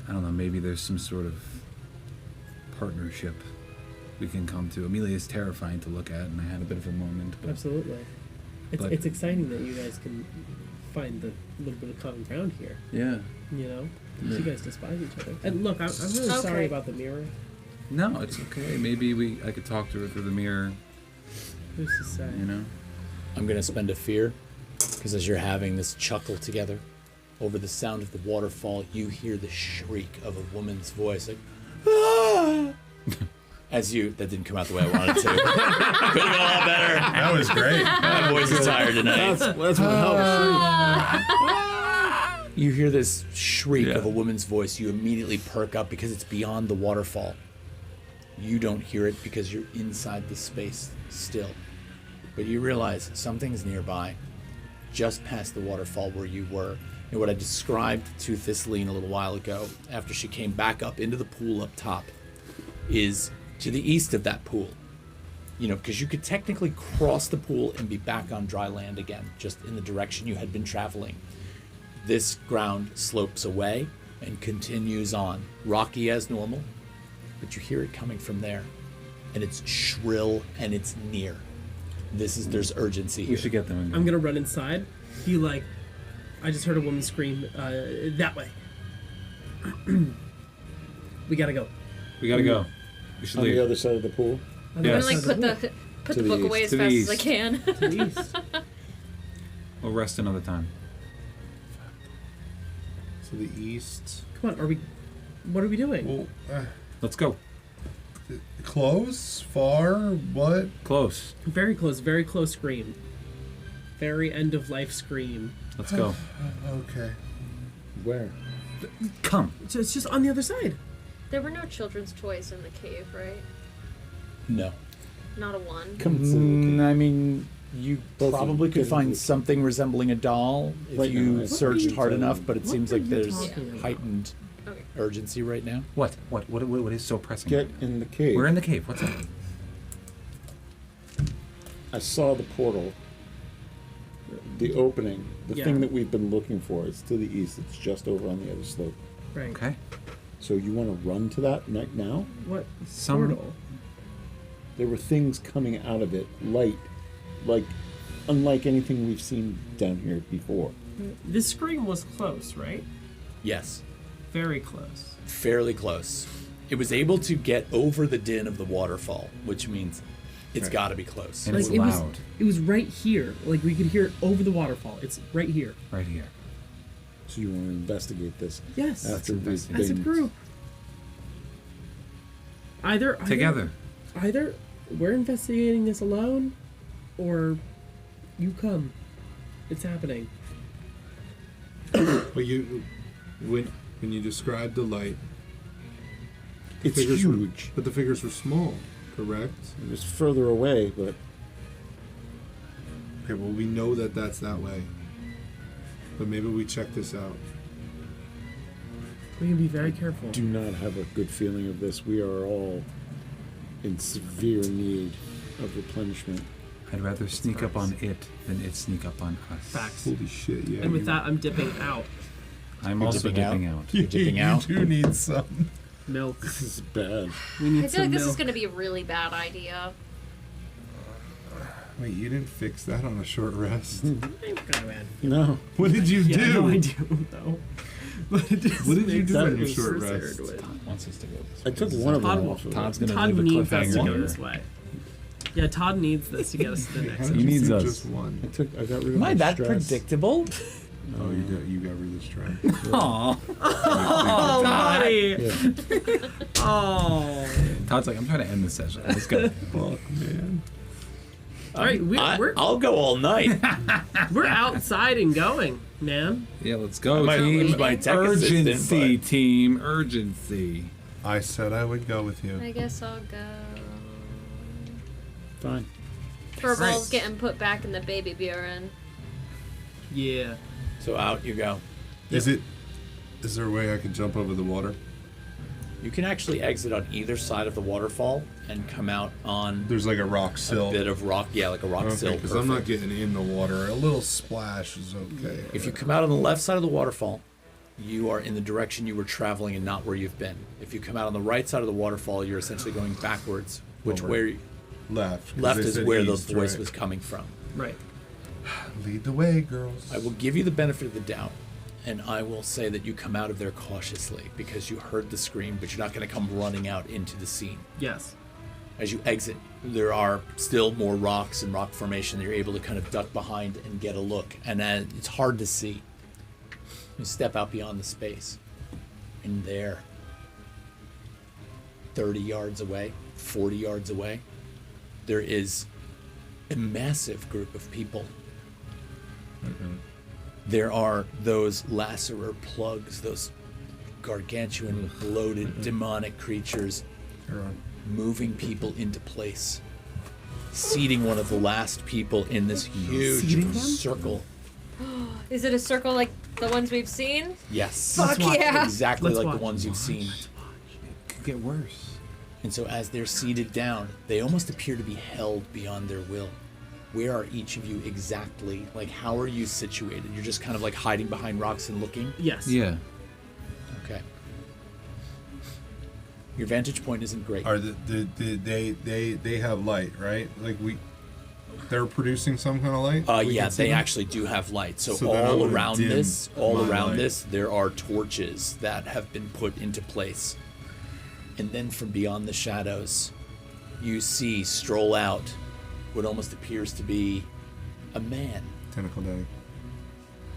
I don't know, maybe there's some sort of partnership we can come to. Amelia is terrifying to look at, and I had a bit of a moment. But Absolutely. But- It's exciting that you guys can find the little bit of common ground here. yeah. You know, you guys despise each other. And look, I'm really sorry Okay. about the mirror. No, it's okay. Maybe I could talk to her through the mirror, Who's to say? you know? I'm going to spend a fear, because as you're having this chuckle together, over the sound of the waterfall, you hear the shriek of a woman's voice, like, ah! As you, that didn't come out the way I wanted it to. Could have been a lot better. That was great. My voice is tired tonight. That's what helps. You hear this shriek of a woman's voice. You immediately perk up because it's beyond the waterfall. You don't hear it because you're inside the space still. But you realize something's nearby, just past the waterfall where you were. And what I described to Thistlean a little while ago, after she came back up into the pool up top, is to the east of that pool. You know, because you could technically cross the pool and be back on dry land again, just in the direction you had been traveling. This ground slopes away and continues on, rocky as normal, but you hear it coming from there, and it's shrill and it's near. There's urgency here. We should get them in. I'm gonna run inside. Be like, I just heard a woman scream that way. We gotta go. We gotta go. We should On leave. the other side of the pool. On the Yes. other I'm side gonna of like put To the the book away east. as To the fast as I east. can. To the east. We'll rest another time. To the east. Come on, what are we doing? Well, Let's go. close? Far? What? Close. Very close scream. Very end of life scream. Let's go. Okay. Where? Come. So it's just on the other side. There were no children's toys in the cave, right? No. Not a one. I mean, you Both probably of could them. find something resembling a doll if Right you now, I- searched hard What enough, but it what seems are like you there's talking about? heightened Okay. urgency right now. What is so pressing? Get in the cave. We're in the cave. What's up? I saw the portal. The opening. The Yeah. thing that we've been looking for. It's to the east. It's just over on the other slope. Right. Okay. So you want to run to that now? What Some- portal? There were things coming out of it, light, like unlike anything we've seen down here before. This scream was close, right? Yes, Very close. fairly close. It was able to get over the din of the waterfall, which means it's got to be close. And it's it loud. it was right here. Like we could hear it over the waterfall. It's right here. Right here. So you want to investigate this Yes. after we've investigate. As a been- group. Either Together. Either we're investigating this alone, or you come. It's happening. But when you described the light, It's figures were- huge. but the figures were small, correct? It was further away, but Okay, well, we know that that's that way. But maybe we check this out. We can be very careful. Do not have a good feeling of this. We are all in severe need of replenishment. I'd rather sneak up on it than it sneak up on us. Facts. Holy shit, yeah. And with that, I'm dipping out. I'm also dipping out. You're dipping out. You do need some. Milk. This is bad. We need I feel some like this milk. is going to be a really bad idea. Wait, you didn't fix that on a short rest? No. What did you do? Yeah, no, I don't know. But it just What did you makes do on sense your short for rest? Sardwin. Todd wants us to go this I way. took one of them Todd, off of Todd's it. gonna Todd leave a needs us to go cliffhanger. this way. Yeah, Todd needs this to get us to the How next did He you needs do us. just one? I got rid of Am I my that stress. predictable? Oh, you got rid of strike. Aw. Oh, buddy. Yeah. Oh. Todd's like, I'm trying to end the session. Let's go. Fuck, man. All right, I'll go all night. we're outside and going, man. Yeah, let's go, might team. lose my tech assistant, Urgency, but- team. Urgency. I said I would go with you. I guess I'll go. Fine. Furbal's getting put back in the baby Buren. Yeah. So out you go. Is there a way I can jump over the water? You can actually exit on either side of the waterfall and come out on There's like a rock a sill. bit of rock. Yeah, like a rock sill. Because I'm not Perfect. getting in the water. A little splash is okay. If you come out on the left side of the waterfall, you are in the direction you were traveling and not where you've been. If you come out on the right side of the waterfall, you're essentially going backwards, which Forward. where left. 'cause left they is said where the east, voice right? was coming from. Right. Lead the way, girls. I will give you the benefit of the doubt, and I will say that you come out of there cautiously because you heard the scream, but you're not going to come running out into the scene. Yes. As you exit, there are still more rocks and rock formation that you're able to kind of duck behind and get a look, and it's hard to see. You step out beyond the space, and there, 30 yards away, 40 yards away, there is a massive group of people. There are those lacerer plugs, those gargantuan, bloated, demonic creatures moving people into place, seating one of the last people in this huge circle. Is it a circle like the ones we've seen? Yes. Fuck yeah! Exactly Let's like watch. the ones you've seen. Could get worse. And so as they're seated down, they almost appear to be held beyond their will. Where are each of you exactly? Like, how are you situated? You're just kind of like hiding behind rocks and looking? Yes. Yeah. Okay. Your vantage point isn't great. Are they have light, right? Like they're producing some kind of light. We Yeah, can see they them? actually do have light. So, So then I all would've around dimmed this, my light. there are torches that have been put into place. And then from beyond the shadows, you see stroll out what almost appears to be a man. Tentacle Daddy.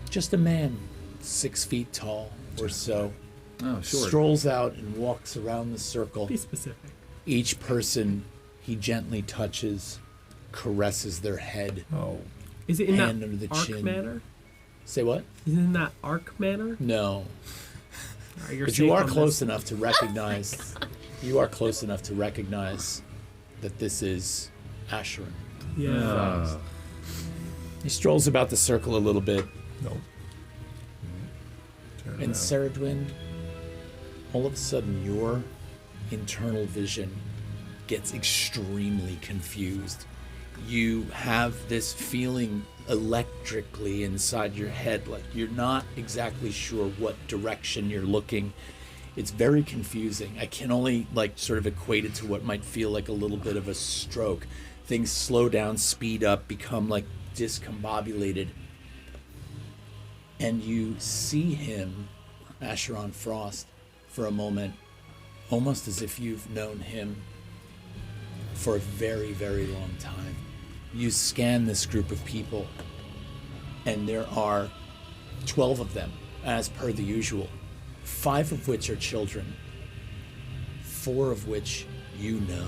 Just a man, 6 feet tall or so. Oh, sure. Strolls out and walks around the circle. Be specific. Each person he gently touches, caresses their head. Oh, Is it in Hand that under the arc chin. manner? Say what? Is it in that arc manner? No. Alright, you're But you safe are on close this. enough to recognize. You are close enough to recognize that this is Asheron. Yeah. He strolls about the circle a little bit, no. Turn and around. Ceridwen, all of a sudden, your internal vision gets extremely confused. You have this feeling electrically inside your head, like you're not exactly sure what direction you're looking. It's very confusing. I can only sort of equate it to what might feel like a little bit of a stroke. Things slow down, speed up, become discombobulated. And you see him, Asheron Frost, for a moment, almost as if you've known him for a very, very long time. You scan this group of people, and there are 12 of them, as per the usual, 5 of which are children, 4 of which you know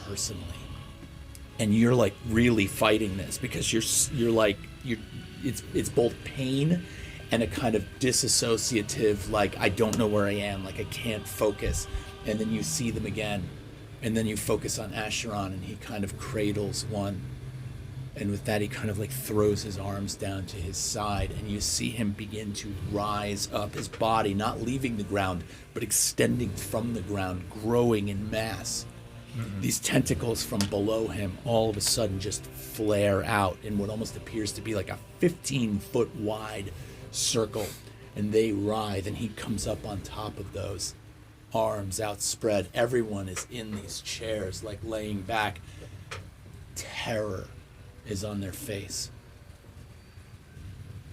personally. And you're really fighting this because it's both pain and a kind of disassociative, I don't know where I am, I can't focus. And then you see them again, and then you focus on Asheron, and he kind of cradles one, And with that, he kind of like throws his arms down to his side, and you see him begin to rise up, his body not leaving the ground, but extending from the ground, growing in mass. These tentacles from below him all of a sudden just flare out in what almost appears to be like a 15-foot wide circle, and they writhe, and he comes up on top of those, arms outspread. Everyone is in these chairs, like laying back. Terror is on their face.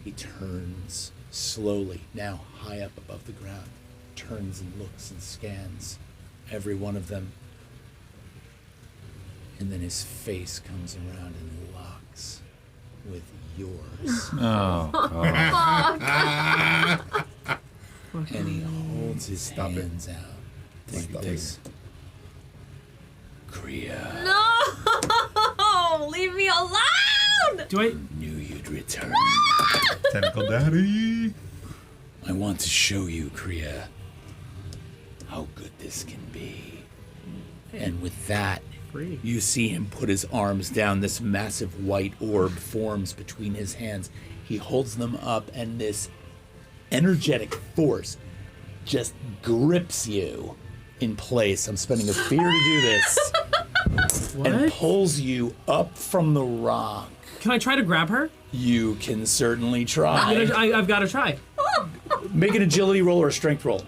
He turns slowly, now high up above the ground, turns and looks and scans every one of them. And then his face comes around and locks with yours. Oh, God. And he holds his hands out like this. Kriya, No! Leave me alone! Do I? knew you'd return. Tentacle Daddy. I want to show you, Kriya, how good this can be. And with that, Free. you see him put his arms down. This massive white orb forms between his hands. He holds them up, and this energetic force just grips you in place. I'm spending a fear to do this. And What? pulls you up from the rock. Can I try to grab her? You can certainly try. I've got to try. Make an agility roll or a strength roll.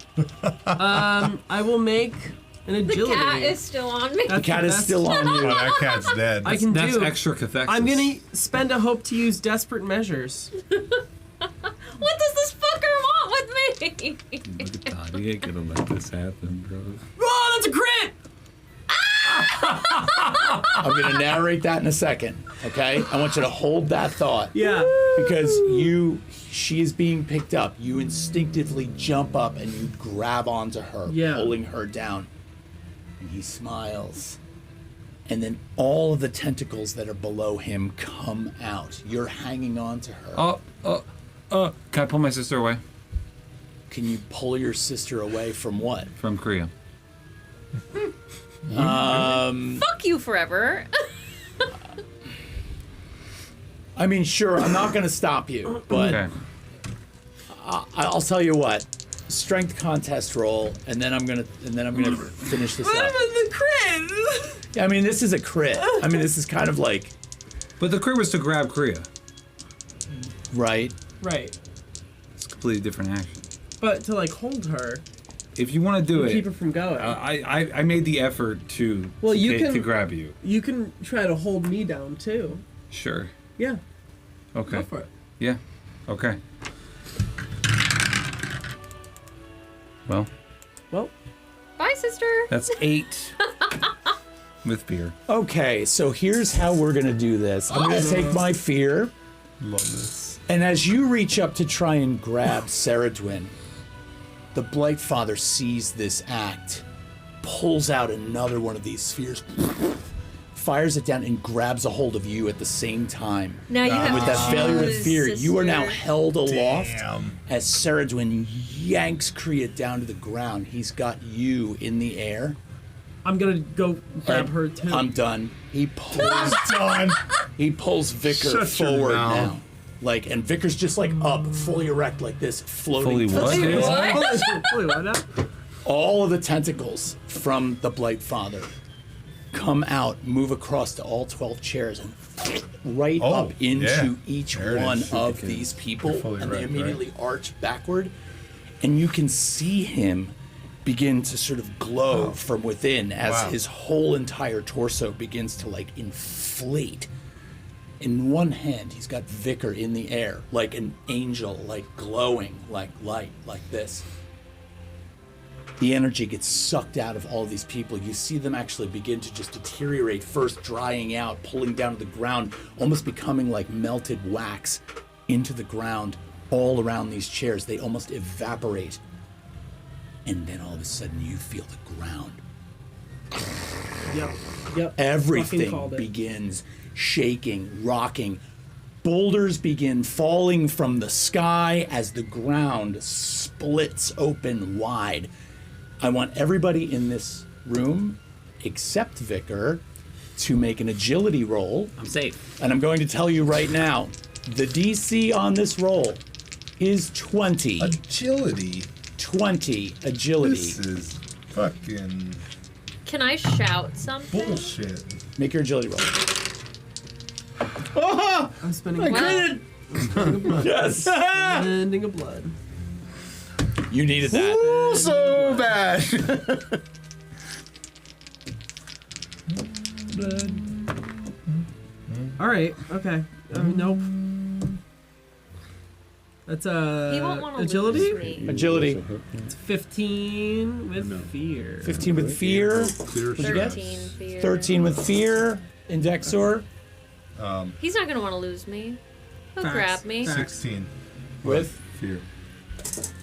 I will make an The agility. cat is still on me. The cat is still on Oh, you. that cat's dead. I can That's do. extra cathexis. I'm gonna spend a hope to use desperate measures. What does this fucker want with me? Look at Todd. He ain't gonna let this happen, bro. Oh, that's a crit! I'm going to narrate that in a second, okay? I want you to hold that thought. Yeah. Because she is being picked up. You instinctively jump up and you grab onto her, Yeah. pulling her down. And he smiles. And then all of the tentacles that are below him come out. You're hanging on to her. Can I pull my sister away Can you pull your sister away from what? from Kriya? Fuck you forever. I mean, sure, I'm not going to stop you, but Okay. I'll tell you what. Strength contest roll, and then I'm gonna finish this up. The crit! I mean, this is a crit. I mean, this is kind of like But the crit was to grab Kriya. right. Right. It's a completely different action. But to like hold her, If you want to do keep her it, from going. I made the effort to Well, you to can- grab you. You can try to hold me down too. Sure. Yeah. Okay. Go for it. Yeah. Okay. Well, Well, Bye, sister. that's 8 with fear. Okay, so here's how we're gonna do this. I'm gonna take my fear, Love this. and as you reach up to try and grab Saradwin, the Blight Father sees this act, pulls out another one of these spheres, fires it down, and grabs a hold of you at the same time. Now you have With to that failure of choose, fear, you are now sister. held aloft Damn. as Saradwin yanks Kriya down to the ground. He's got you in the air. I'm gonna go grab her too. I'm done. He pulls Done. He pulls Vicar Shut your forward mouth. now. Like, and Vicar's just like up, fully erect like this, floating. Fully what? Holy what now? All of the tentacles from the Blight Father come out, move across to all 12 chairs, and right Oh, up into yeah. each There it one is. of these people, You're fully and they erect, immediately arch backward, and you can see him begin to sort of glow from within as Wow. his whole entire torso begins to like inflate. In one hand, he's got Vicar in the air, like an angel, like glowing, like light, like this. The energy gets sucked out of all these people. You see them actually begin to just deteriorate, first drying out, pulling down to the ground, almost becoming like melted wax into the ground all around these chairs. They almost evaporate. And then all of a sudden you feel the ground. Yep. Fucking Everything called it. begins shaking, rocking. Boulders begin falling from the sky as the ground splits open wide. I want everybody in this room, except Vicar, to make an agility roll. I'm safe. And I'm going to tell you right now, the DC on this roll is 20. Agility. 20 agility. This is fucking Can I shout something? bullshit. Make your agility roll. I'm spending Well, Yes. spending a blood. You needed that. Ooh, so bad. All right. Okay. Nope. That's he won't want to agility. lose me. Agility. It's 15 with fear. 15 with fear. Clear you get? 13 fear. 13 with fear. Indexor. He's not gonna want to lose me. He'll Facts. grab me. Facts. 16 With fear.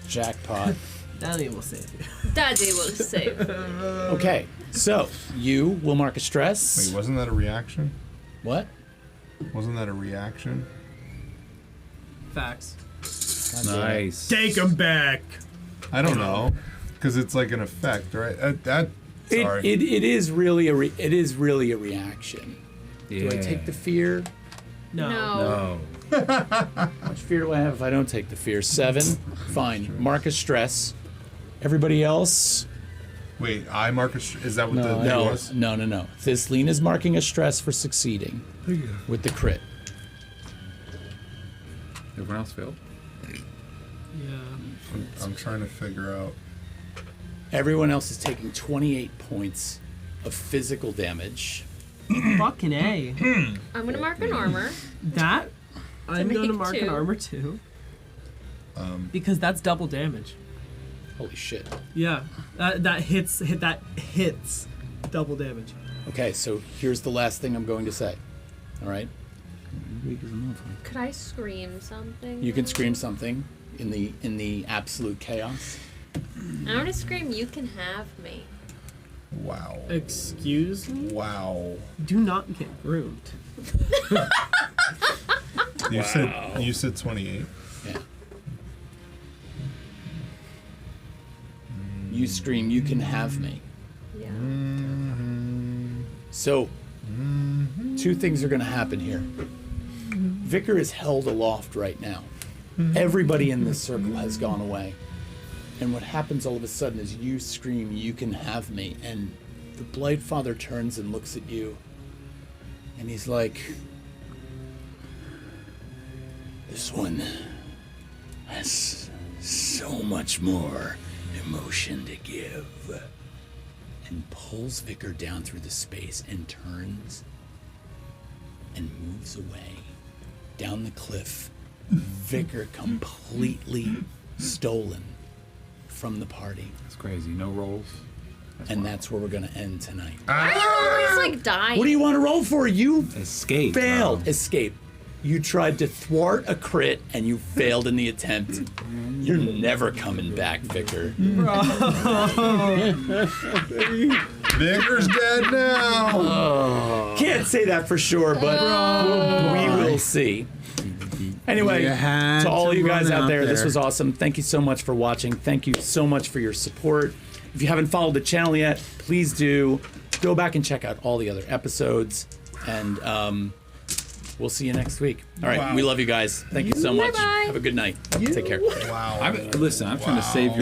jackpot. Daddy will save you. Daddy will save. Okay, so you will mark a stress. Wait, wasn't that a reaction? What? Wasn't that a reaction? Facts. Nice. Take him back. I don't know, because it's like an effect, right? Sorry. It is really a reaction. Yeah. Do I take the fear? No. No. How much fear do I have if I don't take the fear? 7. Fine. Mark a stress. Everybody else? Wait, I mark is that what the thing No. was? No. Thistlean is marking a stress for succeeding with the crit. Everyone else failed. Yeah. I'm trying to figure out. Everyone else is taking 28 points of physical damage. Fucking A. I'm gonna mark an armor. That I'm make gonna mark an 2. armor too. Because that's double damage. Holy shit. Yeah. That hits double damage. Okay, so here's the last thing I'm going to say. All right? Could I scream something? You can scream something in the absolute chaos. I'm gonna scream, "You can have me." Wow. Excuse me? Wow. Do not get groomed. You said 28. Yeah. You scream, "You can have me." Yeah. So, 2 things are going to happen here. Vicar is held aloft right now. Everybody in this circle has gone away. And what happens all of a sudden is you scream, "You can have me." And the Blight Father turns and looks at you. And he's like, "This one has so much more emotion to give." And pulls Vicar down through the space and turns and moves away down the cliff. Vicar completely stolen from the party. That's crazy. No rolls. And that's where we're going to end tonight. I'm always like dying. What do you want to roll for? You Escape. failed. bro. Escape. You tried to thwart a crit and you failed in the attempt. You're never coming back, Vicar. Vicar's dead now. Can't say that for sure, but we will see. Anyway, You had to all to you guys run out there, this there. was awesome. Thank you so much for watching. Thank you so much for your support. If you haven't followed the channel yet, please do. Go back and check out all the other episodes. And we'll see you next week. All right, we love you guys. Thank you so much. Bye-bye. Have a good night. Take care. Wow. Listen, I'm trying to save your